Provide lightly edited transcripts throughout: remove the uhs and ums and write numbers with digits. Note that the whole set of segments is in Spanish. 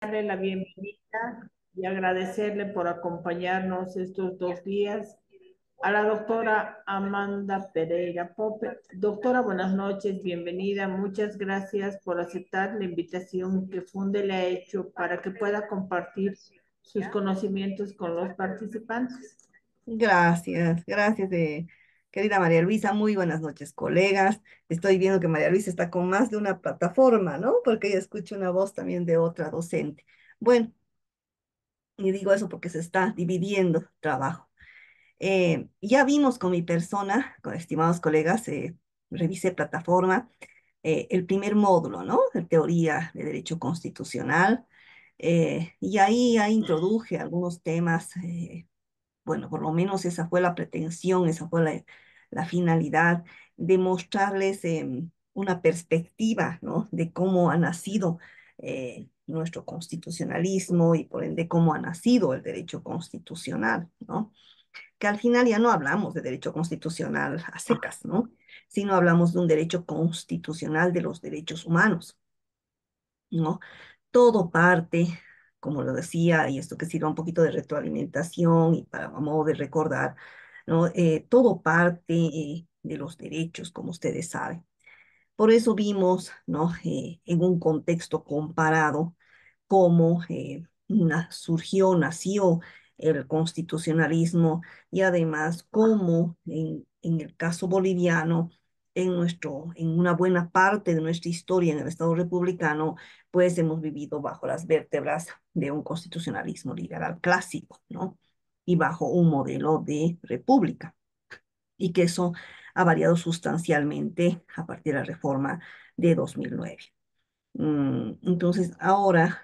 darle la bienvenida y agradecerle por acompañarnos estos 2 días a la doctora Amanda Pereira Pope. Doctora, buenas noches, bienvenida. Muchas gracias por aceptar la invitación que Funde le ha hecho para que pueda compartir sus conocimientos con los participantes. Gracias, gracias, querida María Luisa. Muy buenas noches, colegas. Estoy viendo que María Luisa está con más de una plataforma, ¿no? Porque ella escucha una voz también de otra docente. Bueno, y digo eso porque se está dividiendo trabajo. Ya vimos con mi persona, con estimados colegas, revisé plataforma, el primer módulo, ¿no? De teoría de derecho constitucional. Y ahí introduje algunos temas. Bueno, por lo menos esa fue la pretensión, esa fue la finalidad de mostrarles una perspectiva, ¿no? De cómo ha nacido nuestro constitucionalismo y por ende cómo ha nacido el derecho constitucional, ¿no? Que al final ya no hablamos de derecho constitucional a secas, ¿no? Sino hablamos de un derecho constitucional de los derechos humanos, ¿no? Todo parte, como lo decía, y esto que sirva un poquito de retroalimentación y para a modo de recordar, ¿no? Todo parte de los derechos, como ustedes saben. Por eso vimos, ¿no? En un contexto comparado cómo nació el constitucionalismo y además cómo en el caso boliviano, en una buena parte de nuestra historia en el Estado republicano, pues hemos vivido bajo las vértebras de un constitucionalismo liberal clásico, ¿no? Y bajo un modelo de república y que eso ha variado sustancialmente a partir de la reforma de 2009. Entonces, ahora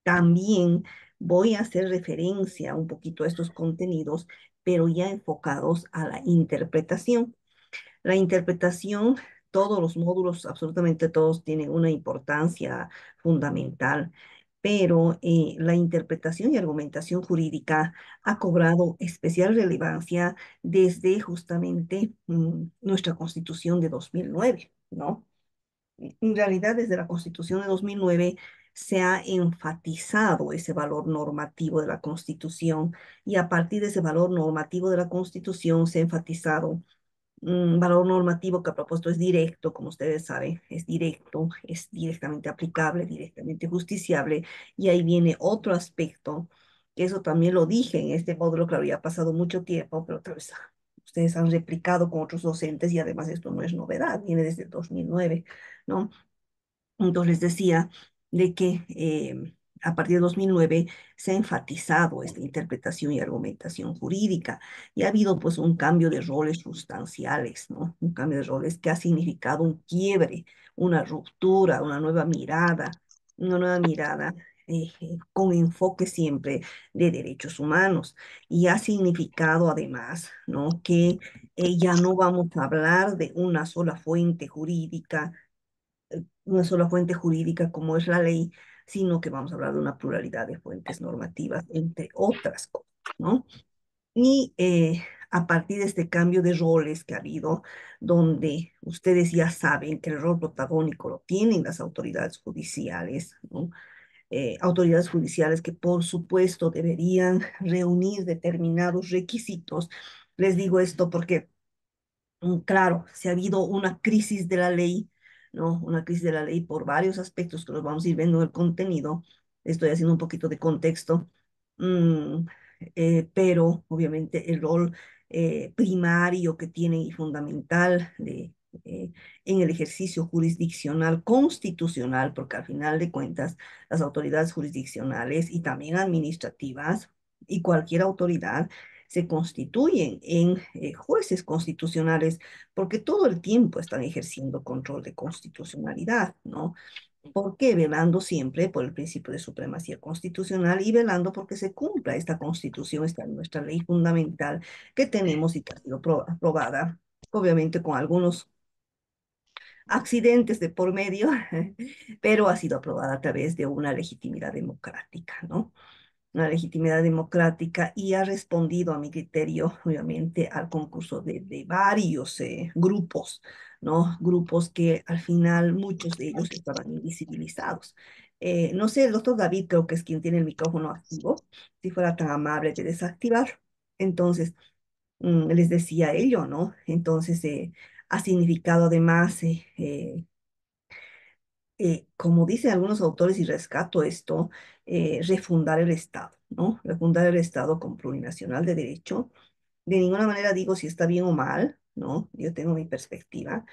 también voy a hacer referencia un poquito a estos contenidos, pero ya enfocados a la interpretación. La interpretación, todos los módulos, absolutamente todos, tienen una importancia fundamental, pero la interpretación y argumentación jurídica ha cobrado especial relevancia desde justamente nuestra Constitución de 2009, ¿no? En realidad, desde la Constitución de 2009 se ha enfatizado ese valor normativo de la Constitución y a partir de ese valor normativo de la Constitución se ha enfatizado un valor normativo que a propósito es directo, como ustedes saben, es directo, es directamente aplicable, directamente justiciable, y ahí viene otro aspecto, que eso también lo dije en este módulo, claro, ya ha pasado mucho tiempo, pero otra vez ustedes han replicado con otros docentes y además esto no es novedad, viene desde el 2009, ¿no? Entonces les decía de que a partir de 2009 se ha enfatizado esta interpretación y argumentación jurídica y ha habido pues un cambio de roles sustanciales, ¿no? Un cambio de roles que ha significado un quiebre, una ruptura, una nueva mirada con enfoque siempre de derechos humanos y ha significado además, ¿no? Que ya no vamos a hablar de una sola fuente jurídica como es la ley, sino que vamos a hablar de una pluralidad de fuentes normativas, entre otras cosas, ¿no? Y a partir de este cambio de roles que ha habido, donde ustedes ya saben que el rol protagónico lo tienen las autoridades judiciales, ¿no? Autoridades judiciales que por supuesto deberían reunir determinados requisitos. Les digo esto porque claro, si ha habido una crisis de la ley, ¿no? Una crisis de la ley por varios aspectos que los vamos a ir viendo en el contenido. Estoy haciendo un poquito de contexto, mm, pero obviamente el rol primario que tiene y fundamental eh, en el ejercicio jurisdiccional constitucional, porque al final de cuentas las autoridades jurisdiccionales y también administrativas y cualquier autoridad se constituyen en jueces constitucionales porque todo el tiempo están ejerciendo control de constitucionalidad, ¿no? ¿Por qué? Velando siempre por el principio de supremacía constitucional y velando porque se cumpla esta constitución, esta nuestra ley fundamental que tenemos y que ha sido aprobada, obviamente con algunos accidentes de por medio, pero ha sido aprobada a través de una legitimidad democrática, ¿no? Una legitimidad democrática y ha respondido a mi criterio, obviamente, al concurso de varios grupos, ¿no? Grupos que al final muchos de ellos estaban invisibilizados. No sé, el doctor David creo que es quien tiene el micrófono activo, si fuera tan amable de desactivar. Entonces, les decía ello, ¿no? Entonces, ha significado además, como dicen algunos autores, y rescato esto, refundar el Estado, ¿no? Refundar el Estado con plurinacional de derecho. De ninguna manera digo si está bien o mal, ¿no? Yo tengo mi perspectiva,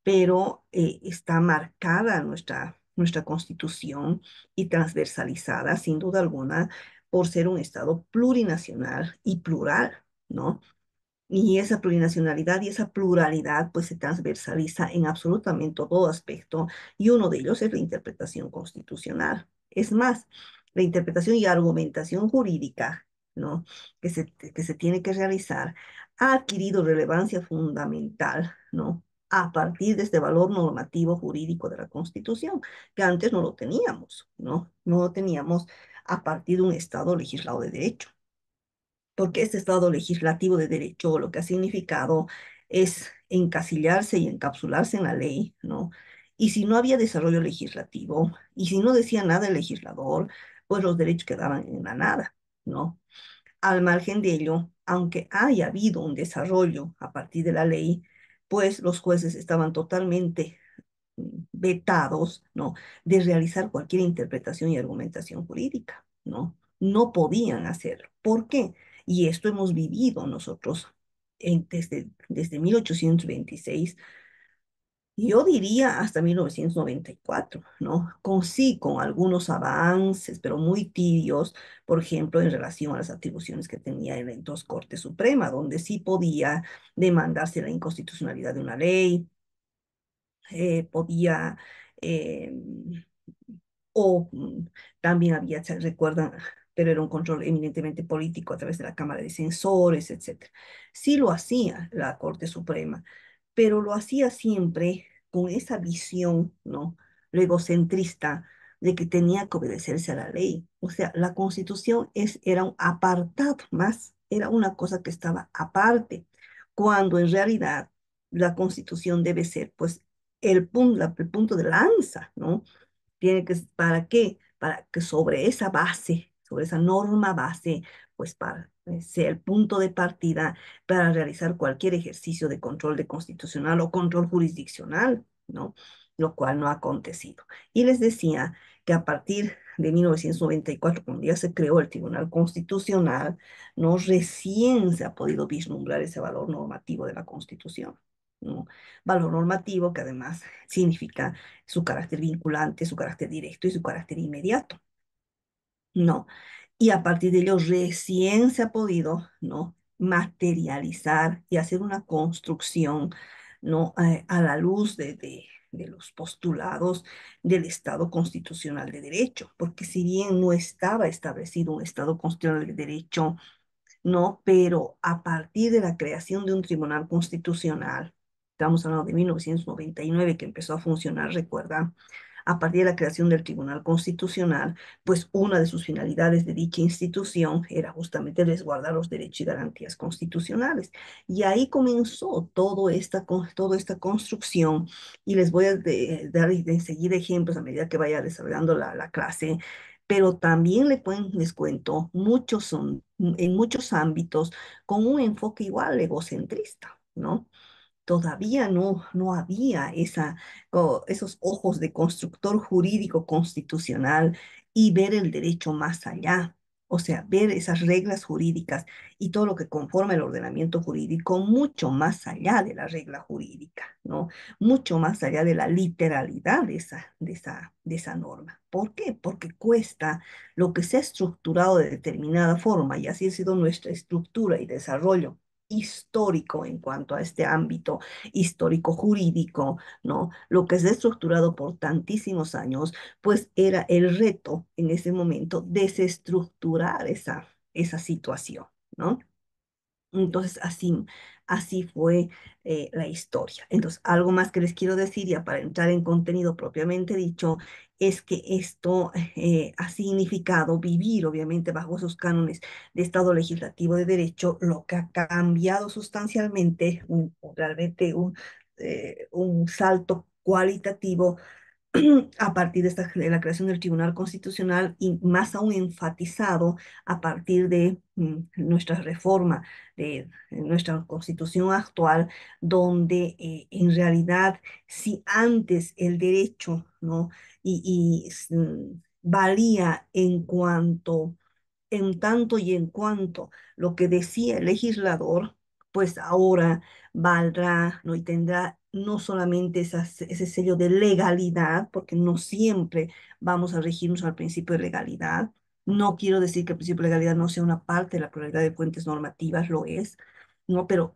pero está marcada nuestra Constitución y transversalizada, sin duda alguna, por ser un Estado plurinacional y plural, ¿no? Y esa plurinacionalidad y esa pluralidad pues se transversaliza en absolutamente todo aspecto y uno de ellos es la interpretación constitucional. Es más, la interpretación y argumentación jurídica, ¿no? que se tiene que realizar ha adquirido relevancia fundamental, ¿no? A partir de este valor normativo jurídico de la Constitución, que antes no lo teníamos, ¿no? No lo teníamos a partir de un Estado legislado de derecho, porque este Estado legislativo de derecho lo que ha significado es encasillarse y encapsularse en la ley, ¿no? Y si no había desarrollo legislativo, y si no decía nada el legislador, pues los derechos quedaban en la nada, ¿no? Al margen de ello, aunque haya habido un desarrollo a partir de la ley, pues los jueces estaban totalmente vetados, ¿no? De realizar cualquier interpretación y argumentación jurídica, ¿no? No podían hacerlo. ¿Por qué? Y esto hemos vivido nosotros desde 1826, yo diría hasta 1994, ¿no? Con algunos avances, pero muy tibios, por ejemplo, en relación a las atribuciones que tenía el entonces Corte Suprema, donde sí podía demandarse la inconstitucionalidad de una ley, podía, eh, o también había, se recuerdan, pero era un control eminentemente político a través de la Cámara de Censores, etcétera. Sí lo hacía la Corte Suprema, pero lo hacía siempre con esa visión, ¿no? Lo egocentrista de que tenía que obedecerse a la ley. O sea, la Constitución era un apartado más, era una cosa que estaba aparte, cuando en realidad la Constitución debe ser, pues, el punto de lanza, ¿no? ¿Para qué? Para que sobre esa base, sobre esa norma base, pues para sea el punto de partida para realizar cualquier ejercicio de control de constitucional o control jurisdiccional, ¿no? Lo cual no ha acontecido. Y les decía que a partir de 1994, cuando ya se creó el Tribunal Constitucional, no recién se ha podido vislumbrar ese valor normativo de la Constitución, ¿no? Valor normativo que además significa su carácter vinculante, su carácter directo y su carácter inmediato, ¿no? Y a partir de ello recién se ha podido, ¿no? Materializar y hacer una construcción, ¿no? A la luz de los postulados del Estado constitucional de derecho, porque si bien no estaba establecido un Estado constitucional de derecho, ¿no? Pero a partir de la creación de un tribunal constitucional, estamos hablando de 1999 que empezó a funcionar, recuerda, a partir de la creación del Tribunal Constitucional, pues una de sus finalidades de dicha institución era justamente resguardar los derechos y garantías constitucionales. Y ahí comenzó toda esta construcción, y les voy a dar enseguida ejemplos a medida que vaya desarrollando la clase, pero también les cuento, muchos son en muchos ámbitos con un enfoque igual egocentrista, ¿no? Todavía no había esos ojos de constructor jurídico constitucional y ver el derecho más allá. O sea, ver esas reglas jurídicas y todo lo que conforma el ordenamiento jurídico mucho más allá de la regla jurídica, ¿no? Mucho más allá de la literalidad de esa norma. ¿Por qué? Porque cuesta lo que se ha estructurado de determinada forma, y así ha sido nuestra estructura y desarrollo histórico en cuanto a este ámbito histórico jurídico, ¿no? Lo que se ha estructurado por tantísimos años, pues era el reto en ese momento desestructurar esa situación, ¿no? Entonces, así fue la historia. Entonces, algo más que les quiero decir, ya para entrar en contenido propiamente dicho, es que esto ha significado vivir, obviamente, bajo esos cánones de Estado legislativo de derecho, lo que ha cambiado sustancialmente, realmente un salto cualitativo a partir de la creación del Tribunal Constitucional y más aún enfatizado a partir de nuestra reforma, de nuestra constitución actual, donde en realidad si antes el derecho, ¿no? Valía en tanto y en cuanto lo que decía el legislador, pues ahora valdrá, ¿no? Y tendrá no solamente ese sello de legalidad, porque no siempre vamos a regirnos al principio de legalidad. No quiero decir que el principio de legalidad no sea una parte de la pluralidad de fuentes normativas, lo es, ¿no? Pero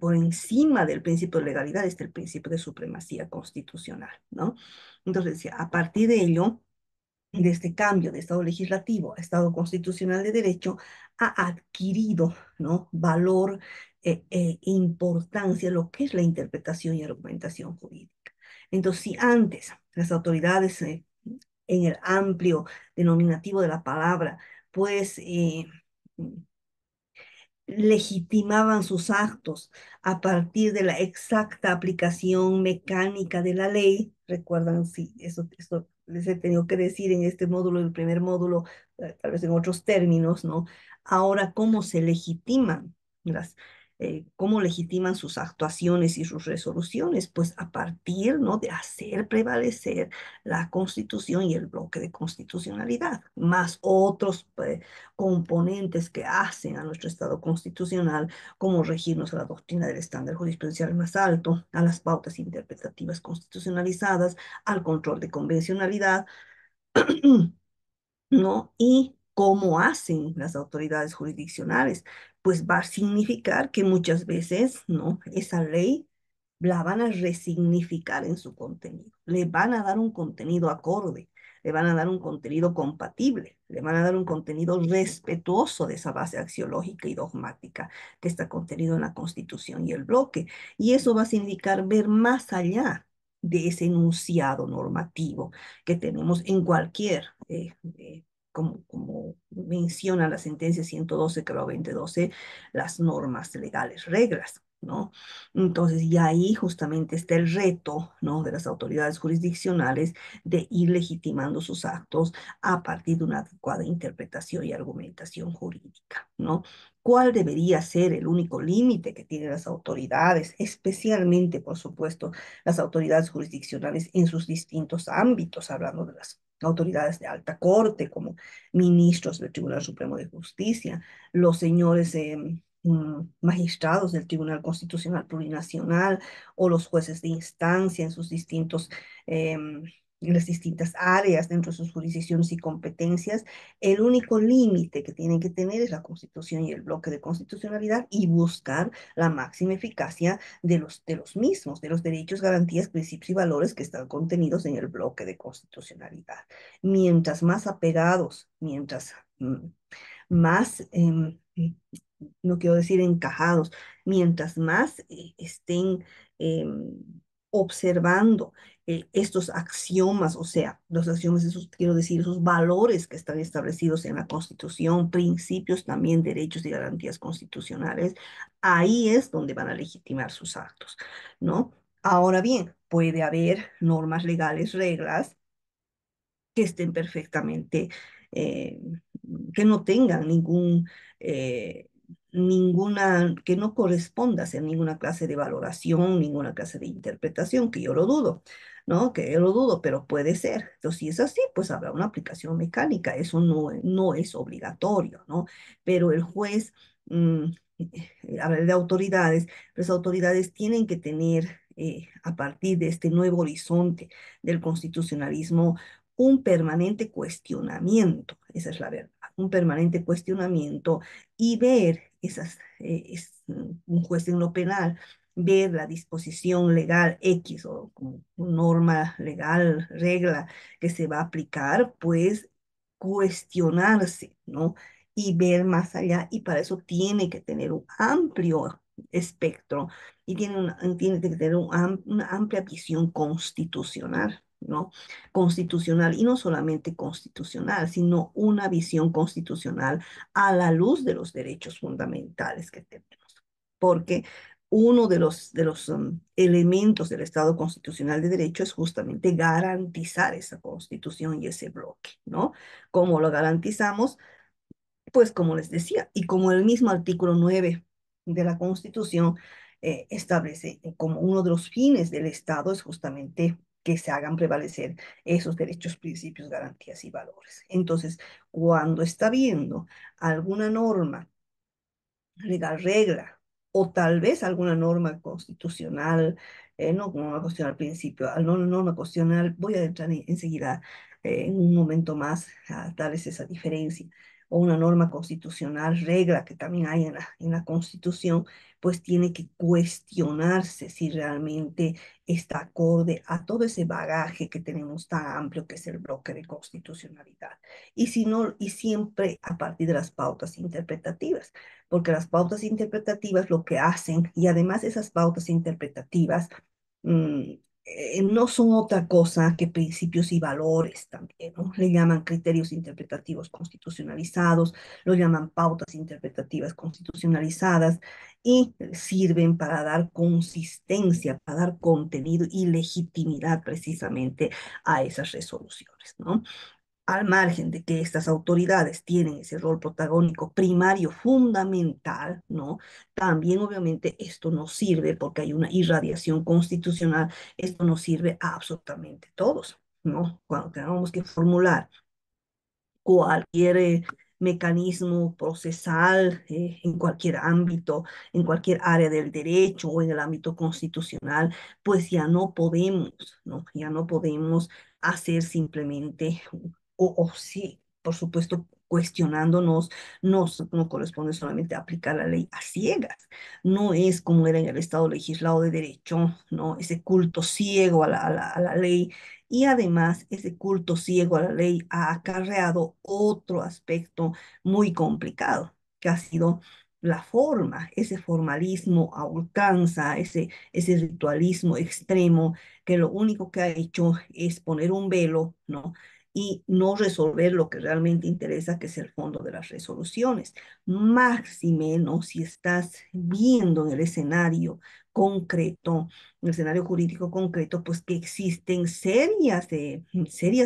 por encima del principio de legalidad está el principio de supremacía constitucional, ¿no? Entonces, a partir de ello, de este cambio de Estado legislativo a Estado constitucional de derecho, ha adquirido, ¿no? Valor e importancia lo que es la interpretación y argumentación jurídica. Entonces, si antes las autoridades, en el amplio denominativo de la palabra, pues legitimaban sus actos a partir de la exacta aplicación mecánica de la ley. Recuerdan, sí, eso les he tenido que decir en este módulo, el primer módulo, tal vez en otros términos, ¿no? Ahora, ¿cómo se legitiman cómo legitiman sus actuaciones y sus resoluciones? Pues a partir, ¿no? De hacer prevalecer la Constitución y el bloque de constitucionalidad, más otros componentes que hacen a nuestro Estado constitucional, como regirnos a la doctrina del estándar jurisprudencial más alto, a las pautas interpretativas constitucionalizadas, al control de convencionalidad, ¿no? Y cómo hacen las autoridades jurisdiccionales, pues va a significar que muchas veces, ¿no? Esa ley la van a resignificar en su contenido, le van a dar un contenido acorde, le van a dar un contenido compatible, le van a dar un contenido respetuoso de esa base axiológica y dogmática que está contenido en la Constitución y el bloque. Y eso va a significar ver más allá de ese enunciado normativo que tenemos en cualquier como menciona la sentencia 112, creo 2012, las normas legales, reglas, ¿no? Entonces, y ahí justamente está el reto, ¿no? De las autoridades jurisdiccionales de ir legitimando sus actos a partir de una adecuada interpretación y argumentación jurídica, ¿no? ¿Cuál debería ser el único límite que tienen las autoridades, especialmente, por supuesto, las autoridades jurisdiccionales en sus distintos ámbitos, hablando de las autoridades de alta corte, como ministros del Tribunal Supremo de Justicia, los señores magistrados del Tribunal Constitucional Plurinacional o los jueces de instancia en sus en las distintas áreas dentro de sus jurisdicciones y competencias, el único límite que tienen que tener es la Constitución y el bloque de constitucionalidad y buscar la máxima eficacia de los mismos, de los derechos, garantías, principios y valores que están contenidos en el bloque de constitucionalidad. Mientras más apegados, mientras más, no quiero decir encajados, mientras más estén observando estos axiomas, o sea, los axiomas, esos, quiero decir, esos valores que están establecidos en la Constitución, principios también, derechos y garantías constitucionales, ahí es donde van a legitimar sus actos, ¿no? Ahora bien, puede haber normas legales, reglas que estén perfectamente, eh, que no tengan eh, que no corresponda a hacer ninguna clase de valoración, ninguna clase de interpretación, que yo lo dudo, ¿no? Que yo lo dudo, pero puede ser. Entonces, si es así, pues habrá una aplicación mecánica, eso no es obligatorio, ¿no? Pero el juez, hablar de autoridades, las autoridades tienen que tener, a partir de este nuevo horizonte del constitucionalismo, un permanente cuestionamiento, esa es la verdad, un permanente cuestionamiento y ver un juez en lo penal, ver la disposición legal X o como norma legal, regla que se va a aplicar, pues cuestionarse, ¿no? Y ver más allá, y para eso tiene que tener un amplio espectro y tiene que tener una amplia visión constitucional, ¿no? Constitucional, y no solamente constitucional, sino una visión constitucional a la luz de los derechos fundamentales que tenemos. Porque uno de los elementos del Estado constitucional de derecho es justamente garantizar esa constitución y ese bloque, ¿no? ¿Cómo lo garantizamos? Pues como les decía, y como el mismo artículo 9 de la Constitución establece como uno de los fines del Estado es justamente que se hagan prevalecer esos derechos, principios, garantías y valores. Entonces, cuando está viendo alguna norma legal regla, o tal vez alguna norma constitucional, no como una cuestión al principio, no norma constitucional, voy a entrar enseguida en un momento más a darles esa diferencia, o una norma constitucional regla que también hay en la Constitución, pues tiene que cuestionarse si realmente está acorde a todo ese bagaje que tenemos tan amplio que es el bloque de constitucionalidad. Y si no, y siempre a partir de las pautas interpretativas porque las pautas interpretativas lo que hacen, y además esas pautas interpretativas mm, no son otra cosa que principios y valores también, ¿no? Le llaman criterios interpretativos constitucionalizados, lo llaman pautas interpretativas constitucionalizadas y sirven para dar consistencia, para dar contenido y legitimidad precisamente a esas resoluciones, ¿no? Al margen de que estas autoridades tienen ese rol protagónico primario fundamental, ¿no? También obviamente esto no sirve porque hay una irradiación constitucional, esto no sirve a absolutamente todos, ¿no? Cuando tenemos que formular cualquier mecanismo procesal en cualquier ámbito, en cualquier área del derecho o en el ámbito constitucional, pues ya no podemos, ¿no? Ya no podemos hacer simplemente, o sí, por supuesto, cuestionándonos, no corresponde solamente aplicar la ley a ciegas, no es como era en el Estado legislado de derecho, ¿no? Ese culto ciego a la ley y además, ese culto ciego a la ley ha acarreado otro aspecto muy complicado, que ha sido la forma, ese formalismo a ultranza, ese ritualismo extremo, que lo único que ha hecho es poner un velo, ¿no? Y no resolver lo que realmente interesa, que es el fondo de las resoluciones. Máxime, ¿no? Si estás viendo en el escenario concreto el escenario jurídico concreto, pues que existen serias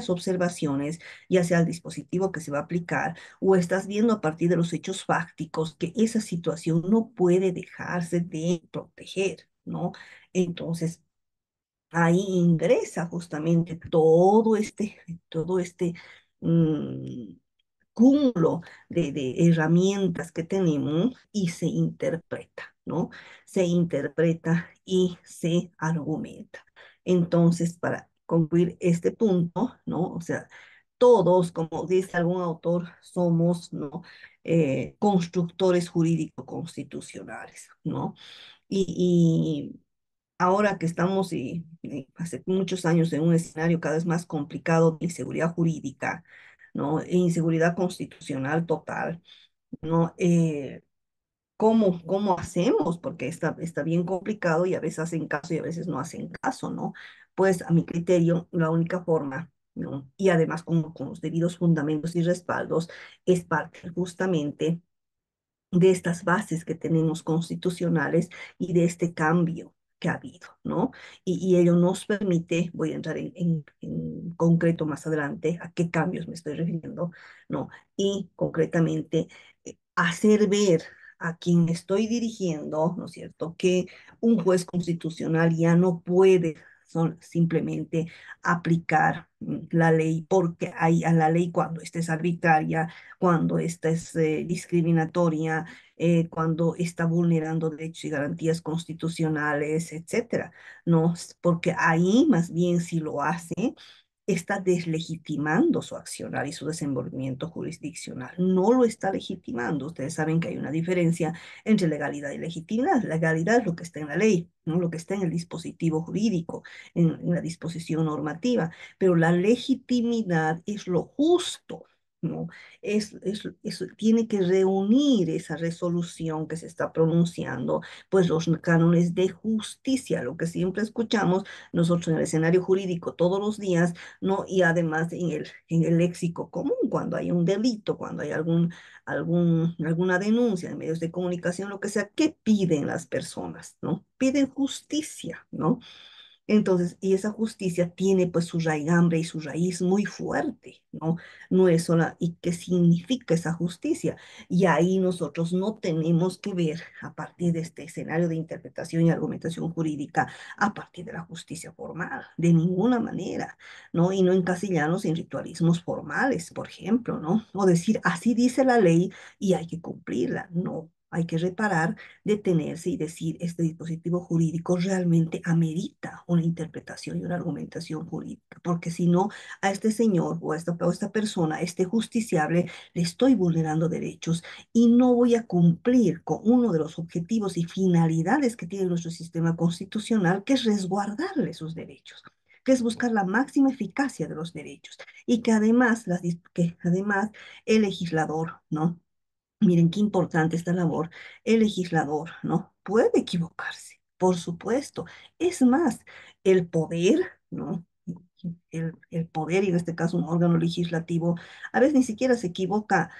observaciones, ya sea el dispositivo que se va a aplicar o estás viendo a partir de los hechos fácticos que esa situación no puede dejarse de proteger, ¿no? Entonces, ahí ingresa justamente todo este mm, cúmulo de herramientas que tenemos y se interpreta, ¿no? Se interpreta y se argumenta. Entonces, para concluir este punto, ¿no? O sea, todos, como dice algún autor, somos, ¿no? Constructores jurídico-constitucionales, ¿no? Y ahora que estamos hace muchos años en un escenario cada vez más complicado de inseguridad jurídica, ¿no? E inseguridad constitucional total, ¿no? ¿Cómo hacemos? Porque está bien complicado y a veces hacen caso y a veces no hacen caso, ¿no? Pues a mi criterio, la única forma, ¿no? Y además con los debidos fundamentos y respaldos, es parte justamente de estas bases que tenemos constitucionales y de este cambio que ha habido, ¿no? Y ello nos permite, voy a entrar en concreto más adelante a qué cambios me estoy refiriendo, ¿no? Y concretamente hacer ver a quien estoy dirigiendo, ¿no es cierto?, que un juez constitucional ya no puede simplemente aplicar la ley porque hay a la ley cuando esta es arbitraria, cuando esta es discriminatoria, cuando está vulnerando derechos y garantías constitucionales, etcétera, ¿no? Porque ahí más bien si lo hace, está deslegitimando su accionar y su desenvolvimiento jurisdiccional. No lo está legitimando. Ustedes saben que hay una diferencia entre legalidad y legitimidad. Legalidad es lo que está en la ley, ¿no? Lo que está en el dispositivo jurídico, en la disposición normativa, pero la legitimidad es lo justo, ¿no? Tiene que reunir esa resolución que se está pronunciando, pues los cánones de justicia, lo que siempre escuchamos nosotros en el escenario jurídico todos los días, ¿no? Y además en el léxico común, cuando hay un delito, cuando hay alguna denuncia en medios de comunicación, lo que sea, ¿qué piden las personas, ¿no? Piden justicia, ¿no? Entonces, y esa justicia tiene pues su raigambre y su raíz muy fuerte, ¿no? No es sola, ¿y qué significa esa justicia? Y ahí nosotros no tenemos que ver a partir de este escenario de interpretación y argumentación jurídica, a partir de la justicia formal, de ninguna manera, ¿no? Y no encasillarnos en ritualismos formales, por ejemplo, ¿no? O decir, así dice la ley y hay que cumplirla, no. Hay que reparar, detenerse y decir, este dispositivo jurídico realmente amerita una interpretación y una argumentación jurídica, porque si no, a este señor o a esta persona, este justiciable, le estoy vulnerando derechos y no voy a cumplir con uno de los objetivos y finalidades que tiene nuestro sistema constitucional, que es resguardarle sus derechos, que es buscar la máxima eficacia de los derechos y que además el legislador, ¿no? Miren qué importante esta labor. El legislador, ¿no? Puede equivocarse, por supuesto. Es más, el poder, ¿no? El poder, y en este caso un órgano legislativo, a veces ni siquiera se equivoca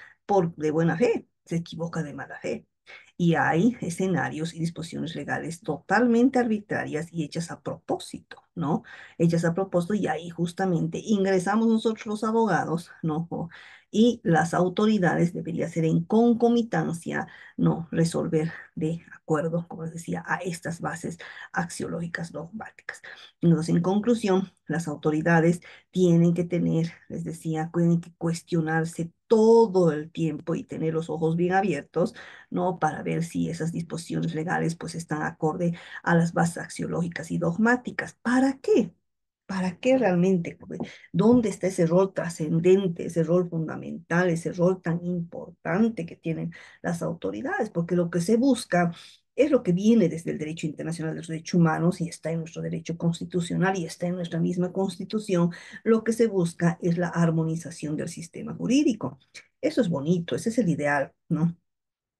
de buena fe, se equivoca de mala fe. Y hay escenarios y disposiciones legales totalmente arbitrarias y hechas a propósito, ¿no? Hechas a propósito y ahí justamente ingresamos nosotros los abogados, ¿no? Y las autoridades debería ser en concomitancia, ¿no? Resolver de acuerdo, como les decía, a estas bases axiológicas dogmáticas. Entonces, en conclusión, las autoridades tienen que tener, les decía, tienen que cuestionarse todo el tiempo y tener los ojos bien abiertos, ¿no? Para ver si esas disposiciones legales pues están acorde a las bases axiológicas y dogmáticas. ¿Para qué? ¿Para qué realmente? ¿Dónde está ese rol trascendente, ese rol fundamental, ese rol tan importante que tienen las autoridades? Porque lo que se busca es lo que viene desde el derecho internacional de los derechos humanos y está en nuestro derecho constitucional y está en nuestra misma constitución. Lo que se busca es la armonización del sistema jurídico. Eso es bonito, ese es el ideal, ¿no?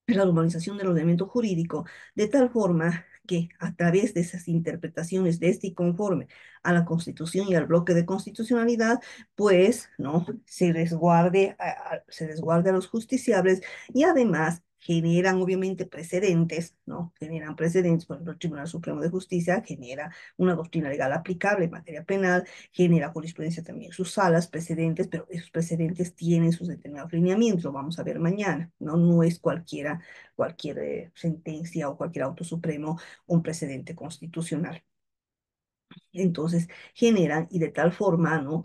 La normalización del ordenamiento jurídico, de tal forma que a través de esas interpretaciones de este y conforme a la Constitución y al bloque de constitucionalidad, pues, ¿no? Se resguarde a los justiciables y además generan obviamente precedentes, ¿no? Generan precedentes, por ejemplo, el Tribunal Supremo de Justicia genera una doctrina legal aplicable en materia penal, genera jurisprudencia también en sus salas, precedentes, pero esos precedentes tienen sus determinados lineamientos, lo vamos a ver mañana, ¿no? No es cualquier sentencia o cualquier auto supremo un precedente constitucional. Entonces generan y de tal forma, ¿no?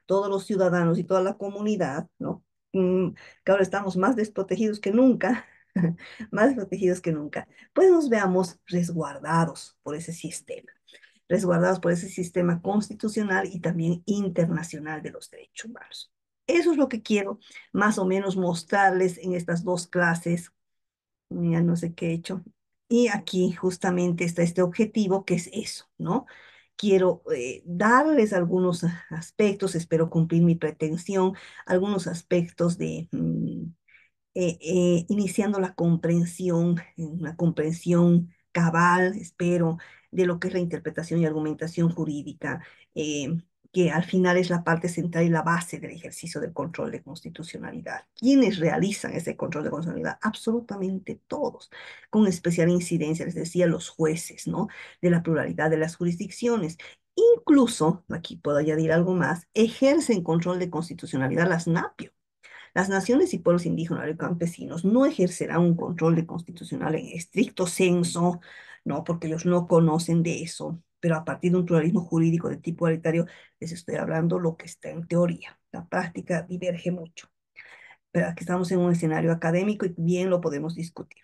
Todos los ciudadanos y toda la comunidad, ¿no? Que ahora estamos más desprotegidos que nunca, más desprotegidos que nunca, pues nos veamos resguardados por ese sistema constitucional y también internacional de los derechos humanos. Eso es lo que quiero más o menos mostrarles en estas dos clases. Ya no sé qué he hecho. Y aquí justamente está este objetivo que es eso, ¿no? Quiero darles algunos aspectos, espero cumplir mi pretensión, algunos aspectos de iniciando una comprensión cabal, espero, de lo que es la interpretación y argumentación jurídica, eh, que al final es la parte central y la base del ejercicio del control de constitucionalidad. ¿Quiénes realizan ese control de constitucionalidad? Absolutamente todos, con especial incidencia, les decía, los jueces, ¿no? De la pluralidad de las jurisdicciones. Incluso, aquí puedo añadir algo más, ejercen control de constitucionalidad las NAPIO. Las naciones y pueblos indígenas y campesinos no ejercerán un control de constitucional en estricto senso, no, porque ellos no conocen de eso, pero a partir de un pluralismo jurídico de tipo igualitario, les estoy hablando lo que está en teoría. La práctica diverge mucho, pero aquí estamos en un escenario académico y bien lo podemos discutir.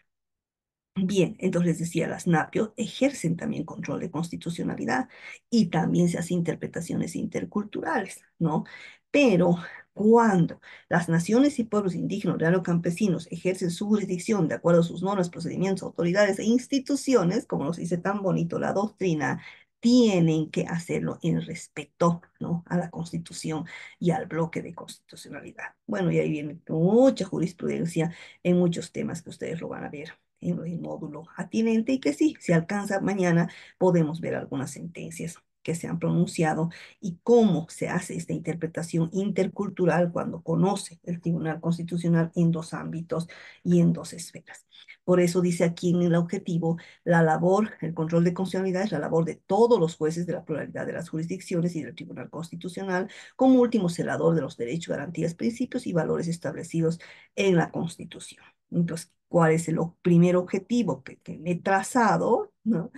Bien, entonces les decía, las NAPIO ejercen también control de constitucionalidad y también se hacen interpretaciones interculturales, ¿no? Pero cuando las naciones y pueblos indígenas, rurales o campesinos ejercen su jurisdicción de acuerdo a sus normas, procedimientos, autoridades e instituciones, como nos dice tan bonito la doctrina, tienen que hacerlo en respeto, ¿no?, a la Constitución y al bloque de constitucionalidad. Bueno, y ahí viene mucha jurisprudencia en muchos temas que ustedes lo van a ver en el módulo atinente y que sí, si alcanza mañana, podemos ver algunas sentencias que se han pronunciado y cómo se hace esta interpretación intercultural cuando conoce el Tribunal Constitucional en dos ámbitos y en dos esferas. Por eso dice aquí en el objetivo, la labor, el control de constitucionalidad es la labor de todos los jueces de la pluralidad de las jurisdicciones y del Tribunal Constitucional como último celador de los derechos, garantías, principios y valores establecidos en la Constitución. Entonces, ¿cuál es el primer objetivo que me he trazado, ¿no?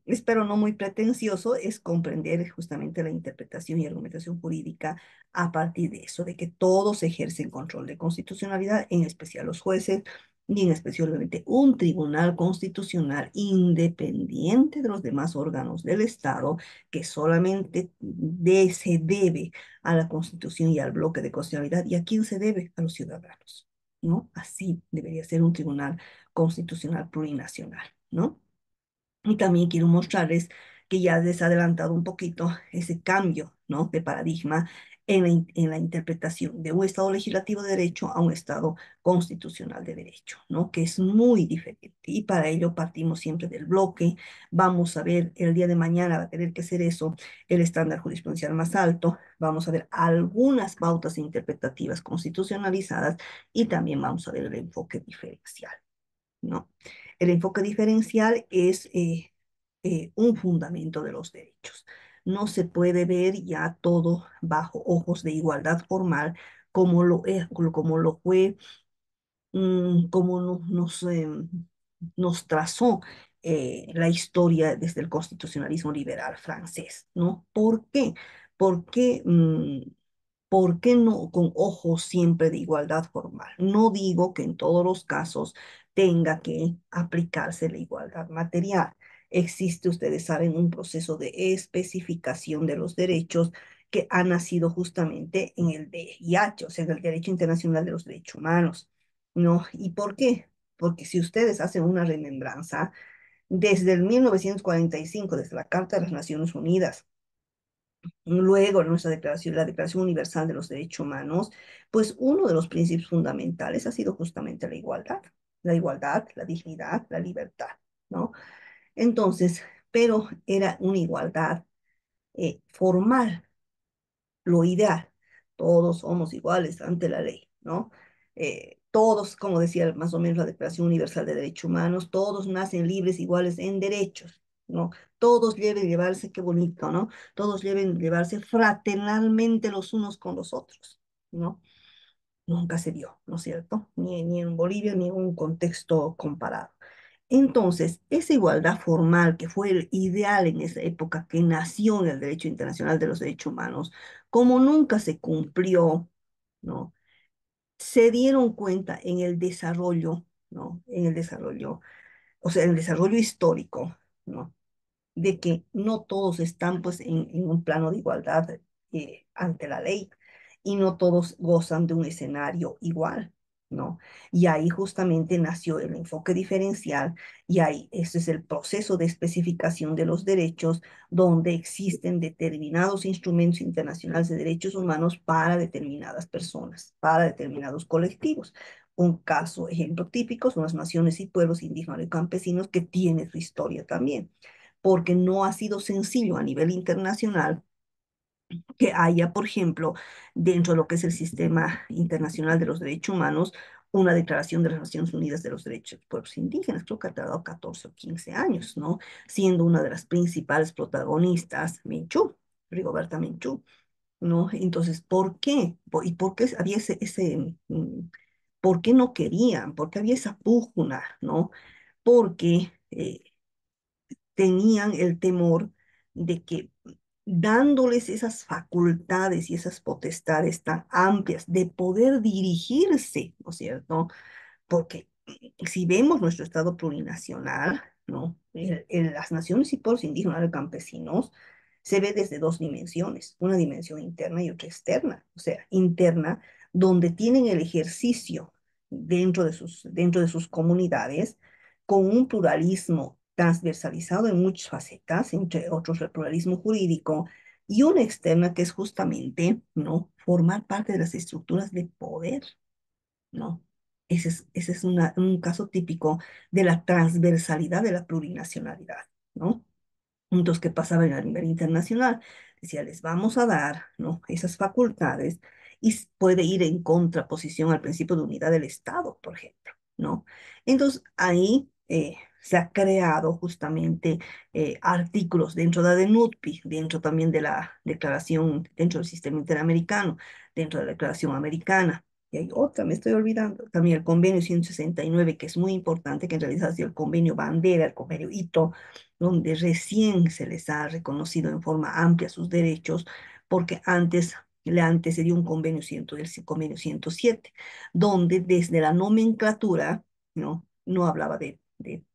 Espero no muy pretencioso, es comprender justamente la interpretación y argumentación jurídica a partir de eso, de que todos ejercen control de constitucionalidad, en especial los jueces, y en especial obviamente un tribunal constitucional independiente de los demás órganos del Estado, que solamente se debe a la Constitución y al bloque de constitucionalidad. ¿Y a quién se debe? A los ciudadanos, ¿no? Así debería ser un tribunal constitucional plurinacional, ¿no? Y también quiero mostrarles que ya les he adelantado un poquito ese cambio, ¿no?, de paradigma en la interpretación de un Estado legislativo de derecho a un Estado constitucional de derecho, ¿no?, que es muy diferente. Y para ello partimos siempre del bloque. Vamos a ver, el día de mañana va a tener que ser eso, el estándar jurisprudencial más alto. Vamos a ver algunas pautas interpretativas constitucionalizadas y también vamos a ver el enfoque diferencial, ¿no? El enfoque diferencial es un fundamento de los derechos. No se puede ver ya todo bajo ojos de igualdad formal como lo fue, como nos trazó la historia desde el constitucionalismo liberal francés, ¿no? ¿Por qué? Porque ¿por qué no con ojos siempre de igualdad formal? No digo que en todos los casos tenga que aplicarse la igualdad material. Existe, ustedes saben, un proceso de especificación de los derechos que ha nacido justamente en el DIH, o sea, en el Derecho Internacional de los Derechos Humanos, ¿no? ¿Y por qué? Porque si ustedes hacen una remembranza, desde el 1945, desde la Carta de las Naciones Unidas, luego, nuestra declaración, la Declaración Universal de los Derechos Humanos, pues uno de los principios fundamentales ha sido justamente la igualdad, la dignidad, la libertad, ¿no? Entonces, pero era una igualdad formal, lo ideal. Todos somos iguales ante la ley, ¿no? Todos, como decía más o menos la Declaración Universal de Derechos Humanos, todos nacen libres, iguales en derechos, ¿no? Todos deben llevarse, qué bonito, ¿no? Todos deben llevarse fraternalmente los unos con los otros, ¿no? Nunca se dio, ¿no es cierto? Ni en Bolivia ni en un contexto comparado. Entonces, esa igualdad formal que fue el ideal en esa época que nació en el derecho internacional de los derechos humanos, como nunca se cumplió, ¿no? Se dieron cuenta en el desarrollo, ¿no? En el desarrollo, o sea, en el desarrollo histórico, ¿no?, de que no todos están pues en un plano de igualdad ante la ley y no todos gozan de un escenario igual, ¿no? Y ahí justamente nació el enfoque diferencial y ahí ese es el proceso de especificación de los derechos donde existen determinados instrumentos internacionales de derechos humanos para determinadas personas, para determinados colectivos. Un caso, ejemplo típico, son las naciones y pueblos indígenas y campesinos que tienen su historia también porque no ha sido sencillo a nivel internacional que haya, por ejemplo, dentro de lo que es el sistema internacional de los derechos humanos, una declaración de las Naciones Unidas de los Derechos de los Pueblos Indígenas. Creo que ha tardado 14 o 15 años, ¿no? Siendo una de las principales protagonistas, Menchú, Rigoberta Menchú, ¿no? Entonces, ¿por qué? ¿Y por qué había por qué no querían? ¿Por qué había esa pugna, ¿no? Porque tenían el temor de que dándoles esas facultades y esas potestades tan amplias de poder dirigirse, ¿no es cierto? Porque si vemos nuestro Estado plurinacional, ¿no? En las naciones y pueblos indígenas y campesinos, se ve desde dos dimensiones, una dimensión interna y otra externa. O sea, interna, donde tienen el ejercicio dentro de sus comunidades con un pluralismo transversalizado en muchas facetas, entre otros el pluralismo jurídico, y una externa que es justamente, ¿no?, formar parte de las estructuras de poder, ¿no? Ese es un caso típico de la transversalidad de la plurinacionalidad, ¿no? Entonces, ¿qué pasaba en el nivel internacional? Decía, les vamos a dar, ¿no?, esas facultades y puede ir en contraposición al principio de unidad del Estado, por ejemplo, ¿no? Entonces, ahí se ha creado justamente artículos dentro de la DNUDPI, dentro también de la declaración, dentro del sistema interamericano, dentro de la declaración americana. Y hay otra, me estoy olvidando, también el convenio 169, que es muy importante, que en realidad ha sido el convenio bandera, el convenio hito, donde recién se les ha reconocido en forma amplia sus derechos, porque antes le antecedió un convenio, el convenio 107, donde desde la nomenclatura no hablaba de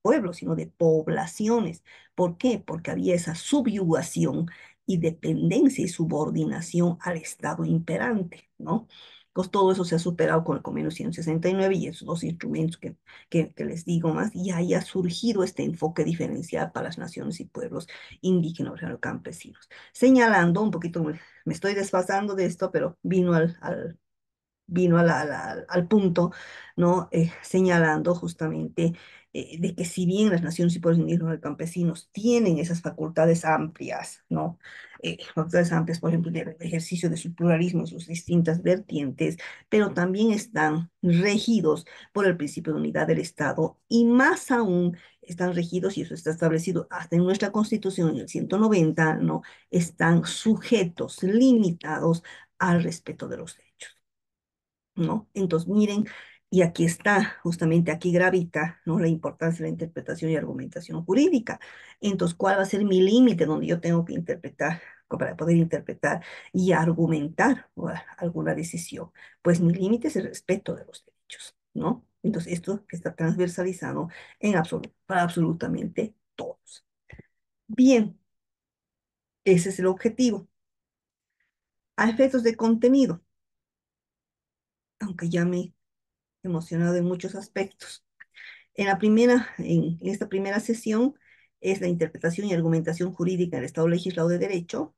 pueblos, sino de poblaciones. ¿Por qué? Porque había esa subyugación y dependencia y subordinación al Estado imperante, ¿no? Pues todo eso se ha superado con el convenio 169 y esos dos instrumentos que les digo más, y ahí ha surgido este enfoque diferencial para las naciones y pueblos indígenas o campesinos. Señalando un poquito, me estoy desfasando de esto, pero vino al punto, ¿no? Señalando justamente de que si bien las naciones y pueblos indígenas y campesinos tienen esas facultades amplias, ¿no? Facultades amplias, por ejemplo, del ejercicio de su pluralismo en sus distintas vertientes, pero también están regidos por el principio de unidad del Estado y más aún están regidos, y eso está establecido hasta en nuestra Constitución, en el 190, ¿no? Están sujetos, limitados al respeto de los derechos. ¿No? Entonces, miren, y aquí está, justamente aquí gravita, ¿no?, la importancia de la interpretación y argumentación jurídica. Entonces, ¿cuál va a ser mi límite donde yo tengo que interpretar, para poder interpretar y argumentar alguna decisión? Pues mi límite es el respeto de los derechos, ¿no? Entonces, esto está transversalizado para absolutamente todos. Bien, ese es el objetivo. A efectos de contenido, aunque ya me he emocionado en muchos aspectos. En esta primera sesión es la interpretación y argumentación jurídica en el Estado legislado de derecho,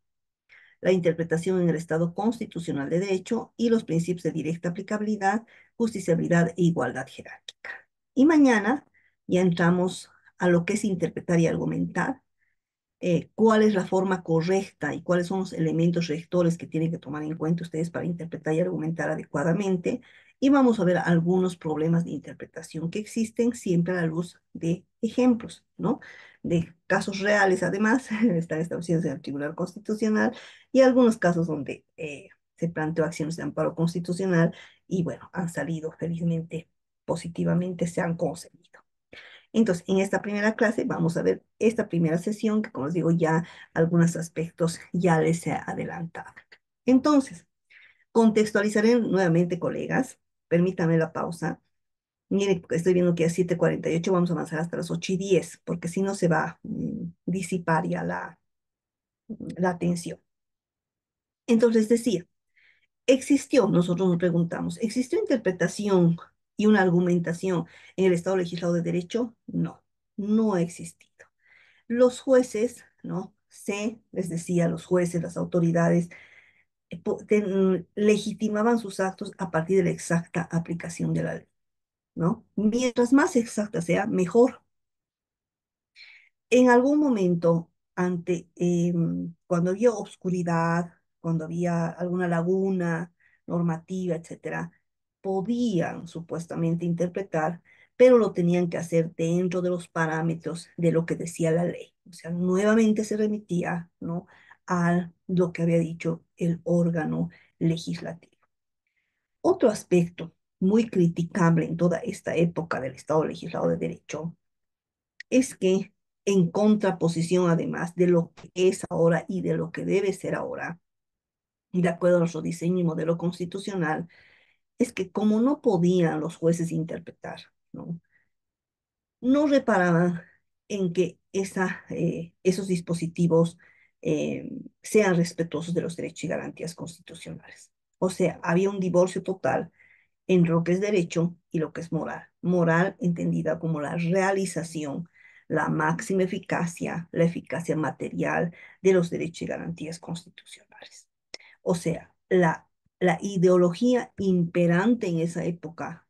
la interpretación en el Estado constitucional de derecho y los principios de directa aplicabilidad, justiciabilidad e igualdad jerárquica. Y mañana ya entramos a lo que es interpretar y argumentar, cuál es la forma correcta y cuáles son los elementos rectores que tienen que tomar en cuenta ustedes para interpretar y argumentar adecuadamente. Y vamos a ver algunos problemas de interpretación que existen siempre a la luz de ejemplos, ¿no? De casos reales, además, están establecidos en el Tribunal Constitucional y algunos casos donde se planteó acciones de amparo constitucional y, bueno, han salido felizmente positivamente, se han conseguido. Entonces, en esta primera clase vamos a ver esta primera sesión, que como les digo, ya algunos aspectos ya les he adelantado. Entonces, contextualizaré nuevamente, colegas. Permítanme la pausa. Miren, estoy viendo que a 7:48 vamos a avanzar hasta las 8:10, porque si no se va a disipar ya la atención. Entonces, decía, nosotros nos preguntamos, ¿existió interpretación y una argumentación en el Estado legislado de derecho? No, no ha existido. Los jueces, ¿no? Les decía, los jueces, las autoridades, legitimaban sus actos a partir de la exacta aplicación de la ley, ¿no? Mientras más exacta sea, mejor. En algún momento, cuando había oscuridad, cuando había alguna laguna normativa, etcétera, podían supuestamente interpretar, pero lo tenían que hacer dentro de los parámetros de lo que decía la ley. O sea, nuevamente se remitía, ¿no?, a lo que había dicho el órgano legislativo. Otro aspecto muy criticable en toda esta época del Estado legislado de derecho es que, en contraposición además de lo que es ahora y de lo que debe ser ahora, de acuerdo a nuestro diseño y modelo constitucional, es que como no podían los jueces interpretar, ¿no? No reparaban en que esos dispositivos sean respetuosos de los derechos y garantías constitucionales. O sea, había un divorcio total entre lo que es derecho y lo que es moral. Moral entendida como la realización, la máxima eficacia, la eficacia material de los derechos y garantías constitucionales. O sea, la ideología imperante en esa época,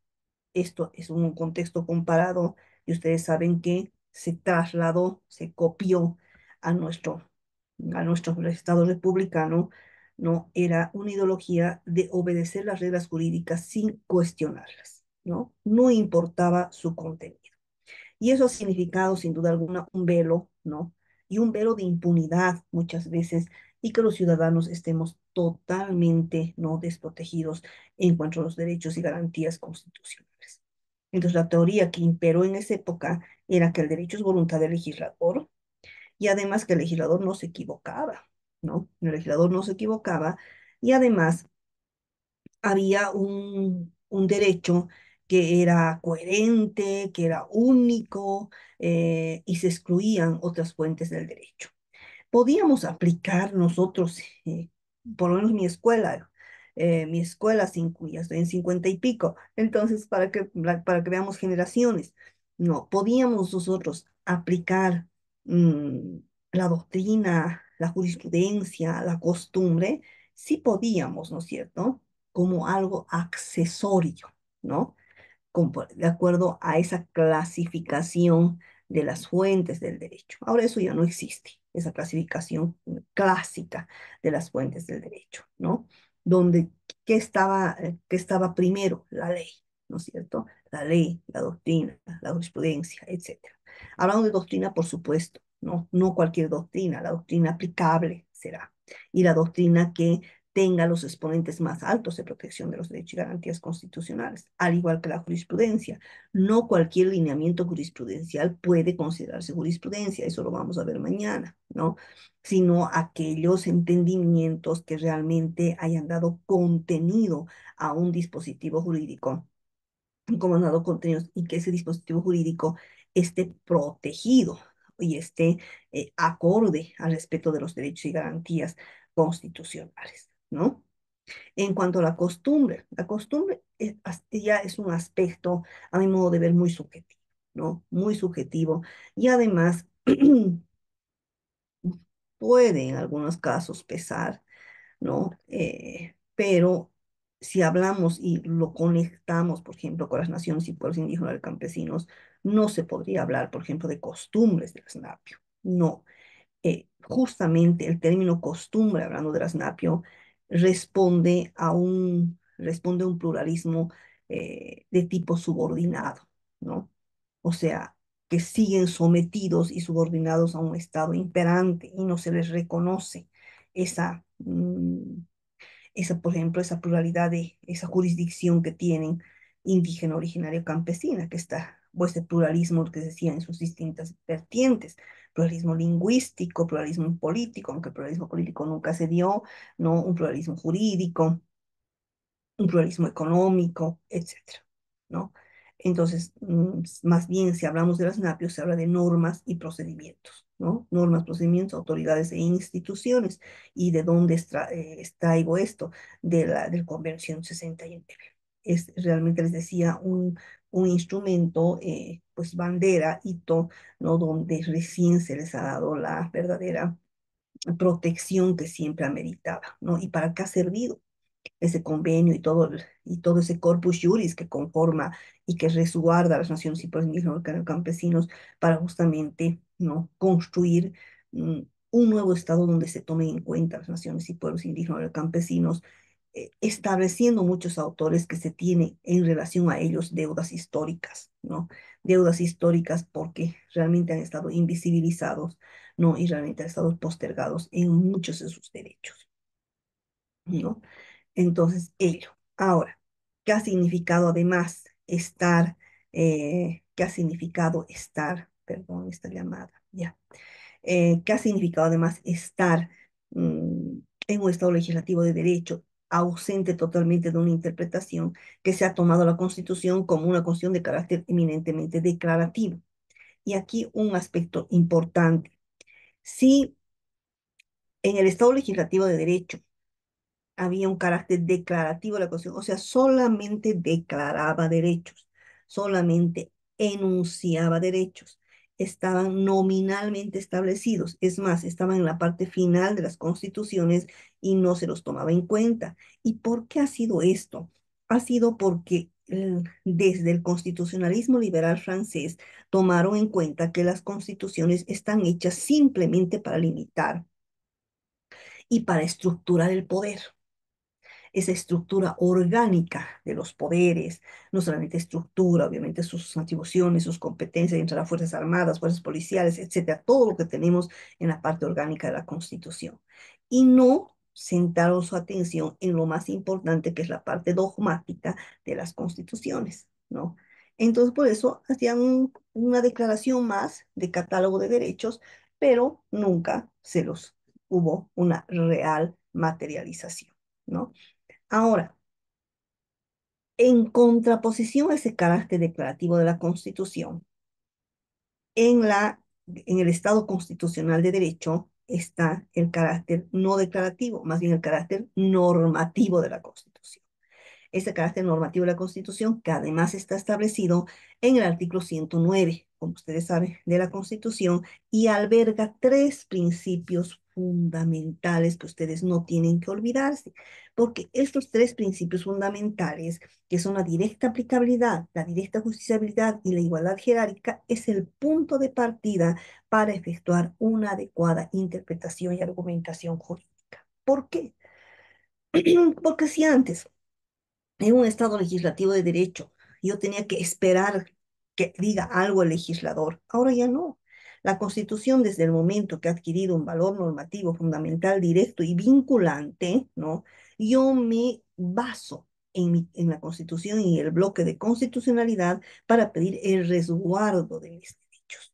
esto es un contexto comparado, y ustedes saben que se trasladó, se copió a nuestro Estado republicano, ¿no? Era una ideología de obedecer las reglas jurídicas sin cuestionarlas, ¿no? No importaba su contenido. Y eso ha significado, sin duda alguna, un velo, ¿no? Y un velo de impunidad muchas veces, y que los ciudadanos estemos totalmente, ¿no? Desprotegidos en cuanto a los derechos y garantías constitucionales. Entonces, la teoría que imperó en esa época era que el derecho es voluntad del legislador, y además que el legislador no se equivocaba, ¿no? El legislador no se equivocaba, y además había un derecho que era coherente, que era único, y se excluían otras fuentes del derecho. Podíamos aplicar nosotros, por lo menos mi escuela ya estoy en 50 y pico, entonces para que veamos generaciones, no, podíamos nosotros aplicar mm, la doctrina, la jurisprudencia, la costumbre, sí podíamos, ¿no es cierto? Como algo accesorio, ¿no? De acuerdo a esa clasificación de las fuentes del derecho. Ahora eso ya no existe, esa clasificación clásica de las fuentes del derecho, ¿no? Donde, qué estaba primero? La ley, ¿no es cierto? La ley, la doctrina, la jurisprudencia, etcétera. Hablando de doctrina, por supuesto, ¿no? No cualquier doctrina, la doctrina aplicable será. Y la doctrina que tenga los exponentes más altos de protección de los derechos y garantías constitucionales, al igual que la jurisprudencia. No cualquier lineamiento jurisprudencial puede considerarse jurisprudencia, eso lo vamos a ver mañana, ¿no? Sino aquellos entendimientos que realmente hayan dado contenido a un dispositivo jurídico, como han dado contenidos, y que ese dispositivo jurídico esté protegido y esté acorde al respeto de los derechos y garantías constitucionales, ¿no? En cuanto a la costumbre ya es un aspecto, a mi modo de ver, muy subjetivo, ¿no? Muy subjetivo. Y además puede en algunos casos pesar, ¿no? Pero si hablamos y lo conectamos, por ejemplo, con las naciones y pueblos indígenas campesinos, no se podría hablar, por ejemplo, de costumbres del SNAPIO. No, justamente el término costumbre, hablando de las NAPIO, responde a un pluralismo de tipo subordinado, ¿no? O sea, que siguen sometidos y subordinados a un estado imperante y no se les reconoce esa, por ejemplo, esa pluralidad de esa jurisdicción que tienen indígena, originaria, campesina, que está, o ese pluralismo que decía en sus distintas vertientes, pluralismo lingüístico, pluralismo político, aunque el pluralismo político nunca se dio, ¿no? Un pluralismo jurídico, un pluralismo económico, etcétera, ¿no? Entonces, más bien, si hablamos de las NAPIO, se habla de normas y procedimientos, ¿no? Normas, procedimientos, autoridades e instituciones. ¿Y de dónde extraigo esto? Del Convención 69. Es realmente, les decía, un instrumento, pues bandera, hito, ¿no? Donde recién se les ha dado la verdadera protección que siempre ameritaba, ¿no? ¿Y para qué ha servido ese convenio y todo ese corpus juris que conforma y que resguarda a las naciones y pueblos indígenas campesinos para justamente, ¿no? Construir un nuevo Estado donde se tomen en cuenta las naciones y pueblos indígenas campesinos, estableciendo muchos autores que se tienen en relación a ellos deudas históricas, ¿no? Deudas históricas porque realmente han estado invisibilizados, ¿no? Y realmente han estado postergados en muchos de sus derechos, ¿no? Entonces, ello. Ahora, ¿qué ha significado además qué ha significado estar, perdón, esta llamada, ya, qué ha significado además estar en un Estado legislativo de derecho, ausente totalmente de una interpretación que se ha tomado la Constitución como una constitución de carácter eminentemente declarativo? Y aquí un aspecto importante. Si en el Estado legislativo de derecho había un carácter declarativo de la Constitución, o sea, solamente declaraba derechos, solamente enunciaba derechos. estaban nominalmente establecidos. Es más, estaban en la parte final de las constituciones y no se los tomaba en cuenta. ¿Y por qué ha sido esto? Ha sido porque desde el constitucionalismo liberal francés tomaron en cuenta que las constituciones están hechas simplemente para limitar y para estructurar el poder, esa estructura orgánica de los poderes, no solamente estructura, obviamente sus atribuciones, sus competencias entre las Fuerzas Armadas, Fuerzas Policiales, etcétera, todo lo que tenemos en la parte orgánica de la Constitución. Y no centraron su atención en lo más importante, que es la parte dogmática de las constituciones, ¿no? Entonces, por eso hacían una declaración más de catálogo de derechos, pero nunca se los hubo una real materialización, ¿no? Ahora, en contraposición a ese carácter declarativo de la Constitución, en el Estado constitucional de derecho está el carácter no declarativo, más bien el carácter normativo de la Constitución. Ese carácter normativo de la Constitución, que además está establecido en el artículo 109, como ustedes saben, de la Constitución, y alberga tres principios fundamentales que ustedes no tienen que olvidarse, porque estos tres principios fundamentales, que son la directa aplicabilidad, la directa justiciabilidad y la igualdad jerárquica, es el punto de partida para efectuar una adecuada interpretación y argumentación jurídica. ¿Por qué? Porque si antes en un Estado legislativo de derecho, yo tenía que esperar que diga algo el legislador. Ahora ya no. La Constitución, desde el momento que ha adquirido un valor normativo fundamental, directo y vinculante, ¿no? Yo me baso en la Constitución y el bloque de constitucionalidad para pedir el resguardo de mis derechos.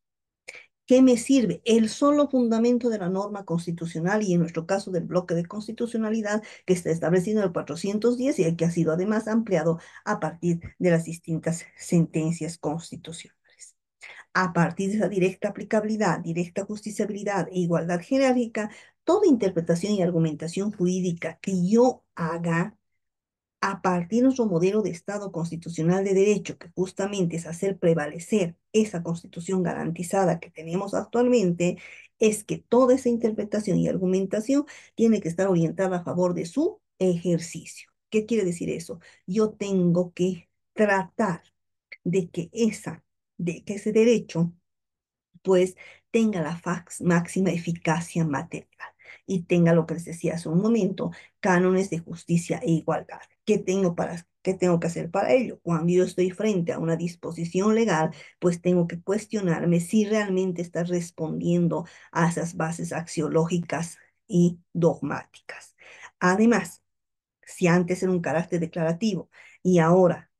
¿Qué me sirve? El solo fundamento de la norma constitucional y en nuestro caso del bloque de constitucionalidad que está establecido en el 410 y que ha sido además ampliado a partir de las distintas sentencias constitucionales. A partir de esa directa aplicabilidad, directa justiciabilidad e igualdad jerárquica, toda interpretación y argumentación jurídica que yo haga a partir de nuestro modelo de Estado constitucional de derecho, que justamente es hacer prevalecer esa constitución garantizada que tenemos actualmente, es que toda esa interpretación y argumentación tiene que estar orientada a favor de su ejercicio. ¿Qué quiere decir eso? Yo tengo que tratar de que de que ese derecho pues tenga la máxima eficacia material y tenga lo que les decía hace un momento, cánones de justicia e igualdad. ¿Qué tengo que hacer para ello? Cuando yo estoy frente a una disposición legal, pues tengo que cuestionarme si realmente está respondiendo a esas bases axiológicas y dogmáticas. Además, si antes era un carácter declarativo y ahora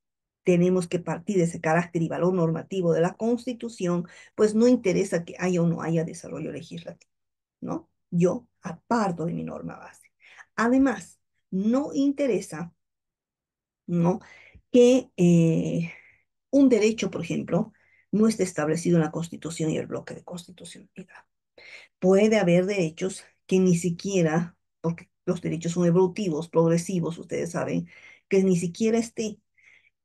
tenemos que partir de ese carácter y valor normativo de la Constitución, pues no interesa que haya o no haya desarrollo legislativo, ¿no? Yo aparto de mi norma base. Además, no interesa, ¿no? Que un derecho, por ejemplo, no esté establecido en la Constitución y el bloque de constitucionalidad. Puede haber derechos que ni siquiera, porque los derechos son evolutivos, progresivos, ustedes saben, que ni siquiera esté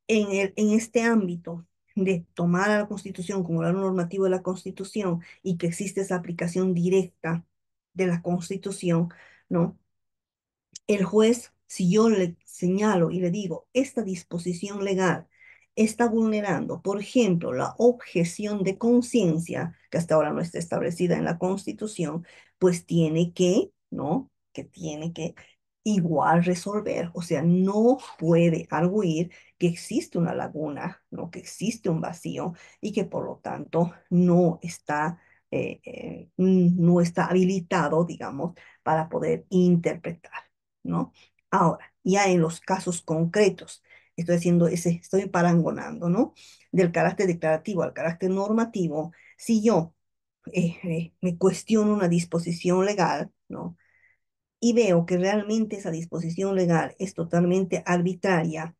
en este ámbito de tomar a la Constitución como la normativa de la Constitución y que existe esa aplicación directa de la Constitución, ¿no? El juez, si yo le señalo y le digo, esta disposición legal está vulnerando, por ejemplo, la objeción de conciencia, que hasta ahora no está establecida en la Constitución, pues tiene que, ¿no? Que tiene que igual resolver, o sea, no puede arguir que existe una laguna, ¿no? Que existe un vacío y que por lo tanto no está habilitado, digamos, para poder interpretar. ¿No? Ahora, ya en los casos concretos, estoy parangonando, ¿no? Del carácter declarativo al carácter normativo, si yo me cuestiono una disposición legal, ¿no? Y veo que realmente esa disposición legal es totalmente arbitraria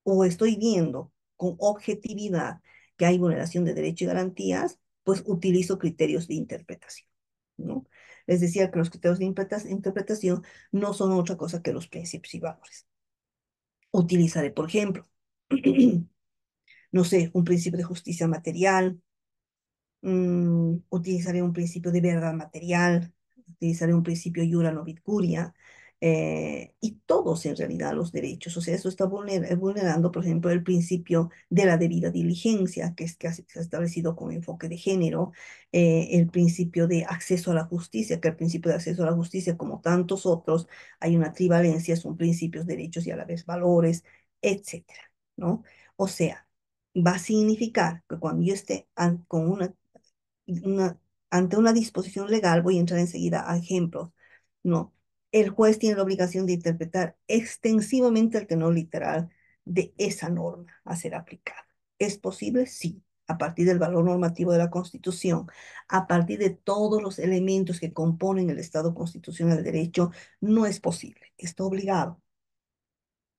o estoy viendo con objetividad que hay vulneración de derechos y garantías, pues utilizo criterios de interpretación, ¿no? Les decía que los criterios de interpretación no son otra cosa que los principios y valores. Utilizaré, por ejemplo, no sé, un principio de justicia material, Utilizaré un principio de verdad material, utilizaré un principio iura no vid curia, y todos en realidad los derechos. O sea, eso está vulnerando, por ejemplo, el principio de la debida diligencia, que es que se ha establecido con enfoque de género, el principio de acceso a la justicia, que el principio de acceso a la justicia, como tantos otros, hay una trivalencia, son principios, derechos y a la vez valores, etcétera, ¿no? O sea, va a significar que cuando yo esté con una, ante una disposición legal, voy a entrar enseguida a ejemplos, ¿no? El juez tiene la obligación de interpretar extensivamente el tenor literal de esa norma a ser aplicada. ¿Es posible? Sí. A partir del valor normativo de la Constitución, a partir de todos los elementos que componen el Estado constitucional de derecho, no es posible. Está obligado.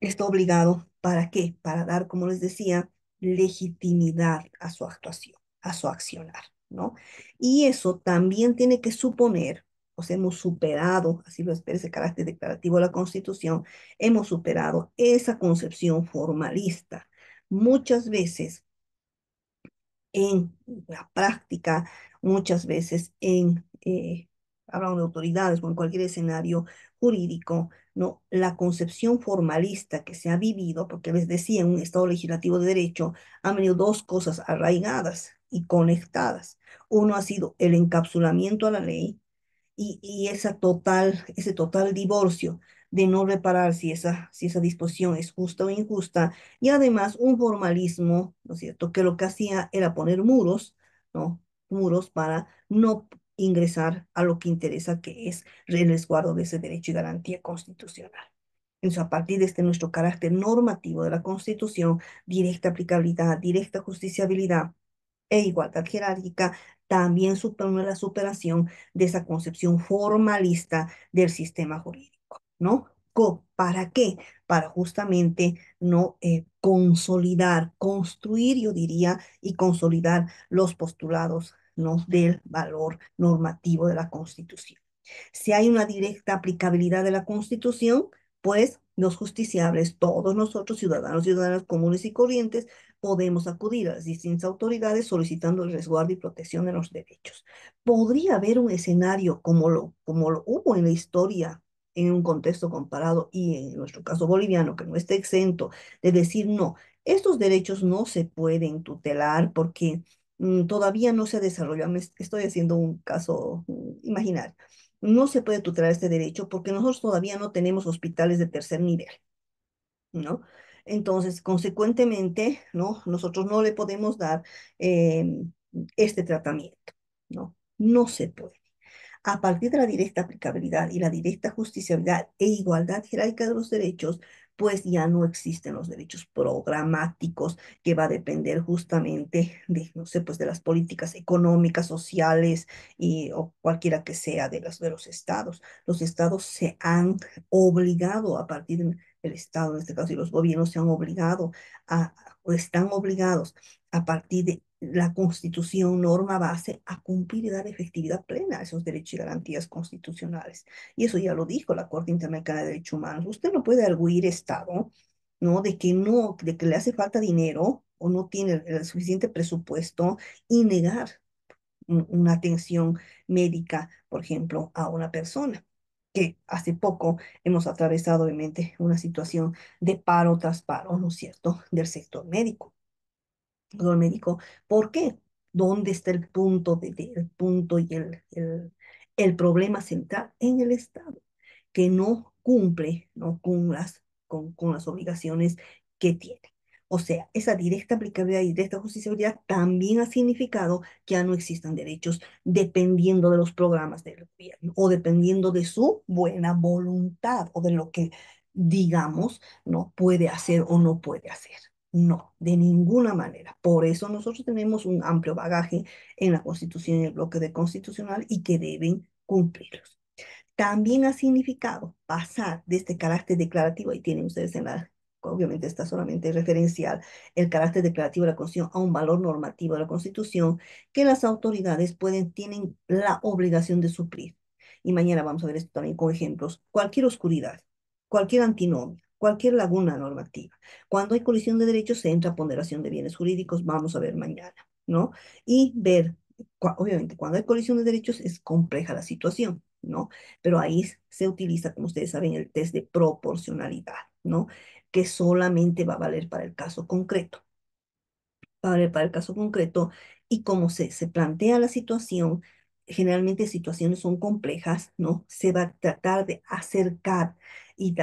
Está obligado, ¿para qué? Para dar, como les decía, legitimidad a su actuación, a su accionar, ¿no? Y eso también tiene que suponer, o sea, hemos superado, así lo espera ese carácter declarativo de la Constitución, hemos superado esa concepción formalista. Muchas veces en la práctica, muchas veces hablamos de autoridades o en cualquier escenario jurídico, ¿no? La concepción formalista que se ha vivido, porque les decía, en un Estado legislativo de derecho han venido dos cosas arraigadas y conectadas. Uno ha sido el encapsulamiento a la ley y ese total divorcio de no reparar si esa disposición es justa o injusta, y además un formalismo, ¿no es cierto?, que lo que hacía era poner muros, ¿no? Muros para no ingresar a lo que interesa, que es el resguardo de ese derecho y garantía constitucional. Entonces, a partir de este nuestro carácter normativo de la Constitución, directa aplicabilidad, directa justiciabilidad, e igualdad jerárquica, también supone la superación de esa concepción formalista del sistema jurídico, ¿no? ¿Para qué? Para justamente no consolidar, construir, yo diría, y consolidar los postulados, ¿no? Del valor normativo de la Constitución. Si hay una directa aplicabilidad de la Constitución, pues los justiciables, todos nosotros, ciudadanos, ciudadanas comunes y corrientes, podemos acudir a las distintas autoridades solicitando el resguardo y protección de los derechos. ¿Podría haber un escenario como lo hubo en la historia, en un contexto comparado y en nuestro caso boliviano, que no está exento de decir no? Estos derechos no se pueden tutelar porque todavía no se desarrolló. Estoy haciendo un caso imaginario. No se puede tutelar este derecho porque nosotros todavía no tenemos hospitales de tercer nivel, ¿no? Entonces, consecuentemente, ¿no? Nosotros no le podemos dar eh, este tratamiento, ¿no? No se puede. A partir de la directa aplicabilidad y la directa justiciabilidad e igualdad jerárquica de los derechos, pues ya no existen los derechos programáticos, que va a depender justamente de, no sé, pues de las políticas económicas, sociales o cualquiera que sea de los estados. Los estados se han obligado a partir del estado, en este caso, y los gobiernos se han obligado o están obligados a partir de la Constitución, norma base, a cumplir y dar efectividad plena a esos derechos y garantías constitucionales. Y eso ya lo dijo la Corte Interamericana de Derechos Humanos. Usted no puede arguir Estado, ¿no? De que le hace falta dinero o no tiene el suficiente presupuesto y negar una atención médica, por ejemplo, a una persona que hace poco hemos atravesado, obviamente, una situación de paro tras paro, ¿no es cierto?, del sector médico doctor médico. ¿Por qué? ¿Dónde está el punto, el punto y el problema central? En el Estado, que no cumple, ¿no? Con las obligaciones que tiene. O sea, esa directa aplicabilidad y directa justiciabilidad también ha significado que ya no existan derechos dependiendo de los programas del gobierno o dependiendo de su buena voluntad o de lo que, digamos, no puede hacer o no puede hacer. No, de ninguna manera. Por eso nosotros tenemos un amplio bagaje en la Constitución y el bloque de constitucional y que deben cumplirlos. También ha significado pasar de este carácter declarativo, y tienen ustedes en la, obviamente está solamente referencial, el carácter declarativo de la Constitución a un valor normativo de la Constitución que las autoridades tienen la obligación de suplir. Y mañana vamos a ver esto también con ejemplos. Cualquier oscuridad, cualquier antinomia, cualquier laguna normativa. Cuando hay colisión de derechos, se entra a ponderación de bienes jurídicos, vamos a ver mañana, ¿no? Y ver Obviamente, cuando hay colisión de derechos es compleja la situación, ¿no? Pero ahí se utiliza, como ustedes saben, el test de proporcionalidad, ¿no? Que solamente va a valer para el caso concreto. Para el caso concreto y cómo se plantea la situación, generalmente situaciones son complejas, ¿no? Se va a tratar de acercar y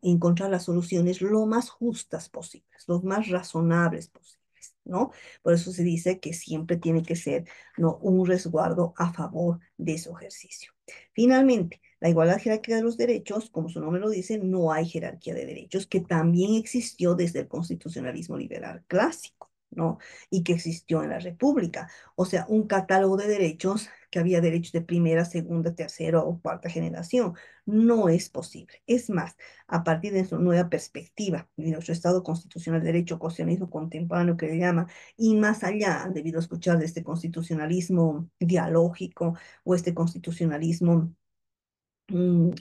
encontrar las soluciones lo más justas posibles, lo más razonables posibles, ¿no? Por eso se dice que siempre tiene que ser, ¿no? Un resguardo a favor de su ejercicio. Finalmente, la igualdad jerárquica de los derechos, como su nombre lo dice, no hay jerarquía de derechos, que también existió desde el constitucionalismo liberal clásico, ¿no? Y que existió en la República. O sea, un catálogo de derechos que había derechos de primera, segunda, tercera o cuarta generación. No es posible. Es más, a partir de su nueva perspectiva de nuestro Estado constitucional de derecho, constitucionalismo contemporáneo que le llama, y más allá han debido escuchar de este constitucionalismo dialógico o este constitucionalismo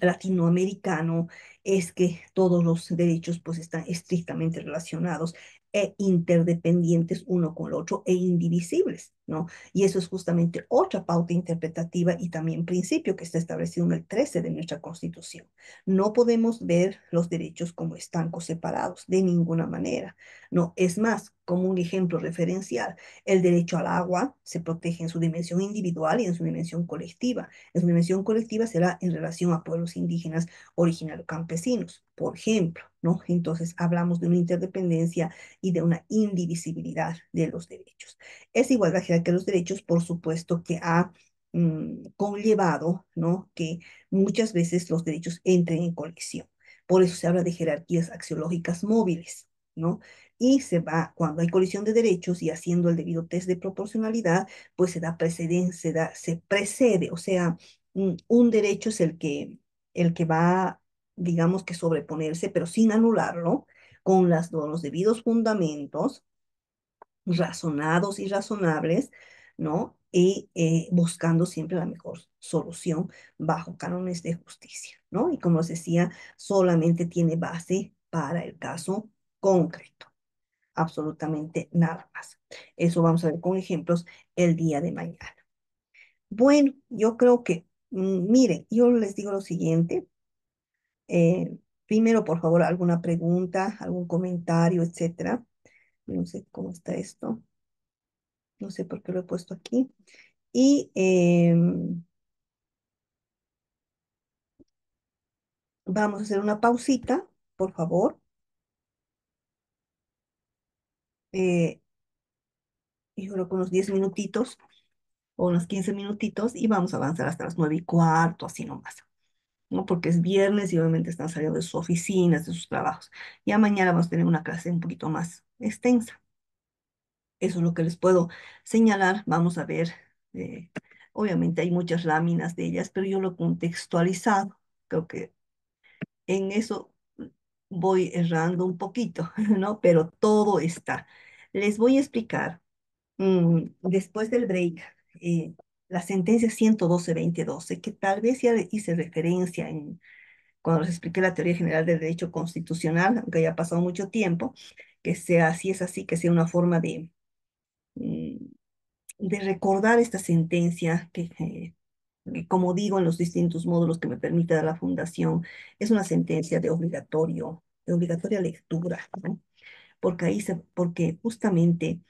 latinoamericano, es que todos los derechos pues están estrictamente relacionados e interdependientes uno con el otro e indivisibles, ¿no? Y eso es justamente otra pauta interpretativa y también principio que está establecido en el 13 de nuestra Constitución. No podemos ver los derechos como estancos separados de ninguna manera, ¿no? Es más, como un ejemplo referencial, el derecho al agua se protege en su dimensión individual y en su dimensión colectiva. En su dimensión colectiva será en relación a pueblos indígenas originarios campesinos, por ejemplo, ¿no? Entonces hablamos de una interdependencia y de una indivisibilidad de los derechos. Esa igualdad jerárquica de los derechos, por supuesto, que ha conllevado, ¿no? Que muchas veces los derechos entren en colisión. Por eso se habla de jerarquías axiológicas móviles, ¿no? Y se va, cuando hay colisión de derechos y haciendo el debido test de proporcionalidad, pues se da precedencia, se precede, o sea, un derecho es el que va, digamos que sobreponerse, pero sin anularlo, con los debidos fundamentos razonados y razonables, ¿no? Y buscando siempre la mejor solución bajo cánones de justicia, ¿no? Y como les decía, solamente tiene base para el caso concreto, absolutamente nada más. Eso vamos a ver con ejemplos el día de mañana. Bueno, yo creo que, miren, yo les digo lo siguiente. eh, Primero, por favor, alguna pregunta, algún comentario, etcétera. No sé cómo está esto. No sé por qué lo he puesto aquí. Y vamos a hacer una pausita, por favor. eh, yo creo que unos 10 minutitos o unos 15 minutitos y vamos a avanzar hasta las 9:15, así nomás, ¿no? Porque es viernes y obviamente están saliendo de sus oficinas, de sus trabajos. Ya mañana vamos a tener una clase un poquito más extensa. Eso es lo que les puedo señalar. Vamos a ver, eh, obviamente hay muchas láminas de ellas, pero yo lo he contextualizado. Creo que en eso voy errando un poquito, ¿no? Pero todo está. Les voy a explicar, después del break, la sentencia 112-2012, que tal vez ya le hice referencia cuando les expliqué la teoría general del derecho constitucional, aunque haya pasado mucho tiempo, que sea, si es así, que sea una forma mm, de recordar esta sentencia que, como digo, en los distintos módulos que me permite dar la Fundación, es una sentencia de obligatoria lectura, ¿no? Porque justamente,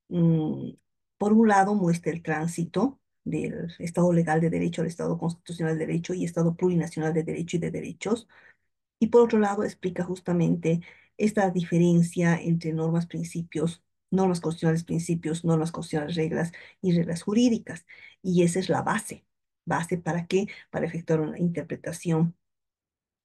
mm, por un lado, muestra el tránsito del Estado legal de derecho al Estado constitucional de derecho y Estado plurinacional de derecho y de derechos, y por otro lado, explica justamente esta diferencia entre normas, principios, normas constitucionales, principios, normas constitucionales, reglas y reglas jurídicas. Y esa es la base. ¿Base para qué? Para efectuar una interpretación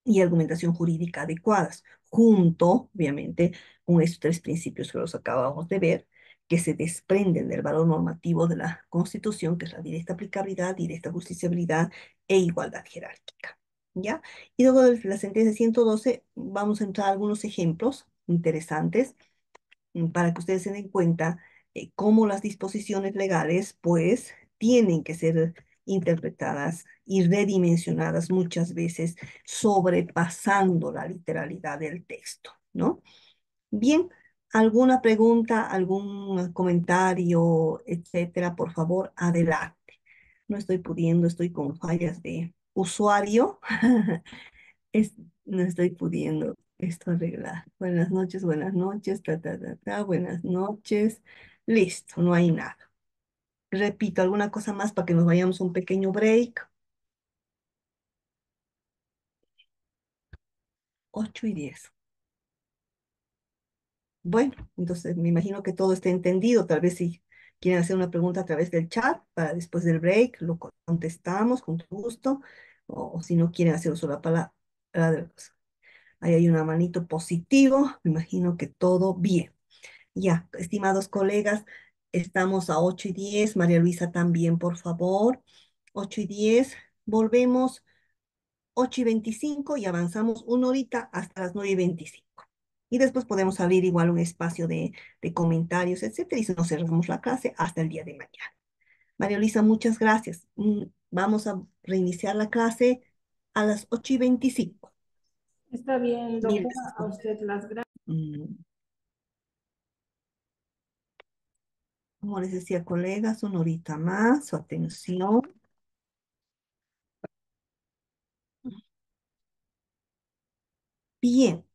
y argumentación jurídica adecuadas, junto, obviamente, con estos tres principios que los acabamos de ver, que se desprenden del valor normativo de la Constitución, que es la directa aplicabilidad, directa justiciabilidad e igualdad jerárquica. ¿Ya? Y luego de la sentencia 112 vamos a entrar a algunos ejemplos interesantes, para que ustedes se den cuenta cómo las disposiciones legales, pues, tienen que ser interpretadas y redimensionadas muchas veces, sobrepasando la literalidad del texto, ¿no? Bien, ¿Alguna pregunta, algún comentario, etcétera? Por favor, adelante. No estoy pudiendo, estoy con fallas de usuario. Es- no estoy pudiendo esto arreglar. Buenas noches, buenas noches. Listo, no hay nada. Repito, ¿alguna cosa más para que nos vayamos a un pequeño break? 8:10. Bueno, entonces me imagino que todo esté entendido. Tal vez si quieren hacer una pregunta a través del chat, para después del break lo contestamos con gusto. O si no quieren hacer uso de la palabra, ahí hay una manito positivo. Me imagino que todo bien. Ya, estimados colegas, estamos a 8:10. María Luisa también, por favor. 8:10. Volvemos 8:25 y avanzamos una horita hasta las 9:25. Y después podemos abrir igual un espacio de comentarios, etcétera, y si nos cerramos la clase hasta el día de mañana. María Luisa, muchas gracias. Vamos a reiniciar la clase a las 8:25. Está bien, Mil doctora, gracias. a usted las gracias. Mm, Como les decía, colegas, una horita más, su atención. Bien,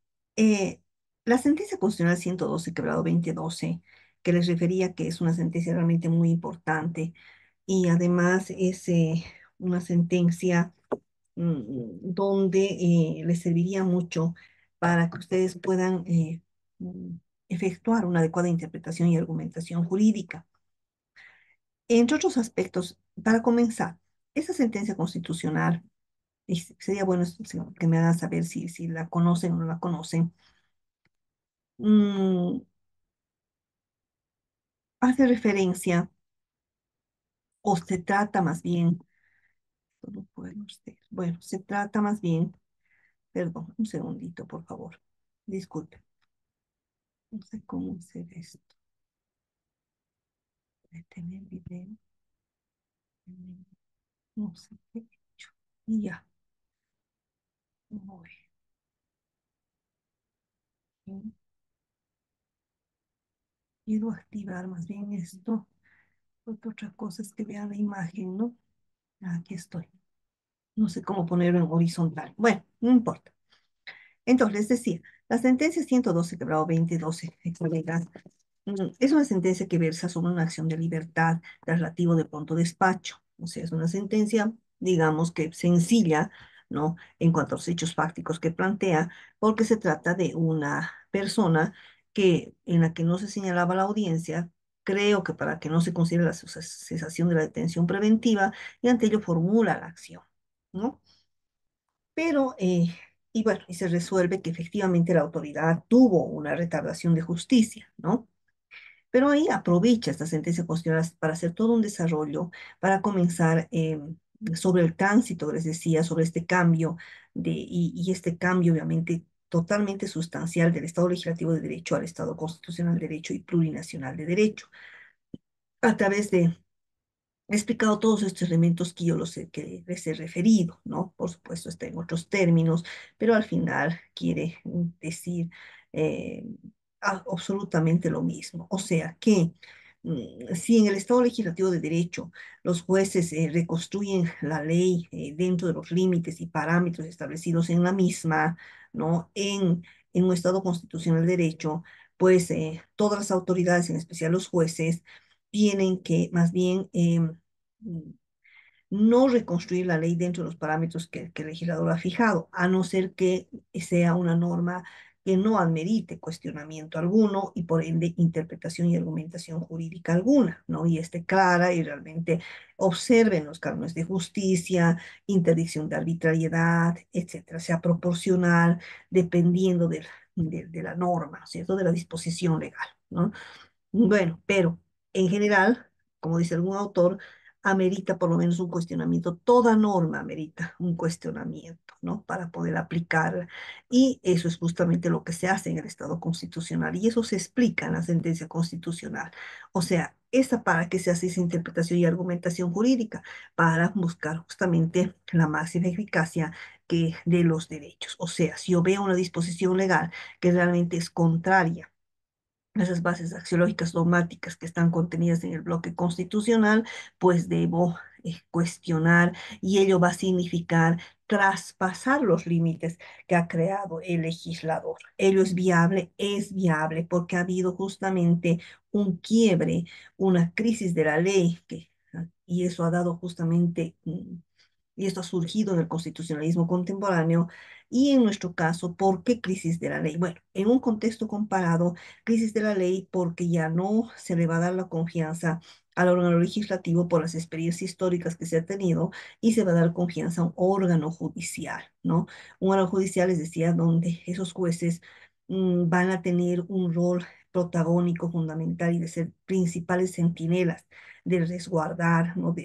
la sentencia constitucional 112, quebrado 2012, que les refería que es una sentencia realmente muy importante y además es una sentencia donde les serviría mucho para que ustedes puedan mm, efectuar una adecuada interpretación y argumentación jurídica. Entre otros aspectos, para comenzar, esa sentencia constitucional, y sería bueno que me hagan saber si la conocen o no la conocen. mm, Hace referencia, o se trata más bien, no puede usted, bueno, se trata más bien, perdón, un segundito, por favor, disculpe, no sé cómo hacer esto, detener video, no sé qué he hecho, y ya, voy, ¿sí? Quiero activar más bien esto, porque otra cosa es que vean la imagen, ¿no? Aquí estoy, no sé cómo ponerlo en horizontal, bueno, no importa. Entonces, les decía, la sentencia 112, quebrado 2012, colegas, es una sentencia que versa sobre una acción de libertad relativo de pronto despacho. O sea, es una sentencia, digamos que sencilla, ¿no? En cuanto a los hechos fácticos que plantea, porque se trata de una persona en la que no se señalaba la audiencia, creo que para que no se considere la cesación de la detención preventiva, y ante ello formula la acción, ¿no? Pero, y bueno, y se resuelve que efectivamente la autoridad tuvo una retardación de justicia, ¿no? Pero ahí aprovecha esta sentencia constitucional para hacer todo un desarrollo, para comenzar sobre el tránsito, les decía, sobre este cambio y este cambio obviamente totalmente sustancial del Estado legislativo de derecho al Estado constitucional de derecho y plurinacional de derecho, a través de he explicado todos estos elementos que yo que les he referido, ¿no? Por supuesto, está en otros términos, pero al final quiere decir eh, absolutamente lo mismo. O sea que si en el Estado legislativo de derecho los jueces reconstruyen la ley dentro de los límites y parámetros establecidos en la misma, ¿no? En un Estado constitucional de derecho, pues todas las autoridades, en especial los jueces, tienen que más bien no reconstruir la ley dentro de los parámetros que el legislador ha fijado, a no ser que sea una norma que no admerite cuestionamiento alguno y por ende interpretación y argumentación jurídica alguna, ¿no? Y esté clara y realmente observen los cánones de justicia, interdicción de arbitrariedad, etcétera, sea proporcional dependiendo de la norma, ¿cierto? De la disposición legal, ¿no? Bueno, pero en general, como dice algún autor, amerita por lo menos un cuestionamiento. Toda norma amerita un cuestionamiento, ¿no? Para poder aplicarla. Y eso es justamente lo que se hace en el Estado constitucional. Y eso se explica en la sentencia constitucional. O sea, esa para qué se hace esa interpretación y argumentación jurídica, para buscar justamente la máxima eficacia de los derechos. O sea, si yo veo una disposición legal que realmente es contraria esas bases axiológicas dogmáticas que están contenidas en el bloque constitucional, pues debo cuestionar y ello va a significar traspasar los límites que ha creado el legislador. Ello es viable porque ha habido justamente un quiebre, una crisis de la ley y eso ha dado justamente y esto ha surgido en el constitucionalismo contemporáneo, y en nuestro caso, ¿por qué crisis de la ley? Bueno, en un contexto comparado, crisis de la ley porque ya no se le va a dar la confianza al órgano legislativo por las experiencias históricas que se ha tenido y se va a dar confianza a un órgano judicial, ¿no? Un órgano judicial, les decía, donde esos jueces van a tener un rol protagónico, fundamental y de ser principales centinelas de resguardar, ¿no?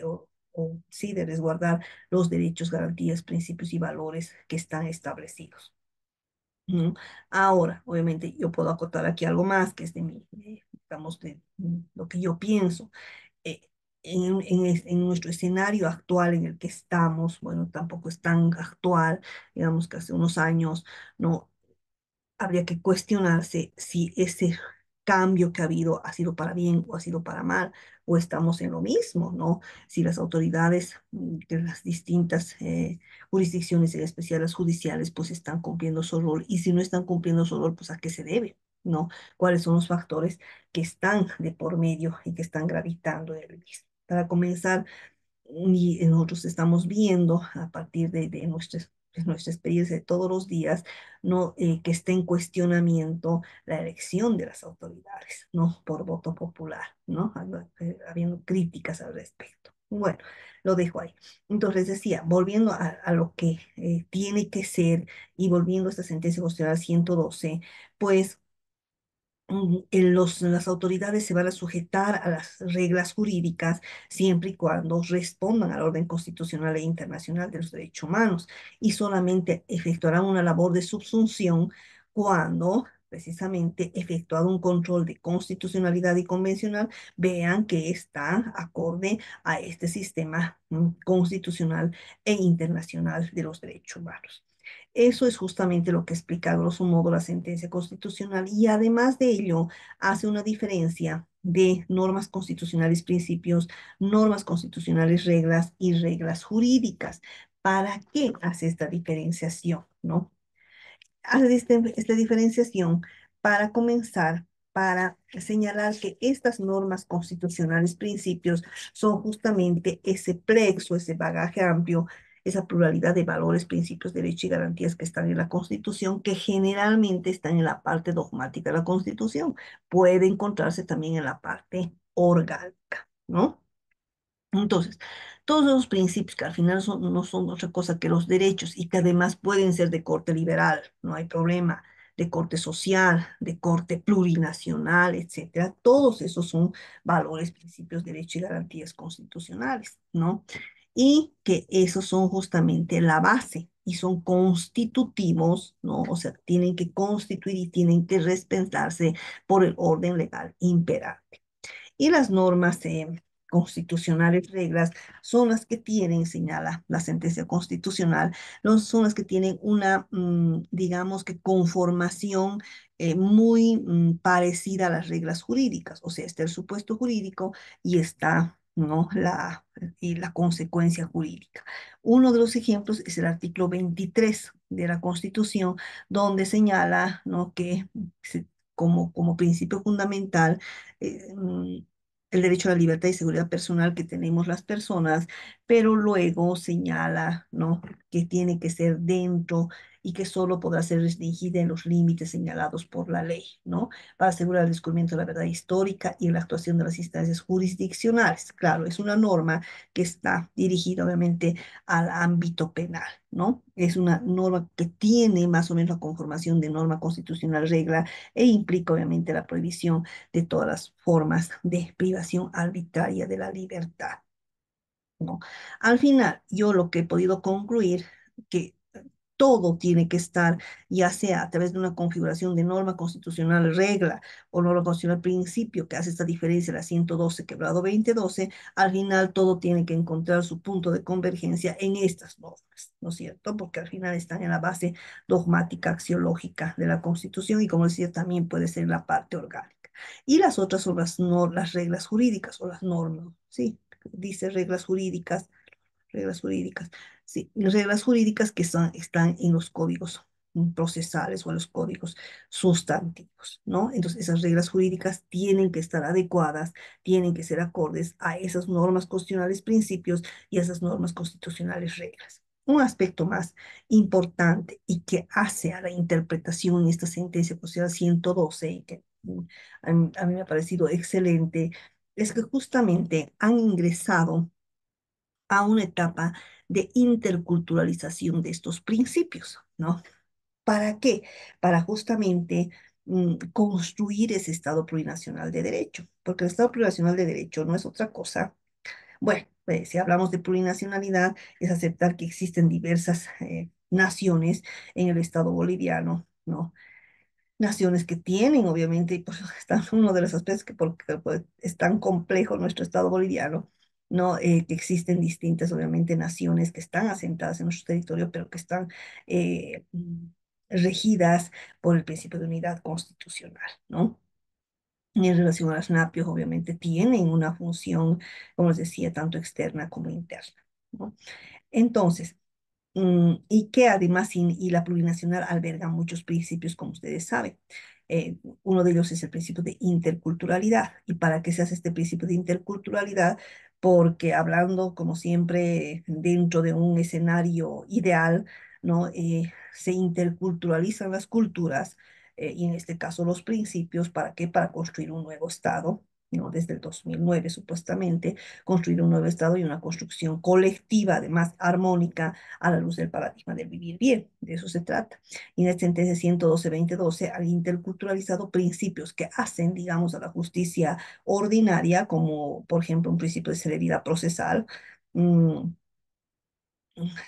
Sí, de resguardar los derechos, garantías, principios y valores que están establecidos. ¿No? Ahora, obviamente, yo puedo acotar aquí algo más, que es de mi, digamos, de lo que yo pienso. Eh, en nuestro escenario actual en el que estamos, bueno, tampoco es tan actual, digamos que hace unos años, no, habría que cuestionarse si ese cambio que ha habido ha sido para bien o ha sido para mal, o estamos en lo mismo, ¿no? Si las autoridades de las distintas jurisdicciones, en especial las judiciales, pues están cumpliendo su rol, y si no están cumpliendo su rol, pues a qué se debe, ¿no? ¿Cuáles son los factores que están de por medio y que están gravitando en el mismo? Para comenzar, y nosotros estamos viendo a partir de nuestra experiencia de todos los días, ¿no? Que está en cuestionamiento la elección de las autoridades, ¿no? Por voto popular, ¿no? Habiendo críticas al respecto. Bueno, lo dejo ahí. Entonces decía, volviendo a lo que tiene que ser y volviendo a esta sentencia constitucional 112, pues las autoridades se van a sujetar a las reglas jurídicas siempre y cuando respondan al orden constitucional e internacional de los derechos humanos, y solamente efectuarán una labor de subsunción cuando precisamente efectuado un control de constitucionalidad y convencional, vean que está acorde a este sistema constitucional e internacional de los derechos humanos. Eso es justamente lo que explica a grosso modo la sentencia constitucional, y además de ello hace una diferencia de normas constitucionales, principios, normas constitucionales, reglas y reglas jurídicas. ¿Para qué hace esta diferenciación, no? Hace esta diferenciación para comenzar, para señalar que estas normas constitucionales, principios, son justamente ese plexo, ese bagaje amplio, esa pluralidad de valores, principios, derechos y garantías que están en la Constitución, que generalmente están en la parte dogmática de la Constitución. Puede encontrarse también en la parte orgánica, ¿no? Entonces, todos esos principios que al final no son otra cosa que los derechos, y que además pueden ser de corte liberal, no hay problema, de corte social, de corte plurinacional, etcétera. Todos esos son valores, principios, derechos y garantías constitucionales, ¿no? Y que esos son justamente la base y son constitutivos, ¿no? O sea, tienen que constituir y tienen que respetarse por el orden legal imperante. Y las normas constitucionales, reglas, son las que tienen, señala la sentencia constitucional, son las que tienen una, digamos que conformación muy parecida a las reglas jurídicas. O sea, está el supuesto jurídico y está, ¿no? Y la consecuencia jurídica. Uno de los ejemplos es el artículo 23 de la Constitución, donde señala, ¿no? que como principio fundamental, el derecho a la libertad y seguridad personal que tenemos las personas, pero luego señala, ¿no? que tiene que ser dentro y que solo podrá ser restringida en los límites señalados por la ley, ¿no? Para asegurar el descubrimiento de la verdad histórica y la actuación de las instancias jurisdiccionales. Claro, es una norma que está dirigida obviamente al ámbito penal, ¿no? Es una norma que tiene más o menos la conformación de norma constitucional, regla, e implica obviamente la prohibición de todas las formas de privación arbitraria de la libertad, ¿no? Al final, yo lo que he podido concluir que todo tiene que estar, ya sea a través de una configuración de norma constitucional, regla, o norma constitucional, principio, que hace esta diferencia, la 112 quebrado 2012, al final todo tiene que encontrar su punto de convergencia en estas normas, ¿no es cierto? Porque al final están en la base dogmática, axiológica de la Constitución, y como decía, también puede ser la parte orgánica. Y las otras son las, no, las reglas jurídicas o las normas, ¿sí? Dice reglas jurídicas, sí, reglas jurídicas que están en los códigos procesales o en los códigos sustantivos, ¿no? Entonces, esas reglas jurídicas tienen que estar adecuadas, tienen que ser acordes a esas normas constitucionales, principios y a esas normas constitucionales, reglas. Un aspecto más importante y que hace a la interpretación en esta sentencia constitucional 112, y que a mí me ha parecido excelente, es que justamente han ingresado a una etapa de interculturalización de estos principios, ¿no? ¿Para qué? Para justamente construir ese Estado plurinacional de derecho, porque el Estado plurinacional de derecho no es otra cosa. Bueno, si hablamos de plurinacionalidad, es aceptar que existen diversas naciones en el Estado boliviano, ¿no? Naciones que tienen, obviamente, y por eso está uno de los aspectos que porque pues, es tan complejo nuestro Estado boliviano, ¿no? Que existen distintas, obviamente, naciones que están asentadas en nuestro territorio, pero que están regidas por el principio de unidad constitucional, ¿no? Y en relación a las NAPIOS, obviamente, tienen una función, como les decía, tanto externa como interna, ¿no? Entonces, y que además y la plurinacional alberga muchos principios, como ustedes saben. Uno de ellos es el principio de interculturalidad. ¿Y para qué se hace este principio de interculturalidad? Porque hablando, como siempre, dentro de un escenario ideal, ¿no? Se interculturalizan las culturas y en este caso los principios. ¿Para qué? Para construir un nuevo Estado. ¿No? Desde el 2009, supuestamente, construir un nuevo Estado y una construcción colectiva, además armónica, a la luz del paradigma del vivir bien. De eso se trata. Y en esta sentencia 112-2012 han interculturalizado principios que hacen, digamos, a la justicia ordinaria, como por ejemplo un principio de celeridad procesal, mmm,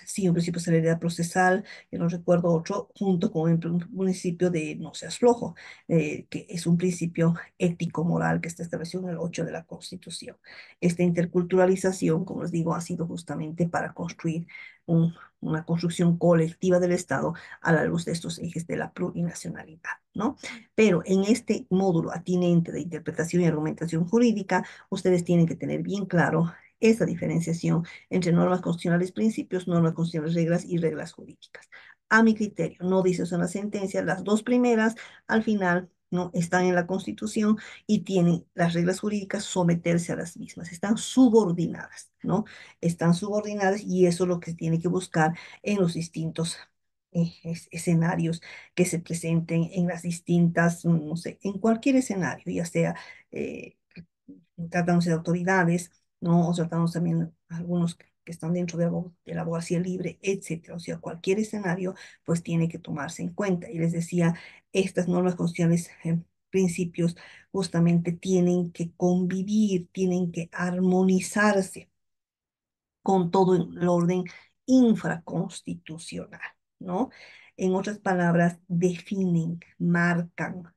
sí, un principio de celeridad procesal, yo no recuerdo otro, junto con el principio de no seas flojo, que es un principio ético-moral que está establecido en el 8 de la Constitución. Esta interculturalización, como les digo, ha sido justamente para construir una construcción colectiva del Estado a la luz de estos ejes de la plurinacionalidad, ¿no? Pero en este módulo atinente de interpretación y argumentación jurídica, ustedes tienen que tener bien claro esa diferenciación entre normas constitucionales, principios, normas constitucionales, reglas y reglas jurídicas. A mi criterio, no dice eso en la sentencia, las dos primeras al final no están en la Constitución y tienen las reglas jurídicas someterse a las mismas, están subordinadas, ¿no? Están subordinadas y eso es lo que se tiene que buscar en los distintos escenarios que se presenten en las distintas, no sé, en cualquier escenario, ya sea eh, tratándose de autoridades, ¿no? O tratándose también algunos que están dentro de la abogacía libre, etcétera. O sea, cualquier escenario, pues tiene que tomarse en cuenta. Y les decía, estas normas constitucionales, principios, justamente tienen que convivir, tienen que armonizarse con todo el orden infraconstitucional, ¿no? En otras palabras, definen, marcan,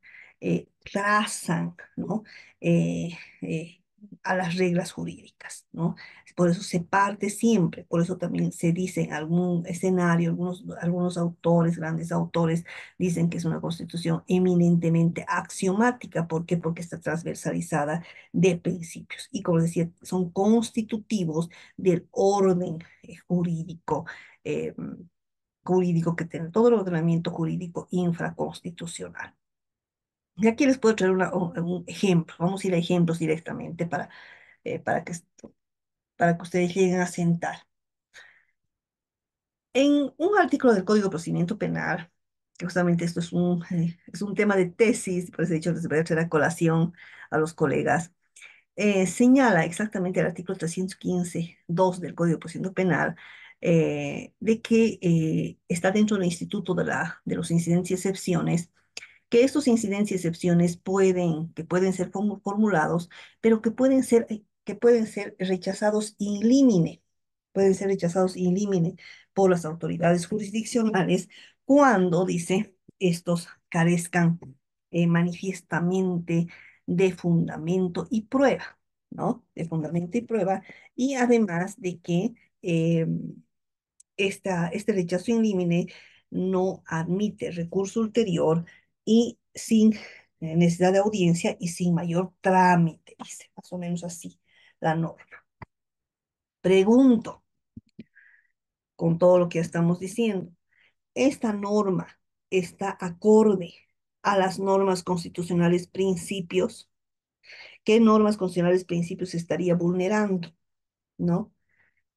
trazan, ¿no? Eh, eh, a las reglas jurídicas, ¿no? Por eso se parte siempre, por eso también se dice en algún escenario, algunos autores, grandes autores, dicen que es una constitución eminentemente axiomática. ¿Por qué? Porque está transversalizada de principios. Y como decía, son constitutivos del orden jurídico, eh, jurídico que tiene todo el ordenamiento jurídico infraconstitucional. Y aquí les puedo traer un ejemplo. Vamos a ir a ejemplos directamente para para que ustedes lleguen a sentar. En un artículo del Código de Procedimiento Penal, que justamente esto es un tema de tesis, por eso he dicho, les voy a traer a colación a los colegas, señala exactamente el artículo 315.2 del Código de Procedimiento Penal, de que está dentro del instituto de los incidentes y excepciones, que estos incidentes y excepciones que pueden ser formulados, pero que pueden ser rechazados in limine, pueden ser rechazados in limine por las autoridades jurisdiccionales cuando, dice, estos carezcan manifiestamente de fundamento y prueba, ¿no? De fundamento y prueba, y además de que eh, este rechazo in limine no admite recurso ulterior y sin necesidad de audiencia y sin mayor trámite, dice más o menos así la norma. Pregunto, con todo lo que estamos diciendo, ¿esta norma está acorde a las normas constitucionales principios? ¿Qué normas constitucionales principios estaría vulnerando? ¿No?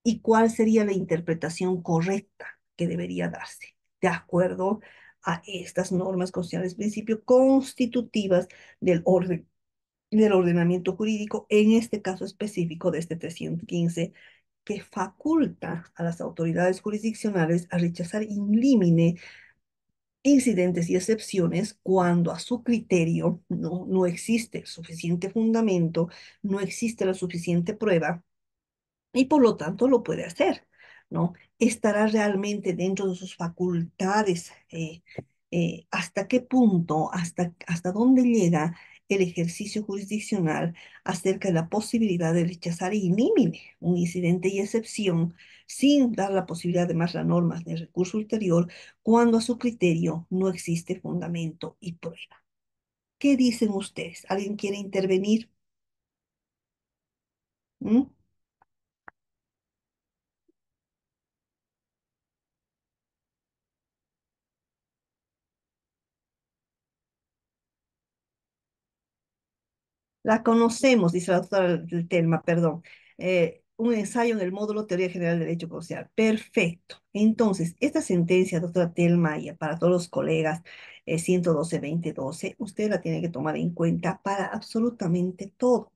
¿Y cuál sería la interpretación correcta que debería darse de acuerdo a estas normas constitucionales principios constitutivas del orden, del ordenamiento jurídico, en este caso específico de este 315, que faculta a las autoridades jurisdiccionales a rechazar in limine incidentes y excepciones cuando a su criterio no existe suficiente fundamento, no existe la suficiente prueba y por lo tanto lo puede hacer, ¿no? Estará realmente dentro de sus facultades, hasta qué punto, hasta dónde llega el ejercicio jurisdiccional acerca de la posibilidad de rechazar in limine un incidente y excepción sin dar la posibilidad de más la norma de recurso ulterior cuando a su criterio no existe fundamento y prueba. ¿Qué dicen ustedes? ¿Alguien quiere intervenir? ¿Mm? La conocemos, dice la doctora del Telma, perdón. Un ensayo en el módulo Teoría General del Derecho Procesal. Perfecto. Entonces, esta sentencia, doctora Telma, y para todos los colegas, 112-2012, usted la tiene que tomar en cuenta para absolutamente todo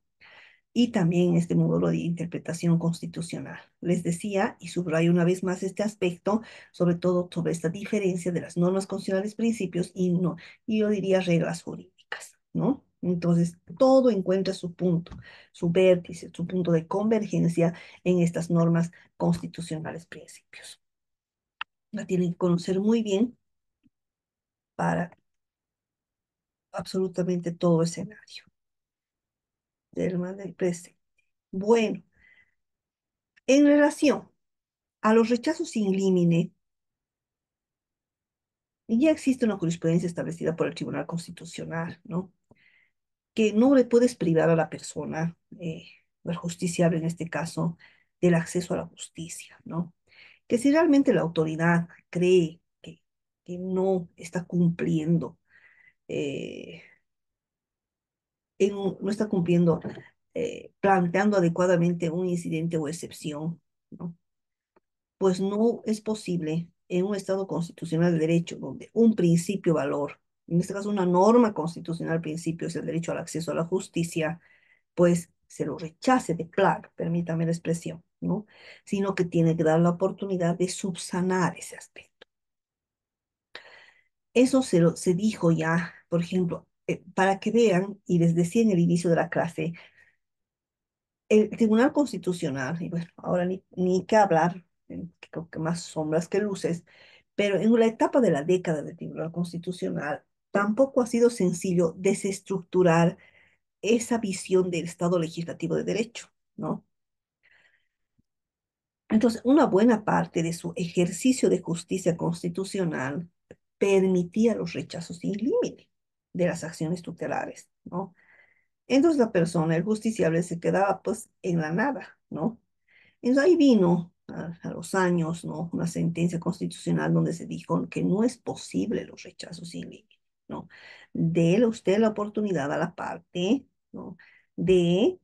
y también este módulo de interpretación constitucional. Les decía y subrayo una vez más este aspecto, sobre todo sobre esta diferencia de las normas constitucionales, principios y no, y yo diría reglas jurídicas, ¿no? Entonces, todo encuentra su punto, su vértice, su punto de convergencia en estas normas constitucionales, principios. La tienen que conocer muy bien para absolutamente todo escenario del presente. Bueno, en relación a los rechazos sin límite, ya existe una jurisprudencia establecida por el Tribunal Constitucional, ¿no? Que no le puedes privar a la persona, el justiciable en este caso, del acceso a la justicia, ¿no? Que si realmente la autoridad cree que no está cumpliendo, eh, no está cumpliendo, planteando adecuadamente un incidente o excepción, ¿no? Pues no es posible en un Estado constitucional de derecho donde un principio valor, en este caso una norma constitucional principio es el derecho al acceso a la justicia, pues se lo rechace de plano, permítame la expresión, ¿no? Sino que tiene que dar la oportunidad de subsanar ese aspecto. Eso se dijo ya, por ejemplo, para que vean, y les decía en el inicio de la clase, el Tribunal Constitucional, y bueno, ahora ni qué hablar, creo que más sombras que luces, pero en la etapa de la década del Tribunal Constitucional tampoco ha sido sencillo desestructurar esa visión del Estado legislativo de derecho, ¿no? Entonces, una buena parte de su ejercicio de justicia constitucional permitía los rechazos sin límite de las acciones tutelares, ¿no? Entonces la persona, el justiciable, se quedaba pues en la nada, ¿no? Entonces ahí vino a los años, ¿no? Una sentencia constitucional donde se dijo que no es posible los rechazos sin límite, ¿no? Dele usted la oportunidad a la parte, ¿no? De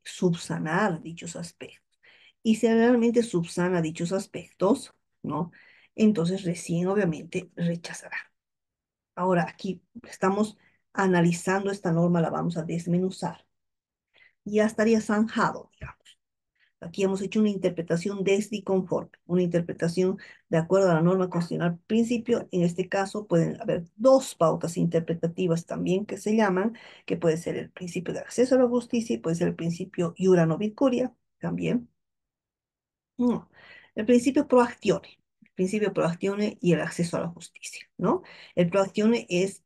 subsanar dichos aspectos. Y si realmente subsana dichos aspectos, ¿no? Entonces recién obviamente rechazará. Ahora aquí estamos analizando esta norma, la vamos a desmenuzar. Ya estaría zanjado, digamos. Aquí hemos hecho una interpretación desde y conforme, una interpretación de acuerdo a la norma constitucional principio. En este caso pueden haber dos pautas interpretativas también que se llaman, que puede ser el principio de acceso a la justicia y puede ser el principio iura no curia también. No, el principio pro actione, el principio pro actione y el acceso a la justicia, ¿no? El pro actione es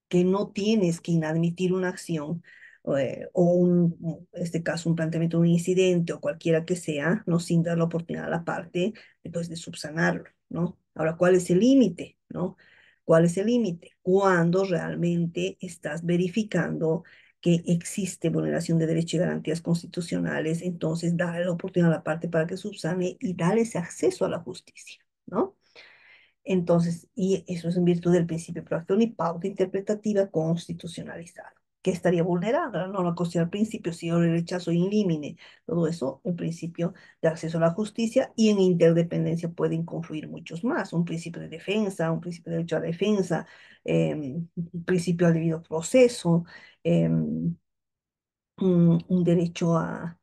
que no tienes que inadmitir una acción en este caso, un planteamiento de un incidente o cualquiera que sea, no sin dar la oportunidad a la parte después de subsanarlo, ¿no? Ahora, ¿cuál es el límite, no? ¿Cuál es el límite? Cuando realmente estás verificando que existe vulneración de derechos y garantías constitucionales, entonces dale la oportunidad a la parte para que subsane y dale ese acceso a la justicia, ¿no? Entonces, y eso es en virtud del principio de proacción y pauta interpretativa constitucionalizada. ¿Qué estaría vulnerando? La norma constitucional, principio, si yo le rechazo in limine, todo eso, un principio de acceso a la justicia y en interdependencia pueden confluir muchos más. Un principio de defensa, un principio de derecho a la defensa, un principio al debido proceso, un derecho a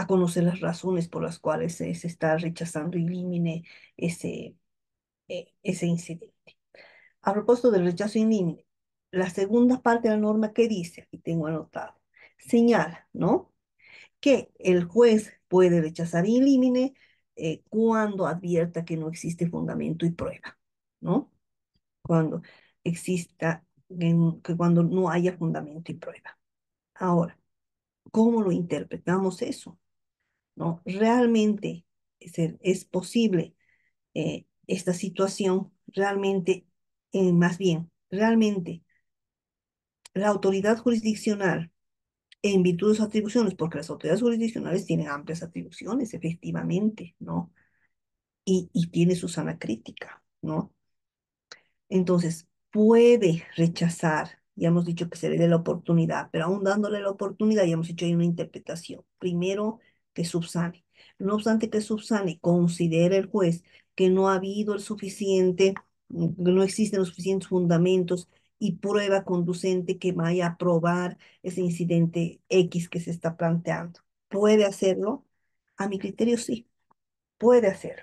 conocer las razones por las cuales se está rechazando in limine ese, ese incidente. A propósito del rechazo in limine, la segunda parte de la norma que dice, aquí tengo anotado, señala, ¿no? Que el juez puede rechazar in limine cuando advierta que no existe fundamento y prueba, ¿no? Cuando exista, que cuando no haya fundamento y prueba. Ahora, ¿cómo lo interpretamos eso? ¿No? ¿Realmente es posible esta situación? Realmente, más bien, realmente la autoridad jurisdiccional, en virtud de sus atribuciones, porque las autoridades jurisdiccionales tienen amplias atribuciones, efectivamente, ¿no? Y tiene su sana crítica, ¿no? Entonces, puede rechazar, ya hemos dicho que se le dé la oportunidad, pero aún dándole la oportunidad, ya hemos dicho hay una interpretación. Primero, que subsane. No obstante que subsane, considera el juez que no ha habido el suficiente, que no existen los suficientes fundamentos y prueba conducente que vaya a probar ese incidente X que se está planteando. ¿Puede hacerlo? A mi criterio, sí, puede hacerlo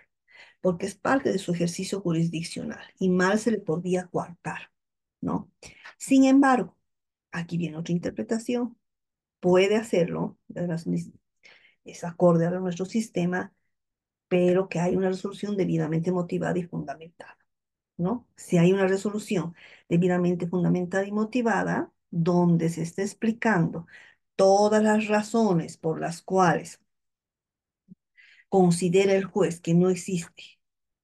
porque es parte de su ejercicio jurisdiccional y mal se le podría coartar, ¿no? Sin embargo, aquí viene otra interpretación, puede hacerlo, además es acorde a nuestro sistema, pero que hay una resolución debidamente motivada y fundamentada, ¿no? Si hay una resolución debidamente fundamentada y motivada, donde se está explicando todas las razones por las cuales considera el juez que no existe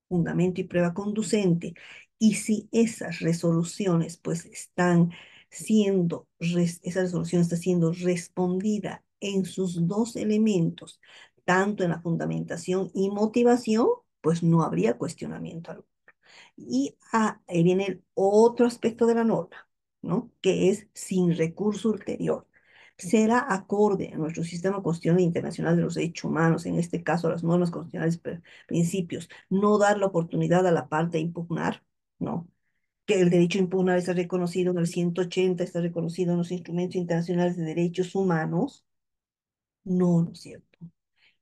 fundamento y prueba conducente, y si esas resoluciones pues están siendo, esa resolución está siendo respondida en sus dos elementos, tanto en la fundamentación y motivación, pues no habría cuestionamiento alguno. Y ahí viene el otro aspecto de la norma, ¿no? Que es sin recurso ulterior. Será acorde a nuestro sistema constitucional internacional de los derechos humanos, en este caso a las normas constitucionales, principios, no dar la oportunidad a la parte de impugnar, ¿no? Que el derecho a impugnar está reconocido en el 180, está reconocido en los instrumentos internacionales de derechos humanos. No, no es cierto.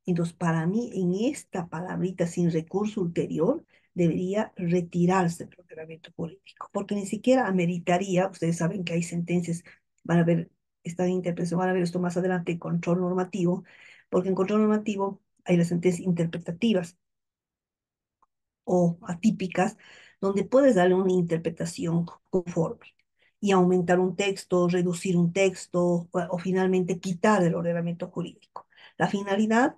Entonces, para mí, en esta palabrita sin recurso ulterior, debería retirarse el ordenamiento político, porque ni siquiera ameritaría, ustedes saben que hay sentencias, van a ver esta interpretación, van a ver esto más adelante, en control normativo, porque en control normativo hay las sentencias interpretativas o atípicas, donde puedes darle una interpretación conforme y aumentar un texto, reducir un texto o finalmente quitar el ordenamiento jurídico. La finalidad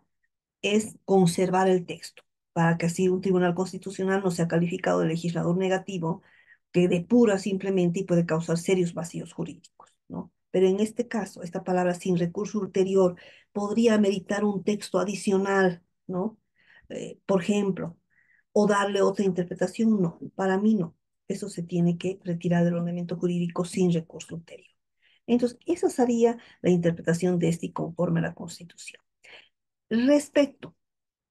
es conservar el texto, para que así un tribunal constitucional no sea calificado de legislador negativo, que depura simplemente y puede causar serios vacíos jurídicos, ¿no? Pero en este caso, esta palabra sin recurso ulterior podría meritar un texto adicional, ¿no? Por ejemplo, o darle otra interpretación, no, para mí no. Eso se tiene que retirar del ordenamiento jurídico sin recurso ulterior. Entonces, esa sería la interpretación de este y conforme a la Constitución. Respecto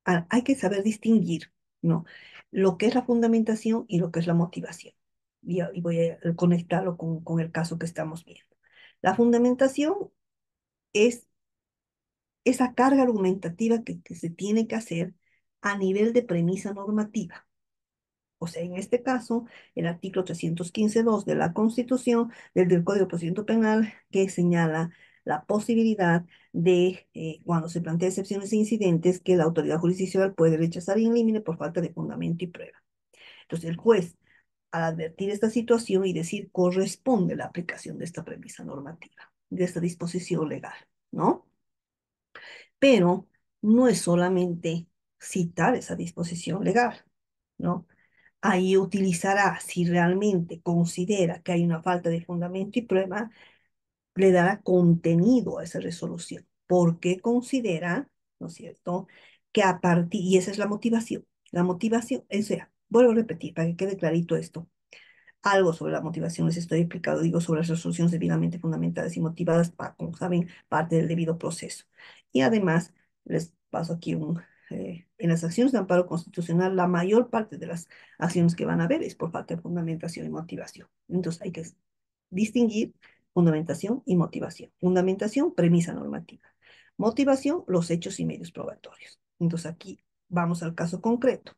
hay que saber distinguir, ¿no? Lo que es la fundamentación y lo que es la motivación. Y voy a conectarlo con el caso que estamos viendo. La fundamentación es esa carga argumentativa que se tiene que hacer a nivel de premisa normativa. O sea, en este caso, el artículo 315.2 de la Constitución, del Código de Procedimiento Penal, que señala la posibilidad de, cuando se plantea excepciones e incidentes, que la autoridad jurisdiccional puede rechazar in limine por falta de fundamento y prueba. Entonces, el juez, al advertir esta situación y decir, corresponde la aplicación de esta premisa normativa, de esta disposición legal, ¿no? Pero no es solamente citar esa disposición legal, ¿no? Ahí utilizará, si realmente considera que hay una falta de fundamento y prueba, le dará contenido a esa resolución, porque considera, ¿no es cierto?, que a partir, y esa es la motivación, o sea, vuelvo a repetir para que quede clarito esto, algo sobre la motivación les estoy explicando, digo, sobre las resoluciones debidamente fundamentadas y motivadas, para, como saben, parte del debido proceso. Y además, les paso aquí en las acciones de amparo constitucional, la mayor parte de las acciones que van a ver es por falta de fundamentación y motivación. Entonces, hay que distinguir fundamentación y motivación. Fundamentación, premisa normativa. Motivación, los hechos y medios probatorios. Entonces, aquí vamos al caso concreto.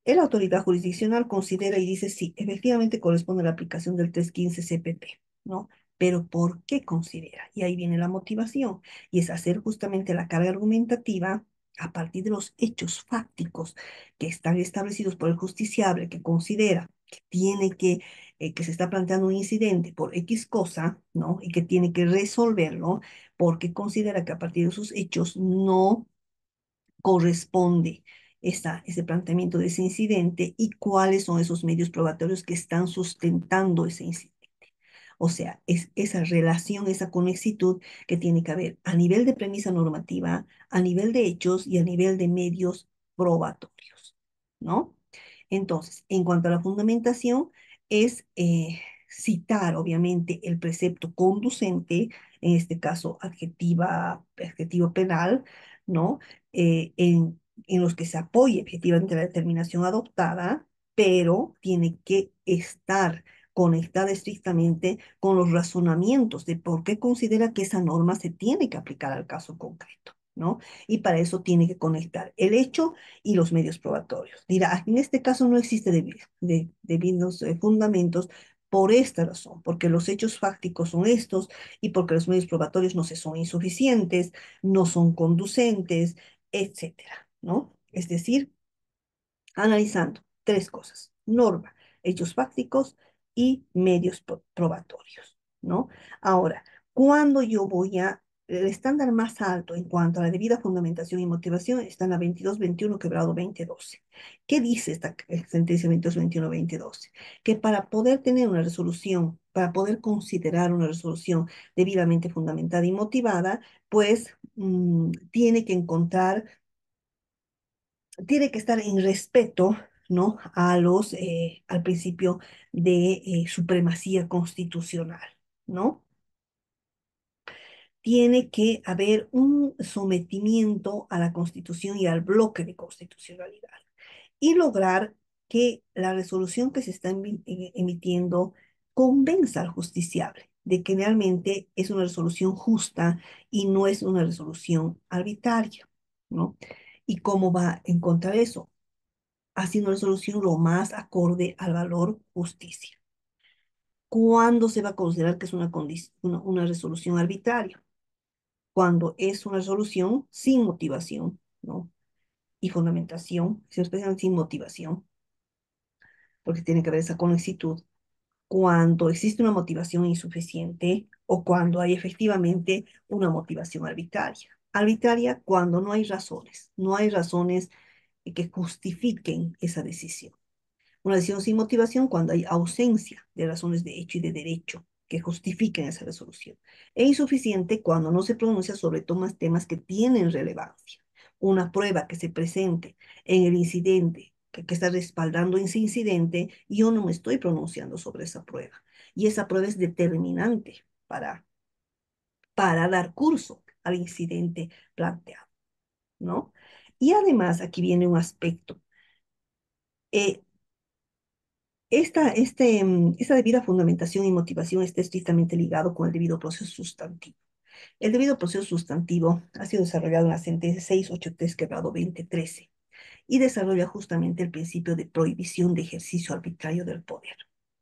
La autoridad jurisdiccional considera y dice, sí, efectivamente corresponde a la aplicación del 315 CPP, ¿no? Pero ¿por qué considera? Y ahí viene la motivación, y es hacer justamente la carga argumentativa a partir de los hechos fácticos que están establecidos por el justiciable, que considera que que se está planteando un incidente por X cosa, ¿no? Y que tiene que resolverlo, porque considera que a partir de esos hechos no corresponde ese planteamiento de ese incidente y cuáles son esos medios probatorios que están sustentando ese incidente. O sea, es esa relación, esa conexitud que tiene que haber a nivel de premisa normativa, a nivel de hechos y a nivel de medios probatorios, ¿no? Entonces, en cuanto a la fundamentación, es citar, obviamente, el precepto conducente, en este caso, adjetivo penal, ¿no? En los que se apoye efectivamente la determinación adoptada, pero tiene que estar conectada estrictamente con los razonamientos de por qué considera que esa norma se tiene que aplicar al caso concreto, ¿no? Y para eso tiene que conectar el hecho y los medios probatorios. Dirá, en este caso no existe debidos fundamentos por esta razón, porque los hechos fácticos son estos y porque los medios probatorios no se son insuficientes, no son conducentes, etcétera, ¿no? Es decir, analizando tres cosas: norma, hechos fácticos y medios probatorios, ¿no? Ahora, cuando yo voy a el estándar más alto en cuanto a la debida fundamentación y motivación está en la 2221 quebrado 2012. ¿Qué dice esta sentencia 2221 2012? Que para poder tener una resolución, para poder considerar una resolución debidamente fundamentada y motivada, pues tiene que tiene que estar en respeto, ¿no? Al principio de supremacía constitucional, ¿no? Tiene que haber un sometimiento a la Constitución y al bloque de constitucionalidad y lograr que la resolución que se está emitiendo convenza al justiciable de que realmente es una resolución justa y no es una resolución arbitraria, ¿no? ¿Y cómo va a encontrar eso? Haciendo la resolución lo más acorde al valor justicia. ¿Cuándo se va a considerar que es una resolución arbitraria? Cuando es una resolución sin motivación, ¿no? Y fundamentación, especialmente sin motivación, porque tiene que haber esa conexitud. Cuando existe una motivación insuficiente o cuando hay efectivamente una motivación arbitraria. Arbitraria cuando no hay razones que justifiquen esa decisión. Una decisión sin motivación cuando hay ausencia de razones de hecho y de derecho que justifiquen esa resolución. E insuficiente cuando no se pronuncia sobre temas que tienen relevancia. Una prueba que se presente en el incidente, que está respaldando ese incidente, y yo no me estoy pronunciando sobre esa prueba. Y esa prueba es determinante para dar curso al incidente planteado, ¿no? Y además, aquí viene un aspecto. Eh, esta debida fundamentación y motivación está estrictamente ligado con el debido proceso sustantivo. El debido proceso sustantivo ha sido desarrollado en la sentencia 683 quebrado 2013 y desarrolla justamente el principio de prohibición de ejercicio arbitrario del poder,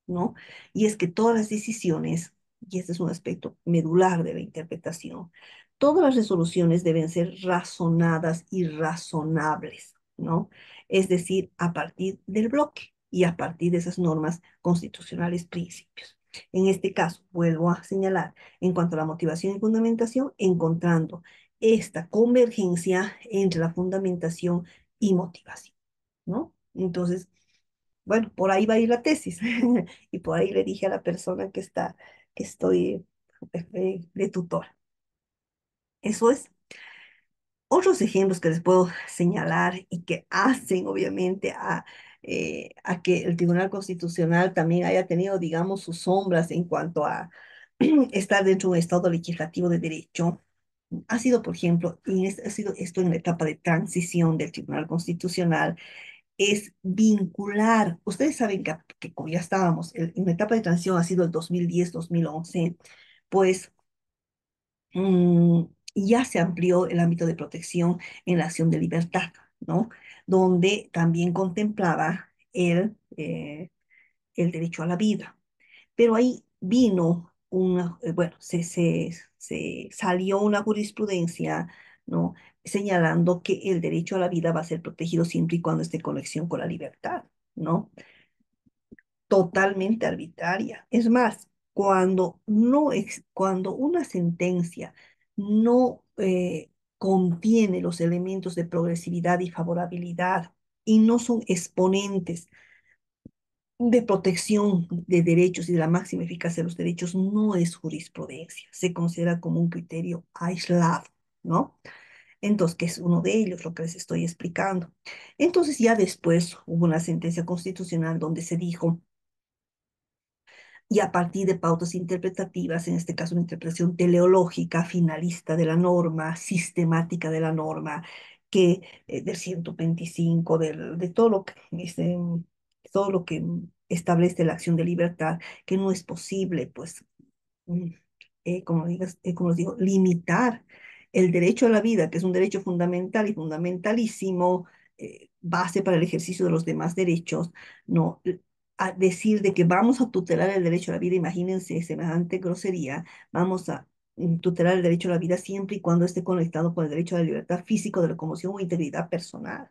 ¿no? Y es que todas las decisiones, y este es un aspecto medular de la interpretación, todas las resoluciones deben ser razonadas y razonables, ¿no? Es decir, a partir del bloque y a partir de esas normas constitucionales principios. En este caso, vuelvo a señalar, en cuanto a la motivación y fundamentación, encontrando esta convergencia entre la fundamentación y motivación, ¿no? Entonces, bueno, por ahí va a ir la tesis. Y por ahí le dije a la persona que estoy de tutora. Eso es. Otros ejemplos que les puedo señalar y que hacen, obviamente, a que el Tribunal Constitucional también haya tenido, digamos, sus sombras en cuanto a estar dentro de un Estado legislativo de derecho, ha sido, por ejemplo, ha sido esto en la etapa de transición del Tribunal Constitucional, es vincular, ustedes saben que como ya estábamos, en la etapa de transición ha sido el 2010-2011, pues mm, ya se amplió el ámbito de protección en la acción de libertad, ¿no? Donde también contemplaba el derecho a la vida. Pero ahí vino bueno, se salió una jurisprudencia, ¿no? Señalando que el derecho a la vida va a ser protegido siempre y cuando esté en conexión con la libertad, ¿no? Totalmente arbitraria. Es más, cuando una sentencia no contiene los elementos de progresividad y favorabilidad y no son exponentes de protección de derechos y de la máxima eficacia de los derechos, no es jurisprudencia, se considera como un criterio aislado, ¿no? Entonces, que es uno de ellos, lo que les estoy explicando. Entonces, ya después hubo una sentencia constitucional donde se dijo, y a partir de pautas interpretativas, en este caso una interpretación teleológica, finalista de la norma, sistemática de la norma, que del 125, de todo lo que establece la acción de libertad, que no es posible, pues, mm, como les digo, limitar el derecho a la vida, que es un derecho fundamental y fundamentalísimo, base para el ejercicio de los demás derechos, no, a decir de que vamos a tutelar el derecho a la vida, imagínense semejante grosería, vamos a tutelar el derecho a la vida siempre y cuando esté conectado con el derecho a la libertad física, de locomoción o integridad personal.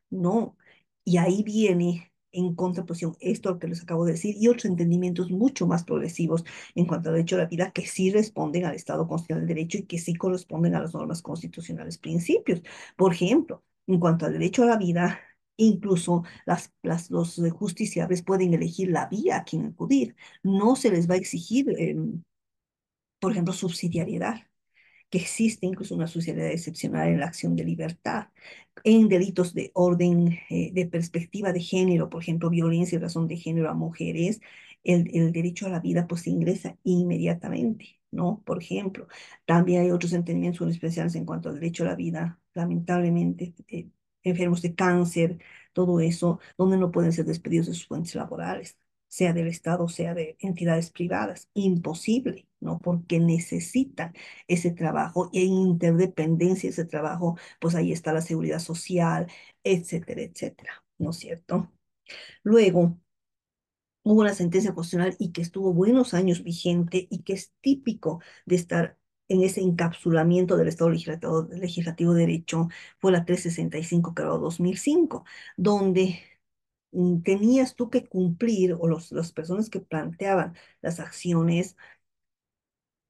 No, y ahí viene en contraposición esto lo que les acabo de decir y otros entendimientos mucho más progresivos en cuanto al derecho a la vida que sí responden al Estado constitucional del derecho y que sí corresponden a las normas constitucionales principios. Por ejemplo, en cuanto al derecho a la vida, incluso los justiciables pueden elegir la vía a quien acudir. No se les va a exigir, por ejemplo, subsidiariedad, que existe incluso una sociedad excepcional en la acción de libertad. En delitos de orden, de perspectiva de género, por ejemplo, violencia y razón de género a mujeres, el derecho a la vida pues se ingresa inmediatamente, ¿no? Por ejemplo, también hay otros entendimientos muy especiales en cuanto al derecho a la vida, lamentablemente, enfermos de cáncer, todo eso, donde no pueden ser despedidos de sus fuentes laborales, sea del Estado, sea de entidades privadas. Imposible, ¿no? Porque necesitan ese trabajo y en interdependencia de ese trabajo, pues ahí está la seguridad social, etcétera, etcétera, ¿no es cierto? Luego, hubo una sentencia constitucional y que estuvo buenos años vigente y que es típico de estar en ese encapsulamiento del Estado legislativo de Derecho, fue la 365 que era 2005, donde tenías tú que cumplir, o las personas que planteaban las acciones,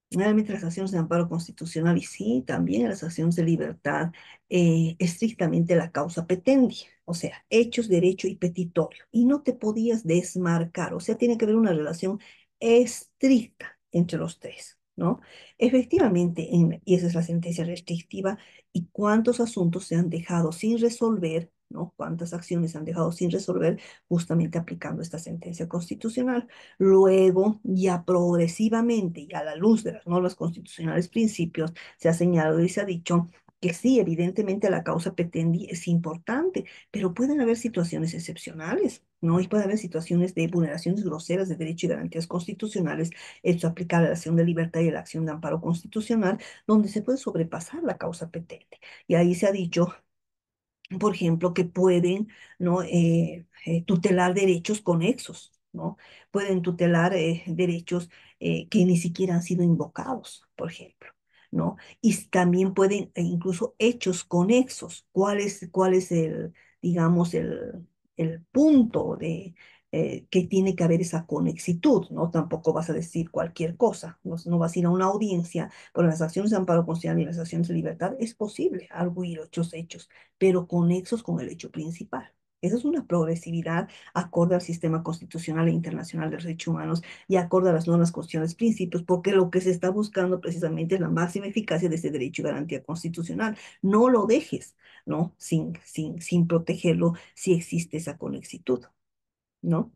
realmente las acciones de amparo constitucional y sí, también las acciones de libertad, estrictamente la causa petendi, o sea, hechos, derecho y petitorio. Y no te podías desmarcar, o sea, tiene que haber una relación estricta entre los tres, ¿no? Efectivamente, y esa es la sentencia restrictiva, y cuántos asuntos se han dejado sin resolver, ¿no? Cuántas acciones se han dejado sin resolver justamente aplicando esta sentencia constitucional. Luego, ya progresivamente y a la luz de las normas constitucionales principios, se ha señalado y se ha dicho que sí, evidentemente la causa petendi es importante, pero pueden haber situaciones excepcionales, ¿no? Y puede haber situaciones de vulneraciones groseras de derecho y garantías constitucionales, esto aplica a la acción de libertad y a la acción de amparo constitucional, donde se puede sobrepasar la causa petendi. Y ahí se ha dicho por ejemplo, que pueden, ¿no? Tutelar derechos conexos, ¿no? Pueden tutelar derechos que ni siquiera han sido invocados, por ejemplo, ¿no? Y también pueden, incluso hechos conexos. Cuál es digamos, el punto que tiene que haber esa conexitud, ¿no? Tampoco vas a decir cualquier cosa, no, no vas a ir a una audiencia, por las acciones de amparo constitucional y las acciones de libertad es posible arguir otros hechos pero conexos con el hecho principal. Esa es una progresividad acorde al sistema constitucional e internacional de derechos humanos y acorde a las normas constitucionales, principios, porque lo que se está buscando precisamente es la máxima eficacia de ese derecho y garantía constitucional. No lo dejes, ¿no? Sin protegerlo si existe esa conexitud, ¿no?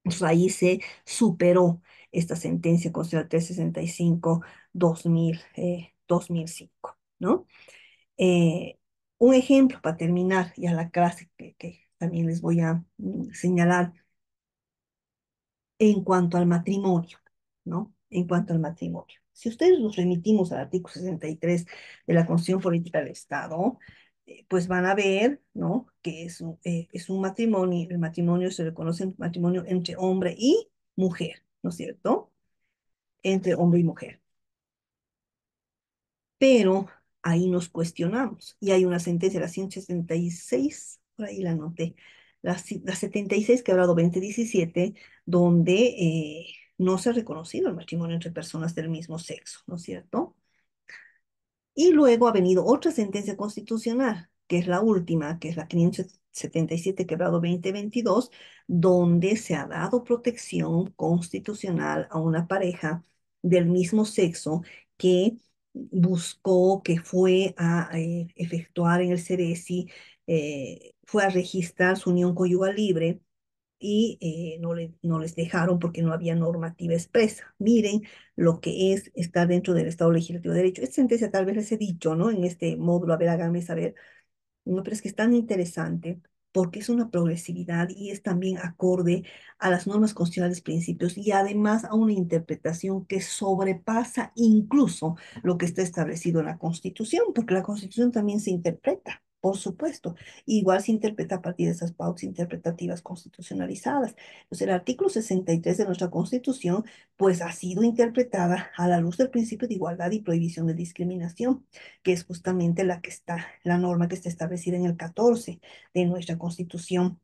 Entonces ahí se superó esta sentencia constitucional 365 2005, ¿no? Eh, un ejemplo para terminar ya la clase que también les voy a señalar en cuanto al matrimonio, ¿no? En cuanto al matrimonio. Si ustedes nos remitimos al artículo 63 de la Constitución Política del Estado, pues van a ver, ¿no? Que es un matrimonio, el matrimonio se reconoce matrimonio entre hombre y mujer, ¿no es cierto? Entre hombre y mujer. Pero ahí nos cuestionamos. Y hay una sentencia, la 176, por ahí la anoté, la 76 quebrado 2017, donde no se ha reconocido el matrimonio entre personas del mismo sexo, ¿no es cierto? Y luego ha venido otra sentencia constitucional, que es la última, que es la 577 quebrado 2022, donde se ha dado protección constitucional a una pareja del mismo sexo que buscó, que fue a efectuar en el CERESI, fue a registrar su unión conyugal libre y no les dejaron porque no había normativa expresa. Miren lo que es estar dentro del Estado Legislativo de Derecho. Esta sentencia tal vez les he dicho, ¿no? En este módulo, a ver, háganme saber. No, pero es que es tan interesante porque es una progresividad y es también acorde a las normas constitucionales, principios y además a una interpretación que sobrepasa incluso lo que está establecido en la Constitución, porque la Constitución también se interpreta. Por supuesto, igual se interpreta a partir de esas pautas interpretativas constitucionalizadas. Entonces, el artículo 63 de nuestra Constitución, pues ha sido interpretada a la luz del principio de igualdad y prohibición de discriminación, que es justamente la norma que está establecida en el 14 de nuestra Constitución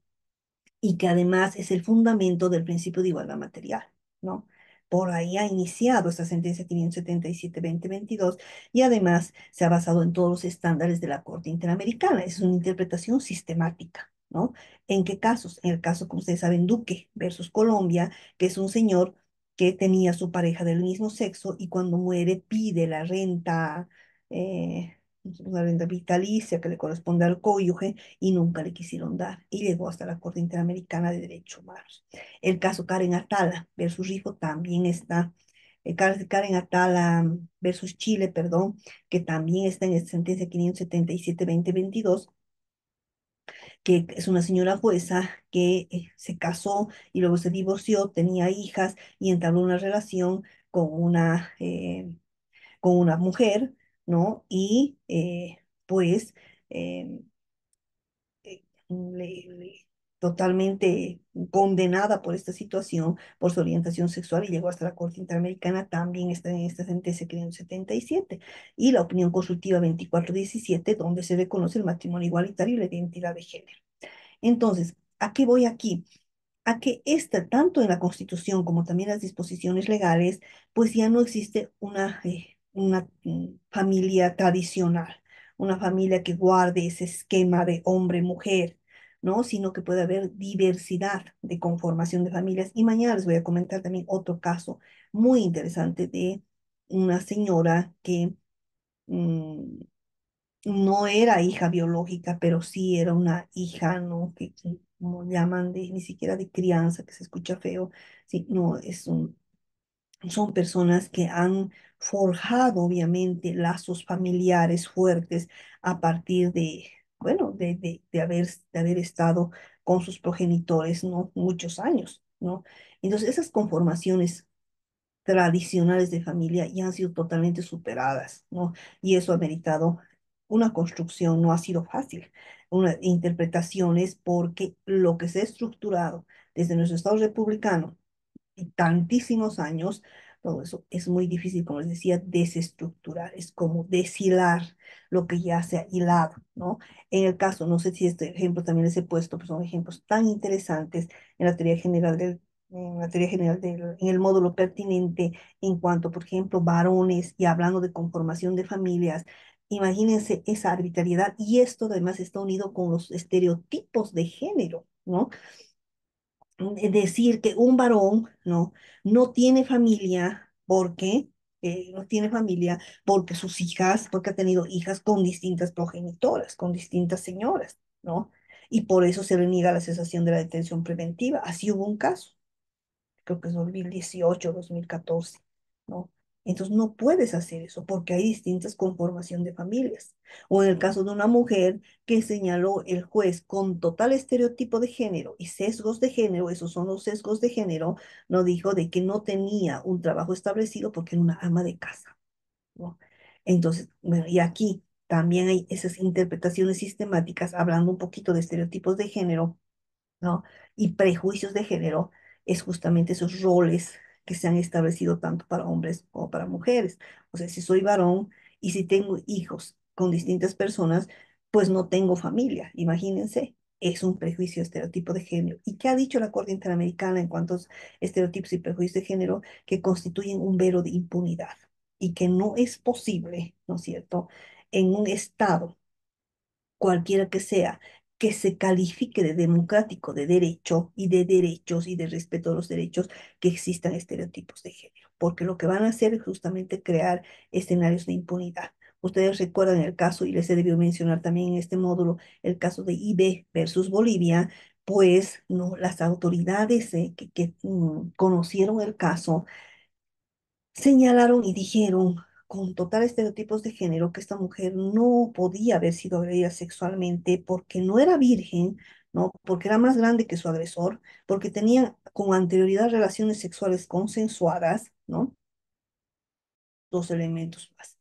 y que además es el fundamento del principio de igualdad material, ¿no? Por ahí ha iniciado esta sentencia 577-2022 y además se ha basado en todos los estándares de la Corte Interamericana. Es una interpretación sistemática, ¿no? ¿En qué casos? En el caso, como ustedes saben, Duque versus Colombia, que es un señor que tenía su pareja del mismo sexo y cuando muere pide eh, la renta vitalicia que le corresponde al cónyuge y nunca le quisieron dar y llegó hasta la Corte Interamericana de Derechos Humanos. El caso Karen Atala versus Rifo también está, Karen Atala versus Chile, perdón, que también está en esta sentencia 577-2022, que es una señora jueza que se casó y luego se divorció, tenía hijas y entabló una relación con una mujer, ¿no? Y pues eh, totalmente condenada por esta situación, por su orientación sexual y llegó hasta la Corte Interamericana, también está en esta sentencia 577 y la opinión consultiva 2417, donde se reconoce el matrimonio igualitario y la identidad de género. Entonces, ¿a qué voy aquí? A que esta, tanto en la Constitución como también las disposiciones legales, pues ya no existe una familia tradicional, una familia que guarde ese esquema de hombre-mujer, ¿no? Sino que puede haber diversidad de conformación de familias. Y mañana les voy a comentar también otro caso muy interesante de una señora que mm, no era hija biológica, pero sí era una hija, ¿no? Que como llaman, ni siquiera de crianza, que se escucha feo, sí, no, son personas que han forjado, obviamente, lazos familiares fuertes a partir de, bueno, de haber estado con sus progenitores, ¿no? Muchos años, ¿no? Entonces, esas conformaciones tradicionales de familia ya han sido totalmente superadas, ¿no? Y eso ha meritado una construcción, no ha sido fácil, una interpretaciones porque lo que se ha estructurado desde nuestro Estado republicano y tantísimos años, todo eso es muy difícil, como les decía, desestructurar, es como deshilar lo que ya se ha hilado, ¿no? En el caso, no sé si este ejemplo también les he puesto, pero son ejemplos tan interesantes en la teoría general en el módulo pertinente en cuanto, por ejemplo, varones y hablando de conformación de familias, Imagínense esa arbitrariedad y esto además está unido con los estereotipos de género, ¿no? Decir que un varón, ¿no? No tiene familia porque no tiene familia porque sus hijas, porque ha tenido hijas con distintas progenitoras, con distintas señoras, ¿no? Y por eso se le niega la cesación de la detención preventiva. Así hubo un caso, creo que es 2018, 2014, ¿no? Entonces no puedes hacer eso porque hay distintas conformación de familias. O en el caso de una mujer que señaló el juez con total estereotipo de género y sesgos de género, esos son los sesgos de género, no dijo de que no tenía un trabajo establecido porque era una ama de casa, ¿no? Entonces, bueno, y aquí también hay esas interpretaciones sistemáticas, hablando un poquito de estereotipos de género, ¿no? Y prejuicios de género es justamente esos roles que se han establecido tanto para hombres como para mujeres. O sea, si soy varón y si tengo hijos con distintas personas, pues no tengo familia, imagínense. Es un prejuicio, estereotipo de género. ¿Y qué ha dicho la Corte Interamericana en cuanto a estereotipos y prejuicios de género que constituyen un velo de impunidad y que no es posible, ¿no es cierto?, en un Estado cualquiera que sea, que se califique de democrático, de derecho y de derechos y de respeto a los derechos, que existan estereotipos de género, porque lo que van a hacer es justamente crear escenarios de impunidad. Ustedes recuerdan el caso, y les he debido mencionar también en este módulo, el caso de IB versus Bolivia, pues no, las autoridades que conocieron el caso señalaron y dijeron con total estereotipos de género que esta mujer no podía haber sido agredida sexualmente porque no era virgen, ¿no? Porque era más grande que su agresor, porque tenía con anterioridad relaciones sexuales consensuadas, ¿no? Dos elementos más.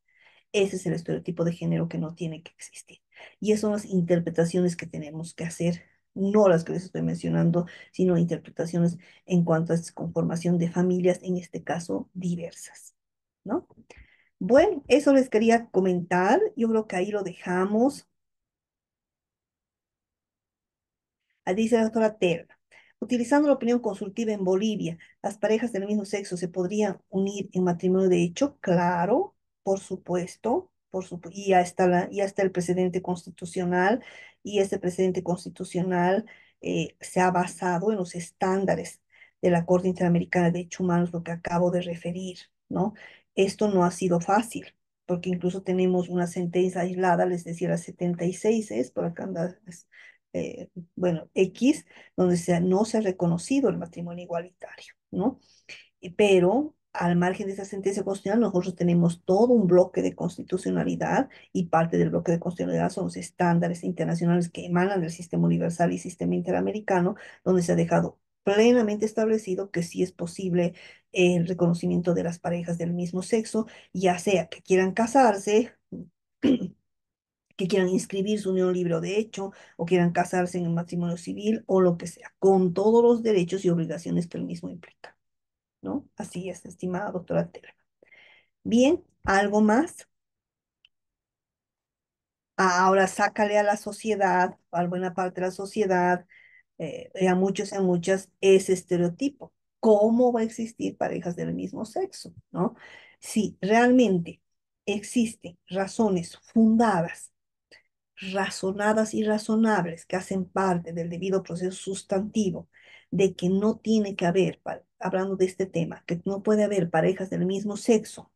Ese es el estereotipo de género que no tiene que existir. Y esas son las interpretaciones que tenemos que hacer, no las que les estoy mencionando, sino interpretaciones en cuanto a esta conformación de familias, en este caso diversas, ¿no? Bueno, eso les quería comentar. Yo creo que ahí lo dejamos. Dice la doctora Terra. Utilizando la opinión consultiva en Bolivia, ¿las parejas del mismo sexo se podrían unir en matrimonio de hecho? Claro, por supuesto. Y ya está el precedente constitucional, y este precedente constitucional se ha basado en los estándares de la Corte Interamericana de Derechos Humanos, lo que acabo de referir, ¿no? Esto no ha sido fácil, porque incluso tenemos una sentencia aislada, les decía, la 76 es, por acá anda, bueno, X, donde no se ha reconocido el matrimonio igualitario, ¿no? Pero al margen de esa sentencia constitucional, nosotros tenemos todo un bloque de constitucionalidad y parte del bloque de constitucionalidad son los estándares internacionales que emanan del sistema universal y sistema interamericano, donde se ha dejado plenamente establecido que sí es posible el reconocimiento de las parejas del mismo sexo, ya sea que quieran casarse, que quieran inscribir su unión libre o de hecho, o quieran casarse en el matrimonio civil o lo que sea, con todos los derechos y obligaciones que el mismo implica, ¿no? Así es, estimada doctora Tela. Bien, ¿algo más? Ahora sácale a la sociedad, a buena parte de la sociedad, y a muchos y a muchas, ese estereotipo. ¿Cómo va a existir parejas del mismo sexo, no? Si realmente existen razones fundadas, razonadas y razonables que hacen parte del debido proceso sustantivo de que no tiene que haber, hablando de este tema, que no puede haber parejas del mismo sexo.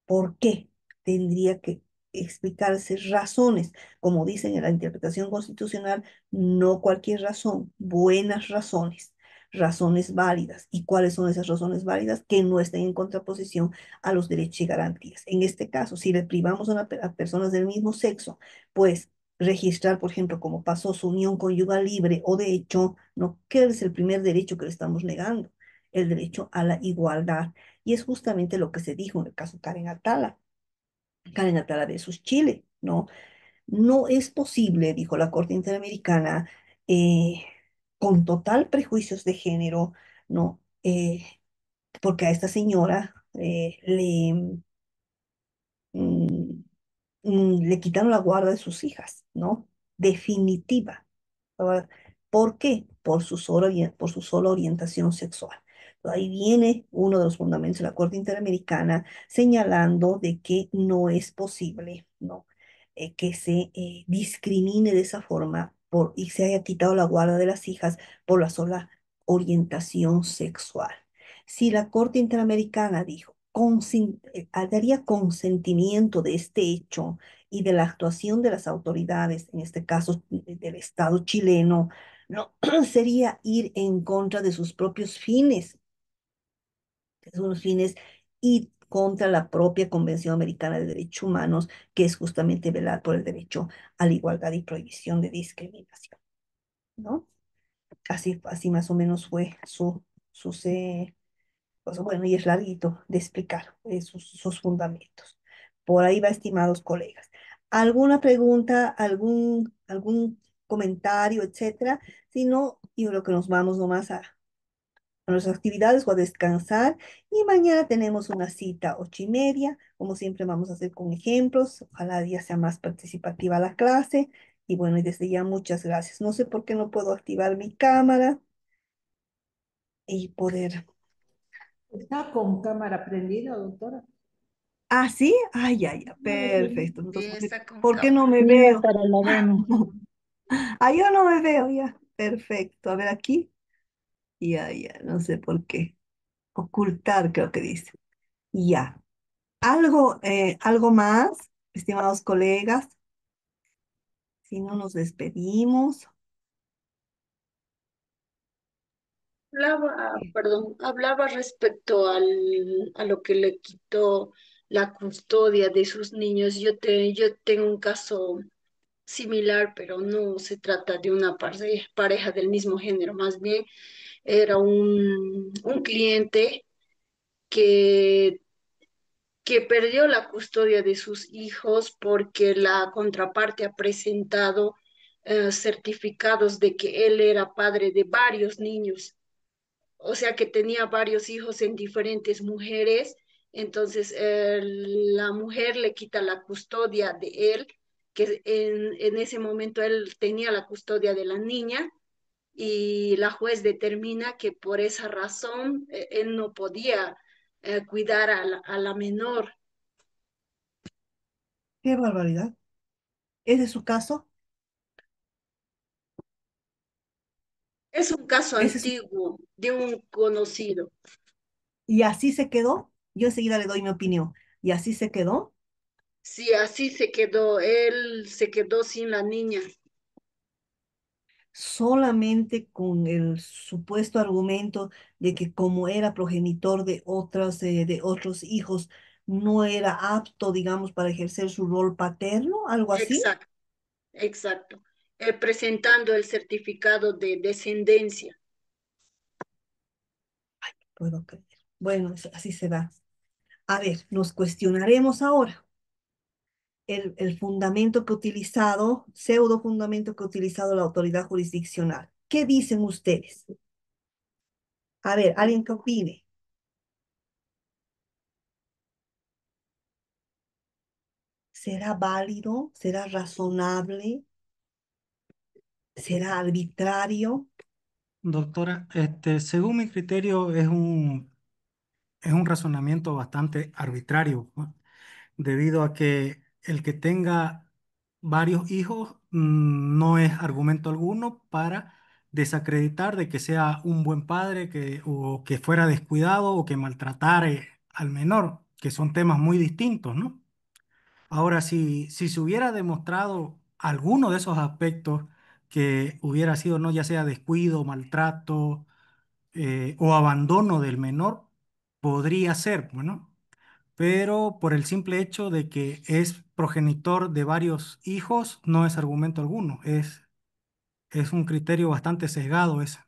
¿Por qué? Tendría que explicarse razones, como dicen en la interpretación constitucional, no cualquier razón, buenas razones, razones válidas. ¿Y cuáles son esas razones válidas? Que no estén en contraposición a los derechos y garantías. En este caso, si le privamos a personas del mismo sexo, pues registrar, por ejemplo, como pasó su unión conyugal libre o de hecho, no, ¿qué es el primer derecho que le estamos negando? El derecho a la igualdad. Y es justamente lo que se dijo en el caso Karen Atala, Karen Atala versus Chile, ¿no? No es posible, dijo la Corte Interamericana, con total prejuicios de género, ¿no? Porque a esta señora mm, le quitaron la guarda de sus hijas, ¿no? Definitiva. Ahora, ¿por qué? Por su sola orientación sexual. Ahí viene uno de los fundamentos de la Corte Interamericana señalando de que no es posible, ¿no? Que se discrimine de esa forma y se haya quitado la guarda de las hijas por la sola orientación sexual. Si la Corte Interamericana dijo, daría consentimiento de este hecho y de la actuación de las autoridades, en este caso del Estado chileno, no sería ir en contra de sus propios fines, y contra la propia Convención Americana de Derechos Humanos, que es justamente velar por el derecho a la igualdad y prohibición de discriminación, ¿no? Así más o menos fue pues, bueno, y es larguito de explicar sus fundamentos. Por ahí va, estimados colegas. ¿Alguna pregunta, algún comentario, etcétera? Si no, yo creo que nos vamos nomás a nuestras actividades o a descansar. Y mañana tenemos una cita 8:30. Como siempre vamos a hacer con ejemplos. Ojalá ya sea más participativa la clase. Y bueno, y desde ya muchas gracias. No sé por qué no puedo activar mi cámara y poder. ¿Está con cámara prendida, doctora? Ah, sí, ay, ay, ya, Cámara prendida. perfecto. Sí, Entonces, ¿por qué, está con por qué no cámara. me Mira, veo? para la vemos. Ah, yo no me veo ya. Perfecto. A ver aquí. Ya, ya, no sé por qué. Ocultar, creo que dice. Ya. Algo más, estimados colegas. Si no, nos despedimos. Hablaba respecto a lo que le quitó la custodia de sus niños. Yo tengo un caso similar, pero no se trata de una pareja del mismo género, más bien era un cliente que, que perdió la custodia de sus hijos porque la contraparte ha presentado certificados de que él era padre de varios niños, o sea que tenía varios hijos en diferentes mujeres. Entonces la mujer le quita la custodia de él, que en ese momento él tenía la custodia de la niña, y la juez determina que por esa razón él no podía cuidar a la menor. Qué barbaridad. ¿Ese es su caso? Es un caso ¿Ese es su- antiguo de un conocido. ¿Y así se quedó? Yo enseguida le doy mi opinión. ¿Y así se quedó? Sí, así se quedó, él se quedó sin la niña. Solamente con el supuesto argumento de que como era progenitor de otros hijos, no era apto, digamos, para ejercer su rol paterno, algo así. Exacto, exacto. Presentando el certificado de descendencia. Puedo creer. Bueno, así se da. A ver, nos cuestionaremos ahora el fundamento que ha utilizado, pseudo fundamento que ha utilizado la autoridad jurisdiccional. ¿Qué dicen ustedes? A ver, alguien que opine. ¿Será válido? ¿Será razonable? ¿Será arbitrario? Doctora, según mi criterio es un razonamiento bastante arbitrario, ¿no? Debido a que el que tenga varios hijos no es argumento alguno para desacreditar de que sea un buen padre o que fuera descuidado o que maltratara al menor, que son temas muy distintos, ¿no? Ahora, si se hubiera demostrado alguno de esos aspectos que hubiera sido, no ya sea descuido, maltrato, o abandono del menor, podría ser, bueno, pero por el simple hecho de que es progenitor de varios hijos, no es argumento alguno, es un criterio bastante sesgado ese.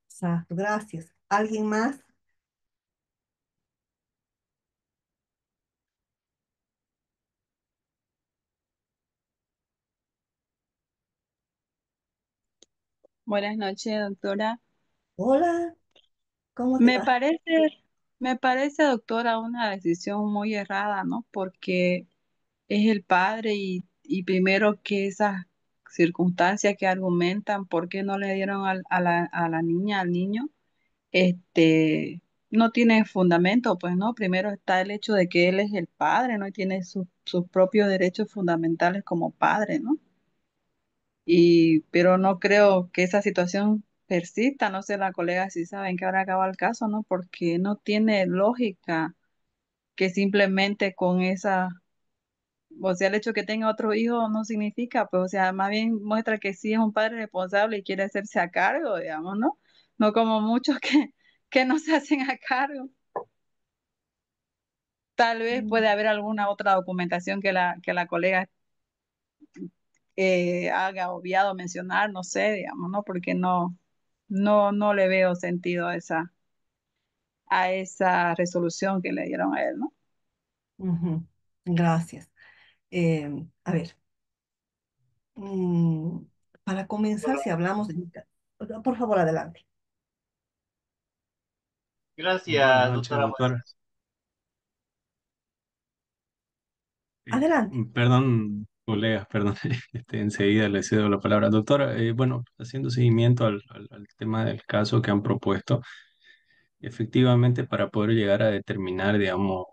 Exacto, gracias. ¿Alguien más? Buenas noches, doctora. Hola, ¿cómo te Me va? parece, me parece, doctora, una decisión muy errada, ¿no? Porque es el padre y primero que esas circunstancias que argumentan por qué no le dieron a la niña, al niño, no tiene fundamento, pues no. Primero está el hecho de que él es el padre, ¿no? Y tiene sus propios derechos fundamentales como padre, ¿no? Pero no creo que esa situación persista, no sé, la colega si saben que ahora acaba el caso, ¿no? Porque no tiene lógica que simplemente con esa, o sea, el hecho que tenga otro hijo no significa, pues, o sea, más bien muestra que sí es un padre responsable y quiere hacerse a cargo, digamos, ¿no? No como muchos que no se hacen a cargo. Tal vez puede haber alguna otra documentación que la colega haga obviado mencionar, no sé, digamos, ¿no? Porque no le veo sentido a esa resolución que le dieron a él, ¿no? Ujú. Gracias. A ver, mm, para comenzar, si hablamos de... Por favor, adelante. Buenas Gracias, noches, doctora. doctora. Adelante. Perdón, colegas, perdón, enseguida le cedo la palabra. Doctora, bueno, haciendo seguimiento al tema del caso que han propuesto, efectivamente para poder llegar a determinar, digamos,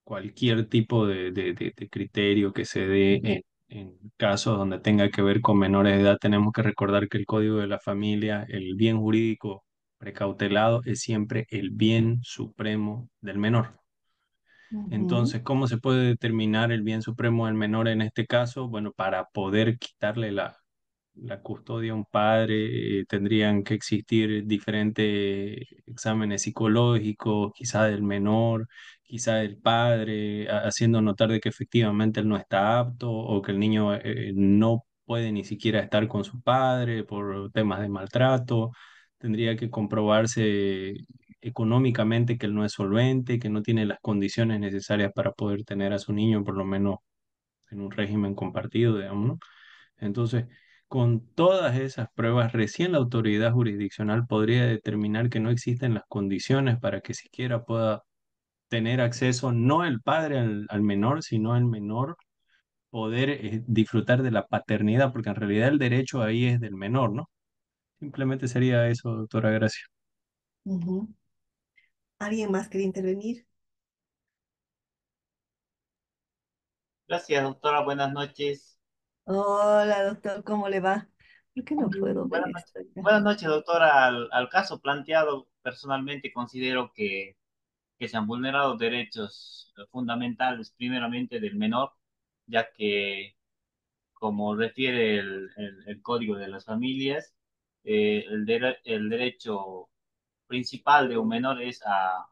cualquier tipo de criterio que se dé en casos donde tenga que ver con menores de edad, tenemos que recordar que el Código de la Familia, el bien jurídico precautelado, es siempre el bien supremo del menor. Ujú, Entonces, ¿cómo se puede determinar el bien supremo del menor en este caso? Bueno, para poder quitarle la custodia a un padre, tendrían que existir diferentes exámenes psicológicos, quizá del menor, quizá del padre, haciendo notar de que efectivamente él no está apto o que el niño no puede ni siquiera estar con su padre por temas de maltrato. Tendría que comprobarse económicamente que él no es solvente, que no tiene las condiciones necesarias para poder tener a su niño, por lo menos en un régimen compartido, digamos, ¿no? Entonces, con todas esas pruebas, recién la autoridad jurisdiccional podría determinar que no existen las condiciones para que siquiera pueda tener acceso, no el padre al menor, sino el menor poder disfrutar de la paternidad, porque en realidad el derecho ahí es del menor, ¿no? Simplemente sería eso, doctora, gracias. ujú. ¿Alguien más quiere intervenir? Gracias, doctora. Buenas noches. Hola, doctor, ¿cómo le va? ¿Por qué no puedo ver Buenas noches. esto ya? Buenas noches, doctora. Al caso planteado, personalmente considero que se han vulnerado derechos fundamentales, primeramente del menor, ya que, como refiere el Código de las Familias, el derecho principal de un menor es a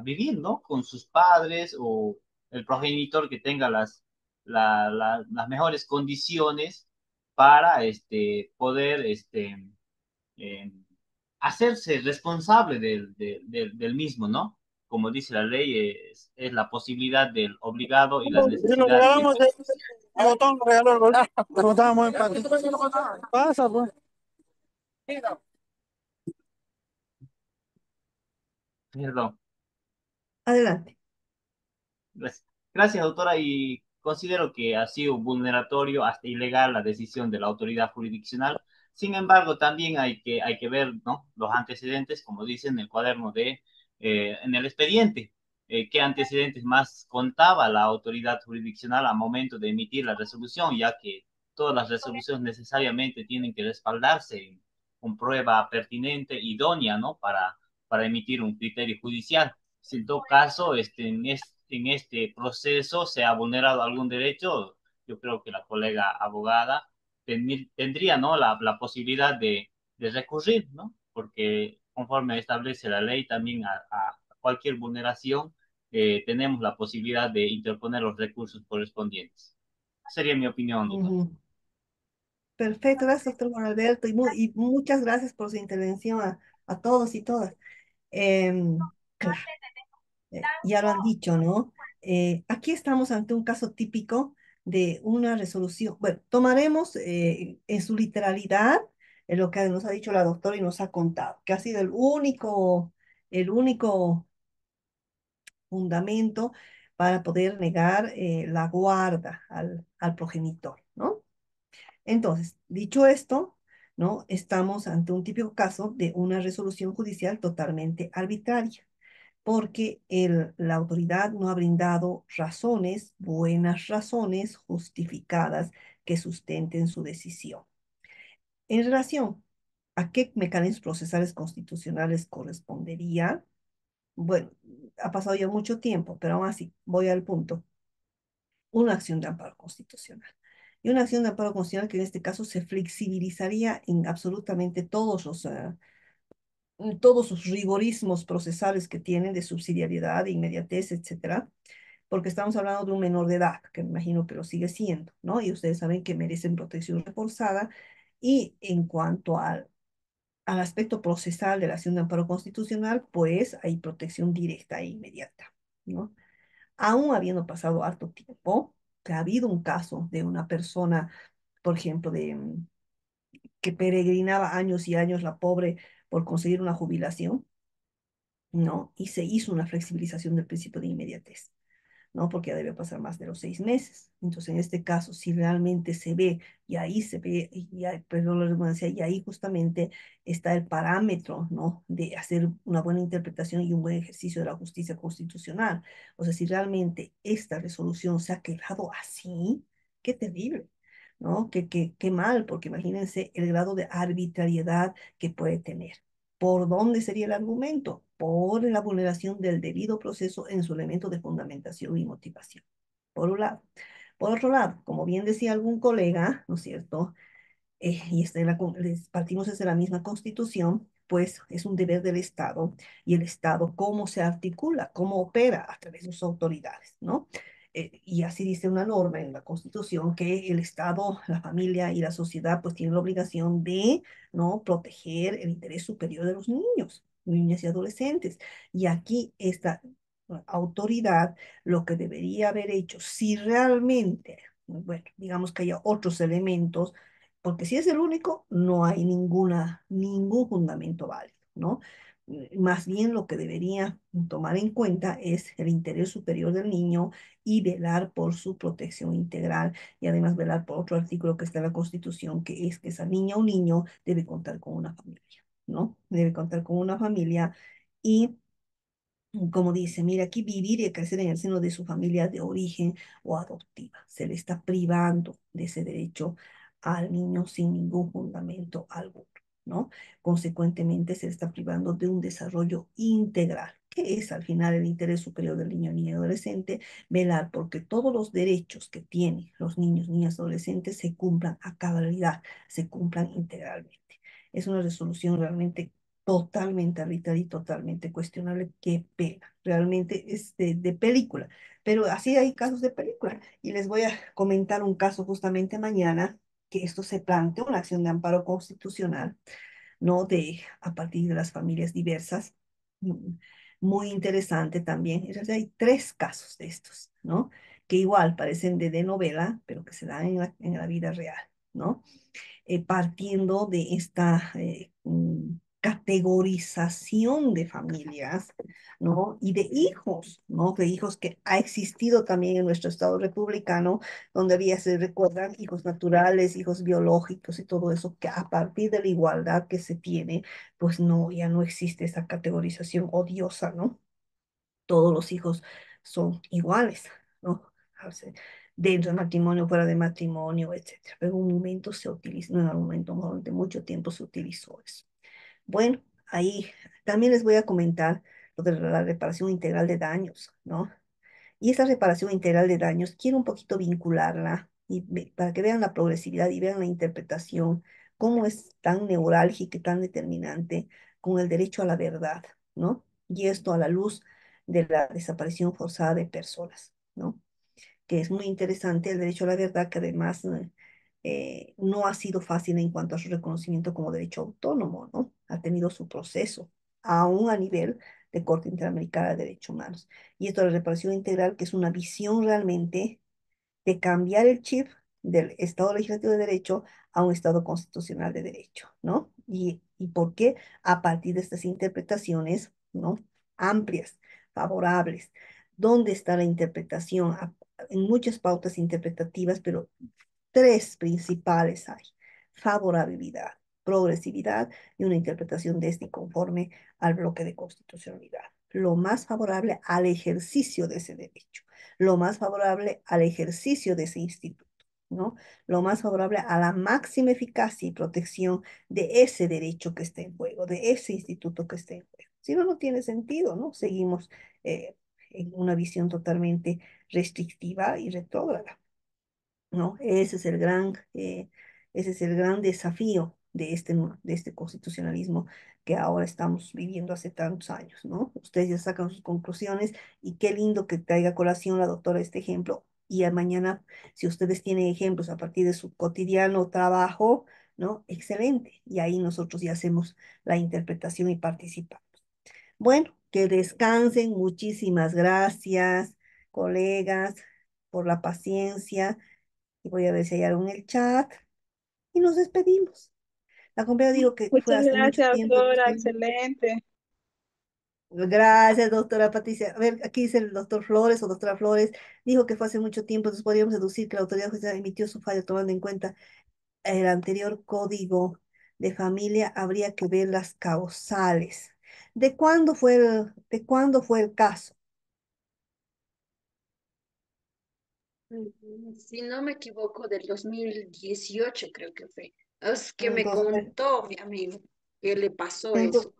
vivir, ¿no? Con sus padres o el progenitor que tenga las mejores condiciones para poder eh, hacerse responsable del mismo, ¿no? Como dice la ley, es la posibilidad del obligado y la Y lo necesidad del regalamos, beneficiario. el botón regaló el gol. Pero estábamos en empate. Pasa, pues. Perdón. Adelante. Gracias. Gracias, doctora, y considero que ha sido vulneratorio, hasta ilegal, la decisión de la autoridad jurisdiccional. Sin embargo, también hay que ver, ¿no? Los antecedentes, como dice en el cuaderno en el expediente, qué antecedentes más contaba la autoridad jurisdiccional al momento de emitir la resolución, ya que todas las resoluciones necesariamente tienen que respaldarse con prueba pertinente, idónea, ¿no? Para emitir un criterio judicial. Si en todo caso, en este proceso se ha vulnerado algún derecho, yo creo que la colega abogada tendría, ¿no? La posibilidad de recurrir, ¿no? Porque conforme establece la ley, también a cualquier vulneración tenemos la posibilidad de interponer los recursos correspondientes. Sería mi opinión, doctor. Ujú. Perfecto, gracias, doctor Juan Alberto, y muchas gracias por su intervención a todos y todas. Claro, ya lo han dicho, ¿no? Aquí estamos ante un caso típico de una resolución. Bueno, tomaremos en su literalidad lo que nos ha dicho la doctora y nos ha contado, que ha sido el único fundamento para poder negar la guarda al progenitor, ¿no? Entonces, dicho esto, ¿no? Estamos ante un típico caso de una resolución judicial totalmente arbitraria, porque la autoridad no ha brindado razones, buenas razones justificadas que sustenten su decisión. En relación a qué mecanismos procesales constitucionales correspondería, bueno, ha pasado ya mucho tiempo, pero aún así, voy al punto, una acción de amparo constitucional. Y una acción de amparo constitucional que en este caso se flexibilizaría en absolutamente todos sus rigorismos procesales que tienen de subsidiariedad, de inmediatez, etcétera, porque estamos hablando de un menor de edad, que me imagino que lo sigue siendo, ¿no? Y ustedes saben que merecen protección reforzada. Y en cuanto al aspecto procesal de la acción de amparo constitucional, pues hay protección directa e inmediata, ¿no? Aún habiendo pasado harto tiempo, que ha habido un caso de una persona, por ejemplo, que peregrinaba años y años la pobre por conseguir una jubilación, ¿no? Y se hizo una flexibilización del principio de inmediatez, ¿no? Porque ya debe pasar más de los 6 meses. Entonces, en este caso, si realmente se ve, y ahí se ve, perdón la redundancia, y ahí justamente está el parámetro, ¿no? De hacer una buena interpretación y un buen ejercicio de la justicia constitucional. O sea, si realmente esta resolución se ha quedado así, qué terrible. ¿No? Qué mal, porque imagínense el grado de arbitrariedad que puede tener. ¿Por dónde sería el argumento? Por la vulneración del debido proceso en su elemento de fundamentación y motivación. Por un lado. Por otro lado, como bien decía algún colega, ¿no es cierto? Y partimos desde la misma Constitución, pues es un deber del Estado y el Estado cómo se articula, cómo opera a través de sus autoridades, ¿no? Y así dice una norma en la Constitución que el Estado, la familia y la sociedad pues tienen la obligación de, ¿no? Proteger el interés superior de los niños, niñas y adolescentes. Y aquí esta autoridad lo que debería haber hecho, si realmente, bueno, digamos que haya otros elementos, porque si es el único, no hay ningún fundamento válido, ¿no? Más bien lo que debería tomar en cuenta es el interés superior del niño y velar por su protección integral y además velar por otro artículo que está en la Constitución, que es que esa niña o niño debe contar con una familia, ¿no? Debe contar con una familia y como dice, mira, aquí vivir y crecer en el seno de su familia de origen o adoptiva. Se le está privando de ese derecho al niño sin ningún fundamento alguno, ¿no? Consecuentemente, se le está privando de un desarrollo integral, que es al final el interés superior del niño, niña y adolescente, velar porque todos los derechos que tienen los niños, niñas, adolescentes se cumplan a cabalidad, se cumplan integralmente. Es una resolución realmente totalmente arbitraria y totalmente cuestionable. Qué pena, realmente es de película, pero así hay casos de película. Y les voy a comentar un caso justamente mañana, que esto se plantea una acción de amparo constitucional, ¿no? A partir de las familias diversas. Mm, Muy interesante también. En realidad hay 3 casos de estos, ¿no? Que igual parecen de novela, pero que se dan en la vida real, ¿no? Partiendo de esta categorización de familias, ¿no? Y de hijos, ¿no? De hijos que ha existido también en nuestro Estado republicano, donde había, se recuerdan, hijos naturales, hijos biológicos y todo eso, que a partir de la igualdad que se tiene, pues no, ya no existe esa categorización odiosa, ¿no? Todos los hijos son iguales, ¿no? O sea, dentro del matrimonio, fuera de matrimonio, etcétera. Pero en un momento se utilizó, no en algún momento, durante mucho tiempo se utilizó eso. Bueno, ahí también les voy a comentar lo de la reparación integral de daños, ¿no? Y esa reparación integral de daños, quiero un poquito vincularla para que vean la progresividad y vean la interpretación, cómo es tan neurálgica y tan determinante con el derecho a la verdad, ¿no? Y esto a la luz de la desaparición forzada de personas, ¿no? Que es muy interesante el derecho a la verdad, que además no ha sido fácil en cuanto a su reconocimiento como derecho autónomo, ¿no? Ha tenido su proceso, aún a nivel de Corte Interamericana de Derechos Humanos. Y esto de la reparación integral, que es una visión realmente de cambiar el chip del Estado legislativo de derecho a un Estado constitucional de derecho, ¿no? ¿Y por qué? A partir de estas interpretaciones, ¿no? Amplias, favorables, ¿Dónde está la interpretación? En muchas pautas interpretativas, pero tres principales hay: favorabilidad, progresividad y una interpretación de este conforme al bloque de constitucionalidad. Lo más favorable al ejercicio de ese derecho, lo más favorable al ejercicio de ese instituto, ¿no? Lo más favorable a la máxima eficacia y protección de ese derecho que está en juego, de ese instituto que está en juego. Si no, no tiene sentido, ¿no? Seguimos en una visión totalmente restrictiva y retrógrada, ¿no? Ese es el gran desafío de este constitucionalismo que ahora estamos viviendo hace tantos años, ¿no? Ustedes ya sacan sus conclusiones y qué lindo que traiga a colación la doctora este ejemplo. Y mañana, si ustedes tienen ejemplos a partir de su cotidiano trabajo, ¿no? Excelente. Y ahí nosotros ya hacemos la interpretación y participamos. Bueno, que descansen. Muchísimas gracias, colegas, por la paciencia. Y voy a ver si hay algo en el chat. Y nos despedimos. La compañera dijo que fue Muchas hace mucho gracias, tiempo que doctora, usted... excelente. Gracias, doctora Patricia. A ver, aquí dice el doctor Flores o doctora Flores. Dijo que fue hace mucho tiempo, entonces podríamos deducir que la autoridad judicial emitió su fallo tomando en cuenta el anterior código de familia. Habría que ver las causales. ¿De cuándo fue el caso? Si no me equivoco, del 2018 creo que fue. Es que me Entonces, contó mi amigo que le pasó entonces, eso.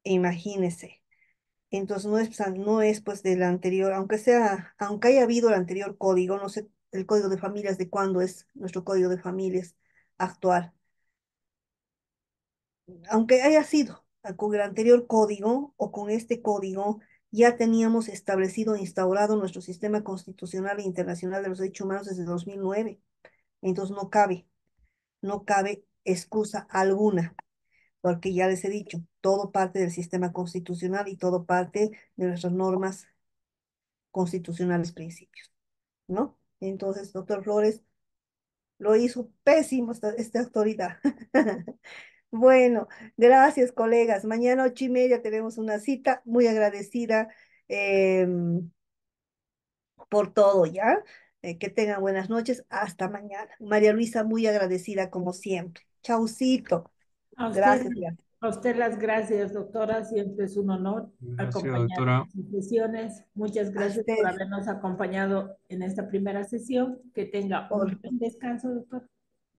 imagínese. Entonces no es pues del anterior, aunque haya habido el anterior código, no sé el código de familias de cuándo es nuestro código de familias actual. Aunque haya sido con el anterior código o con este código, ya teníamos establecido e instaurado nuestro sistema constitucional e internacional de los derechos humanos desde 2009. Entonces no cabe excusa alguna, porque ya les he dicho, todo parte del sistema constitucional y todo parte de nuestras normas constitucionales principios, ¿no? Entonces, doctor Flores lo hizo pésimo esta autoridad. Bueno, gracias, colegas. Mañana 8:30 tenemos una cita. Muy agradecida por todo, ¿ya? Que tengan buenas noches. Hasta mañana. María Luisa, muy agradecida como siempre. Chaucito. A usted, Gracias, gracias. a usted las gracias, doctora. Siempre es un honor Gracias, acompañar doctora. en sus sesiones. Muchas A gracias por usted, habernos acompañado en esta primera sesión. Que tenga un por buen descanso, doctor.